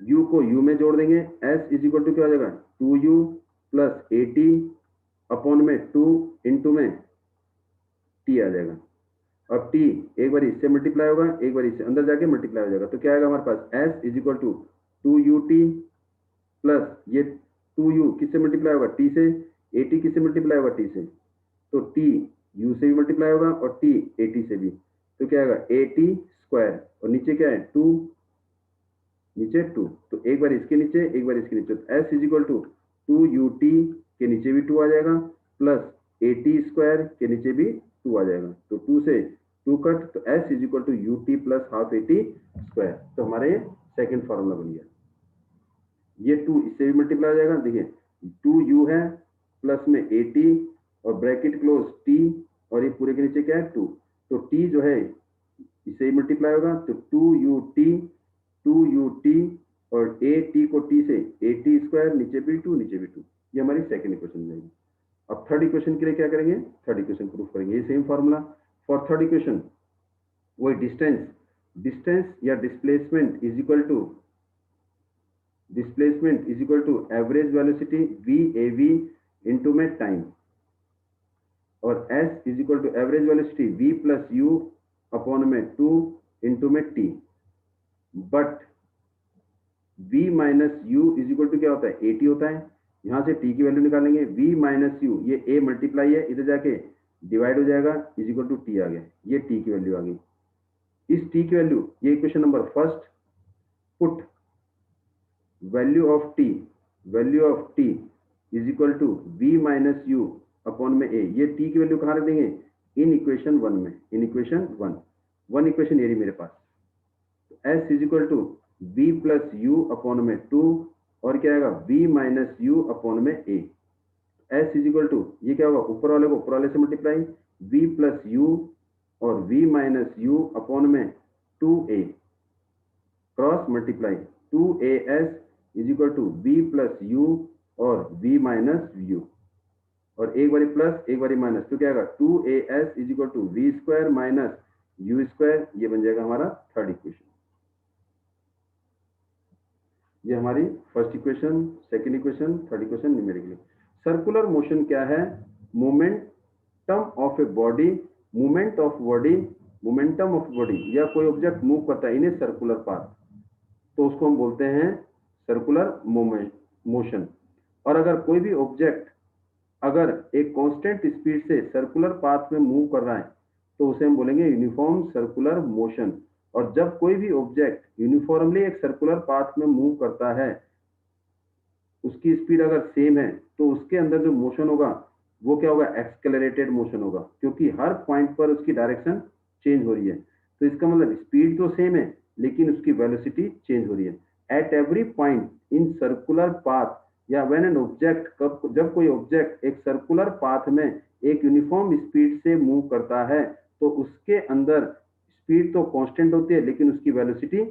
u को u में जोड़ देंगे, s इज इक्वल टू क्या हो जाएगा, 2u plus A T upon में 2 इंटू में t आ जाएगा। अब t एक बार इससे मल्टीप्लाई होगा, एक बार इससे अंदर जाके मल्टीप्लाई हो जाएगा। तो क्या आएगा हमारे पास, s is equal to 2ut plus ये 2u किससे मल्टीप्लाई होगा, t से, at किससे मल्टीप्लाई होगा, t से। तो t u से भी मल्टीप्लाई होगा और t at से भी। तो क्या आएगा, at स्क्वायर और नीचे क्या है, 2, नीचे 2। तो एक बार इसके नीचे, एक बार इसके नीचे। तो s is equal to 2ut के नीचे भी 2 आ जाएगा, प्लस at स्क्वायर के नीचे भी 2 आ जाएगा, तो 2 से 2 कट, तो s is equal to u t plus half a t square. तो हमारे सेकेंड फॉर्मूला बन गया। ये 2 इससे भी मल्टीप्लाई हो जाएगा, देखिए 2u है प्लस में ए टी और ब्रैकेट क्लोज t, और ये पूरे के नीचे क्या है 2, तो t जो है इससे ही मल्टीप्लाई होगा, तो 2ut और ए टी को t से ए टी स्क्वायर, नीचे भी 2 नीचे भी 2। ये हमारी सेकेंड इक्वेशन जाएगी। अब थर्ड इक्वेशन के लिए क्या करेंगे, थर्ड इक्वेशन प्रूफ करेंगे, ये same formula for third equation, वही डिस्टेंस या displacement is equal to average velocity v a v into में टाइम, और s is equal to average velocity v plus u upon में 2 इंटू में t, but v minus u is equal to क्या होता है, ए t होता है। यहां से t की वैल्यू निकालेंगे, v माइनस यू, ये a मल्टीप्लाई है, इधर जाके डिवाइड हो जाएगा, इज इक्वल टू t आ गया, ये t की वैल्यू आ गई। इस t की वैल्यू, ये equation number first, put value of t is equal to v minus u upon में a, ये t की वैल्यू कहाँ रख देंगे, इन इक्वेशन 1 में, इन इक्वेशन 1 इक्वेशन ये रही मेरे पास। s is equal to v plus u upon में 2, और क्या आएगा v माइनस यू अपॉन में a। s is equal to, ये क्या होगा, ऊपर वाले को ऊपर वाले से मल्टीप्लाई, v प्लस यू और v माइनस यू अपॉन में 2a, cross multiply 2as is equal to v plus u और v माइनस यू, और एक बारी प्लस एक बारी माइनस, तो क्या आएगा 2as is equal to v square minus u square. ये बन जाएगा हमारा थर्ड इक्वेशन। ये हमारी first equation, second equation, third equation numerically. Circular motion क्या है, momentum of a body, momentum of body, या कोई ऑब्जेक्ट मूव करता है इन ए सर्कुलर पाथ, तो उसको हम बोलते हैं सर्कुलर मोशन। और अगर कोई भी ऑब्जेक्ट अगर एक कांस्टेंट स्पीड से सर्कुलर पाथ में मूव कर रहा है, तो उसे हम बोलेंगे यूनिफॉर्म सर्कुलर मोशन। और जब कोई भी ऑब्जेक्ट यूनिफॉर्मली एक सर्कुलर पाथ में मूव करता है, उसकी स्पीड अगर सेम है, तो उसके अंदर जो मोशन होगा वो क्या होगा, एक्सेलरेटेड मोशन होगा, क्योंकि हर पॉइंट पर उसकी डायरेक्शन चेंज हो रही है। तो इसका मतलब स्पीड तो सेम है, लेकिन उसकी वेलोसिटी चेंज हो रही है। At every point in circular path, या व्हेन एन ऑब्जेक्ट, जब कोई ऑब्जेक्ट एक सर्कुलर पाथ में एक यूनिफॉर्म स्पीड से मूव करता है, तो उसके अंदर स्पीड तो कांस्टेंट होती है, लेकिन उसकी वेलोसिटी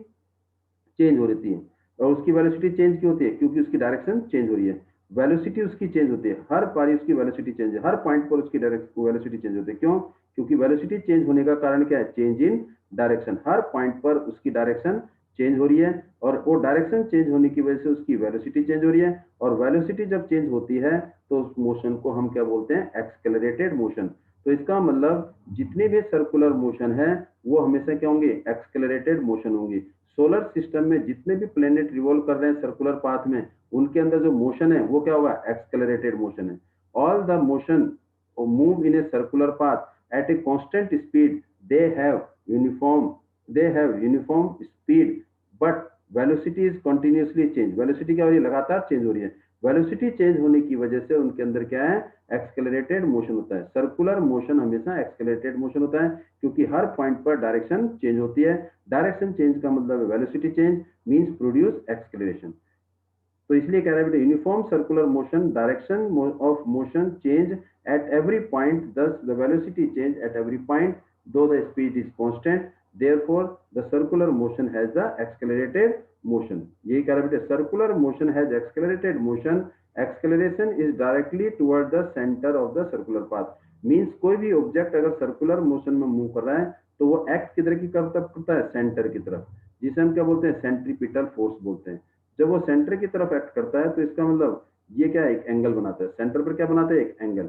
चेंज हो रही है। और उसकी वेलोसिटी चेंज क्यों होती है, क्योंकि उसकी डायरेक्शन चेंज हो रही है। वेलोसिटी उसकी चेंज होती है, हर बारी उसकी वेलोसिटी चेंज है, हर पॉइंट पर उसकी वेलोसिटी चेंज होती है। क्यों, क्योंकि वेलोसिटी चेंज होने का कारण क्या है, चेंज इन डायरेक्शन। हर पॉइंट पर उसकी डायरेक्शन चेंज हो रही है, और वो डायरेक्शन चेंज होने की वजह से उसकी वेलोसिटी चेंज हो रही है। और वेलोसिटी जब चेंज होती है, तो उस मोशन को हम क्या बोलते हैं, एक्सेलरेटेड मोशन। तो इसका मतलब जितने भी सर्कुलर मोशन है, वो हमेशा क्या होंगे, एक्सेलरेटेड मोशन होंगे। सोलर सिस्टम में जितने भी प्लेनेट रिवॉल्व कर रहे हैं सर्कुलर पाथ में, उनके अंदर जो मोशन है वो क्या होगा, एक्सेलरेटेड मोशन है। All the motion move in a circular path at a constant speed, they have uniform speed, but velocity is continuously change. Velocity क्या हो रही है, लगातार चेंज हो रही है। वेलोसिटी चेंज होने की वजह से उनके अंदर क्या है, एक्सेलरेटेड मोशन होता है। सर्कुलर मोशन हमेशा एक्सेलरेटेड मोशन होता है, क्योंकि हर पॉइंट पर डायरेक्शन चेंज होती है। डायरेक्शन चेंज का मतलब है velocity change means produce acceleration. तो इसलिए कह रहा है बेटा, uniform circular motion, direction of motion change at every point, thus the velocity change at every point though the speed is constant, therefore the circular motion has the accelerated motion। यही कह रहा है बेटा, circular motion has accelerated motion, acceleration is directly toward the center of the circular path। Means कोई भी object अगर circular motion में move कर रहा है, तो वो एक्ट किधर की तरफ करता है, सेंटर की तरफ, जिसे हम क्या बोलते हैं, सेंट्रीपिटल फोर्स बोलते हैं। जब वो सेंटर की तरफ एक्ट करता है, तो इसका मतलब ये क्या है, एक एंगल बनाता है। सेंटर पर क्या बनाता है, एक एंगल।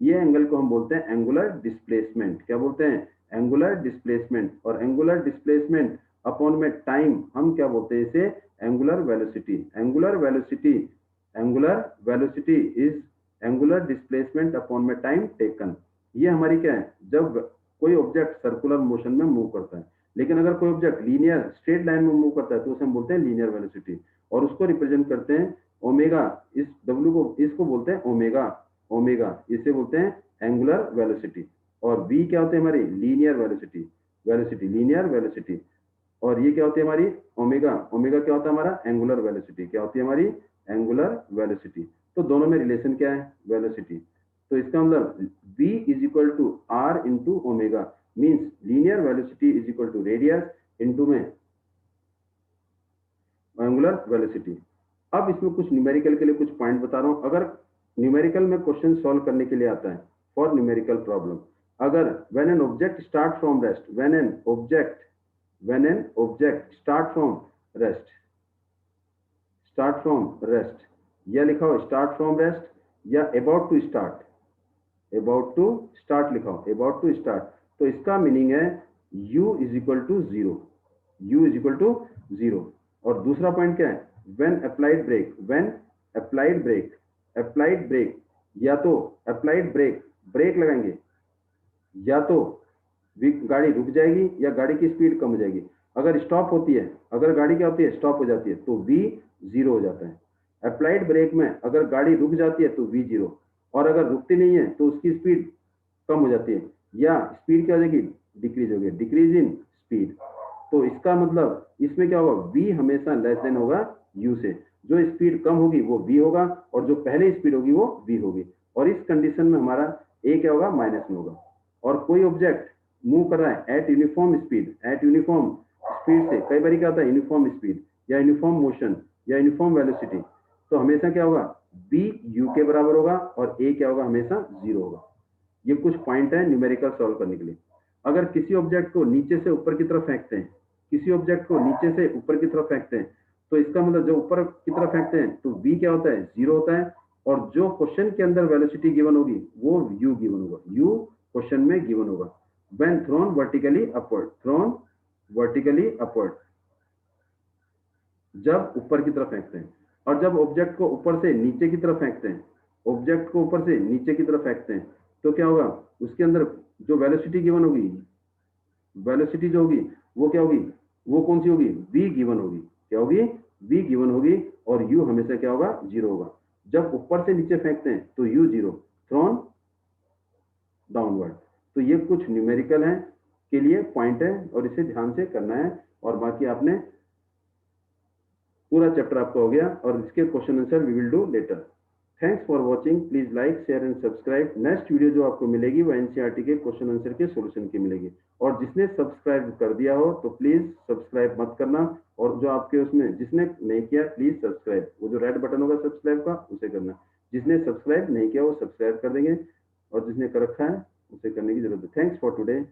ये एंगल को हम बोलते हैं एंगुलर डिस्प्लेसमेंट। क्या बोलते हैं, एंगुलर डिस्प्लेसमेंट। और एंगुलर डिस्प्लेसमेंट अपॉन में टाइम हम क्या बोलते हैं, इसे angular velocity. Angular velocity is angular displacement upon में टाइम टेकन। ये हमारी क्या है, जब कोई ऑब्जेक्ट सर्कुलर मोशन में मूव करता है। लेकिन अगर कोई ऑब्जेक्ट लीनियर स्ट्रेट लाइन में मूव करता है, तो उसे हम बोलते हैं लीनियर वेलोसिटी, और उसको रिप्रेजेंट करते हैं ओमेगा। इस डब्ल्यू को, इसको बोलते हैं ओमेगा, इसे बोलते हैं एंगुलर वेलोसिटी। और v क्या होती है हमारी लीनियर वेलोसिटी, लीनियर वेलोसिटी। और ये क्या होती है हमारी ओमेगा, ओमेगा क्या होता है हमारा एंगुलर वेलोसिटी, क्या होती है हमारी एंगुलर वेलोसिटी। तो दोनों में रिलेशन क्या है वेलोसिटी। तो इसका मतलब v is equal to r into omega, means linear velocity is equal to radius into में एंगुलर वेलोसिटी। अब इसमें कुछ न्यूमेरिकल के लिए कुछ पॉइंट बता रहा हूं। अगर न्यूमेरिकल में क्वेश्चन सॉल्व करने के लिए आता है फॉर न्यूमेरिकल प्रॉब्लम, अगर when an object start from rest, when an object start from rest, या लिखा हो स्टार्ट फ्रॉम रेस्ट या अबाउट टू स्टार्ट लिखा हो, अबाउट टू स्टार्ट, तो इसका मीनिंग है u is equal to zero. और दूसरा पॉइंट क्या है, व्हेन अप्लाइड ब्रेक, या तो अप्लाइड ब्रेक लगाएंगे, या तो गाड़ी रुक जाएगी या गाड़ी की स्पीड कम हो जाएगी। अगर स्टॉप होती है, अगर गाड़ी क्या होती है स्टॉप हो जाती है, तो v जीरो हो जाता है। अप्लाइड ब्रेक में अगर गाड़ी रुक जाती है तो v जीरो, और अगर रुकती नहीं है तो उसकी स्पीड कम हो जाती है, या स्पीड क्या हो जाएगी डिक्रीज होगी, डिक्रीज इन स्पीड। तो इसका मतलब इसमें क्या होगा, v हमेशा लेस देन होगा u से, जो स्पीड कम होगी वो v होगा और जो पहले स्पीड होगी वो v होगी। और इस कंडीशन में हमारा a क्या होगा माइनस में होगा। और कोई ऑब्जेक्ट मूव कर रहा है एट यूनिफॉर्म स्पीड से, कई बार क्या होता है यूनिफॉर्म स्पीड या यूनिफॉर्म मोशन या यूनिफॉर्म वेलोसिटी, तो हमेशा क्या होगा b u के बराबर होगा और a क्या होगा हमेशा जीरो होगा। ये कुछ पॉइंट है न्यूमेरिकल सॉल्व करने के लिए। अगर किसी ऑब्जेक्ट को नीचे से ऊपर की तरफ फेंकते हैं, तो इसका मतलब जो ऊपर की तरफ फेंकते हैं तो v क्या होता है जीरो होता है, और जो क्वेश्चन के अंदर वेलोसिटी गिवन होगी वो u गिवन होगा, u क्वेश्चन में गिवन होगा। when thrown vertically upward, जब ऊपर की तरफ फेंकते हैं। और जब ऑब्जेक्ट को ऊपर से नीचे की तरफ फेंकते हैं, तो क्या होगा उसके अंदर जो वेलोसिटी गिवन होगी, वेलोसिटी जो होगी वो क्या होगी, वो कौन सी होगी v गिवन होगी, क्या होगी v गिवन होगी, और u हमेशा क्या होगा जीरो होगा। जब ऊपर से नीचे फेंकते हैं तो u जीरो, थ्रोन डाउनवर्ड। तो ये कुछ न्यूमेरिकल है के लिए पॉइंट है और इसे ध्यान से करना है, और बाकी आपने पूरा चैप्टर आपका हो गया, और इसके question answer we will do later. Thanks for watching, please like share and subscribe. Next video जो आपको मिलेगी वो एनसीईआरटी के क्वेश्चन आंसर के सॉल्यूशन की मिलेगी। और जिसने सब्सक्राइब कर दिया हो तो प्लीज सब्सक्राइब मत करना, और जो आपके उसमें जिसने नहीं किया प्लीज सब्सक्राइब, वो जो रेड बटन होगा सब्सक्राइब का उसे करना। जिसने सब्सक्राइब नहीं किया वो सब्सक्राइब कर देंगे, और जिसने कर रखा है उसे करने की जरूरत है। Thanks for today.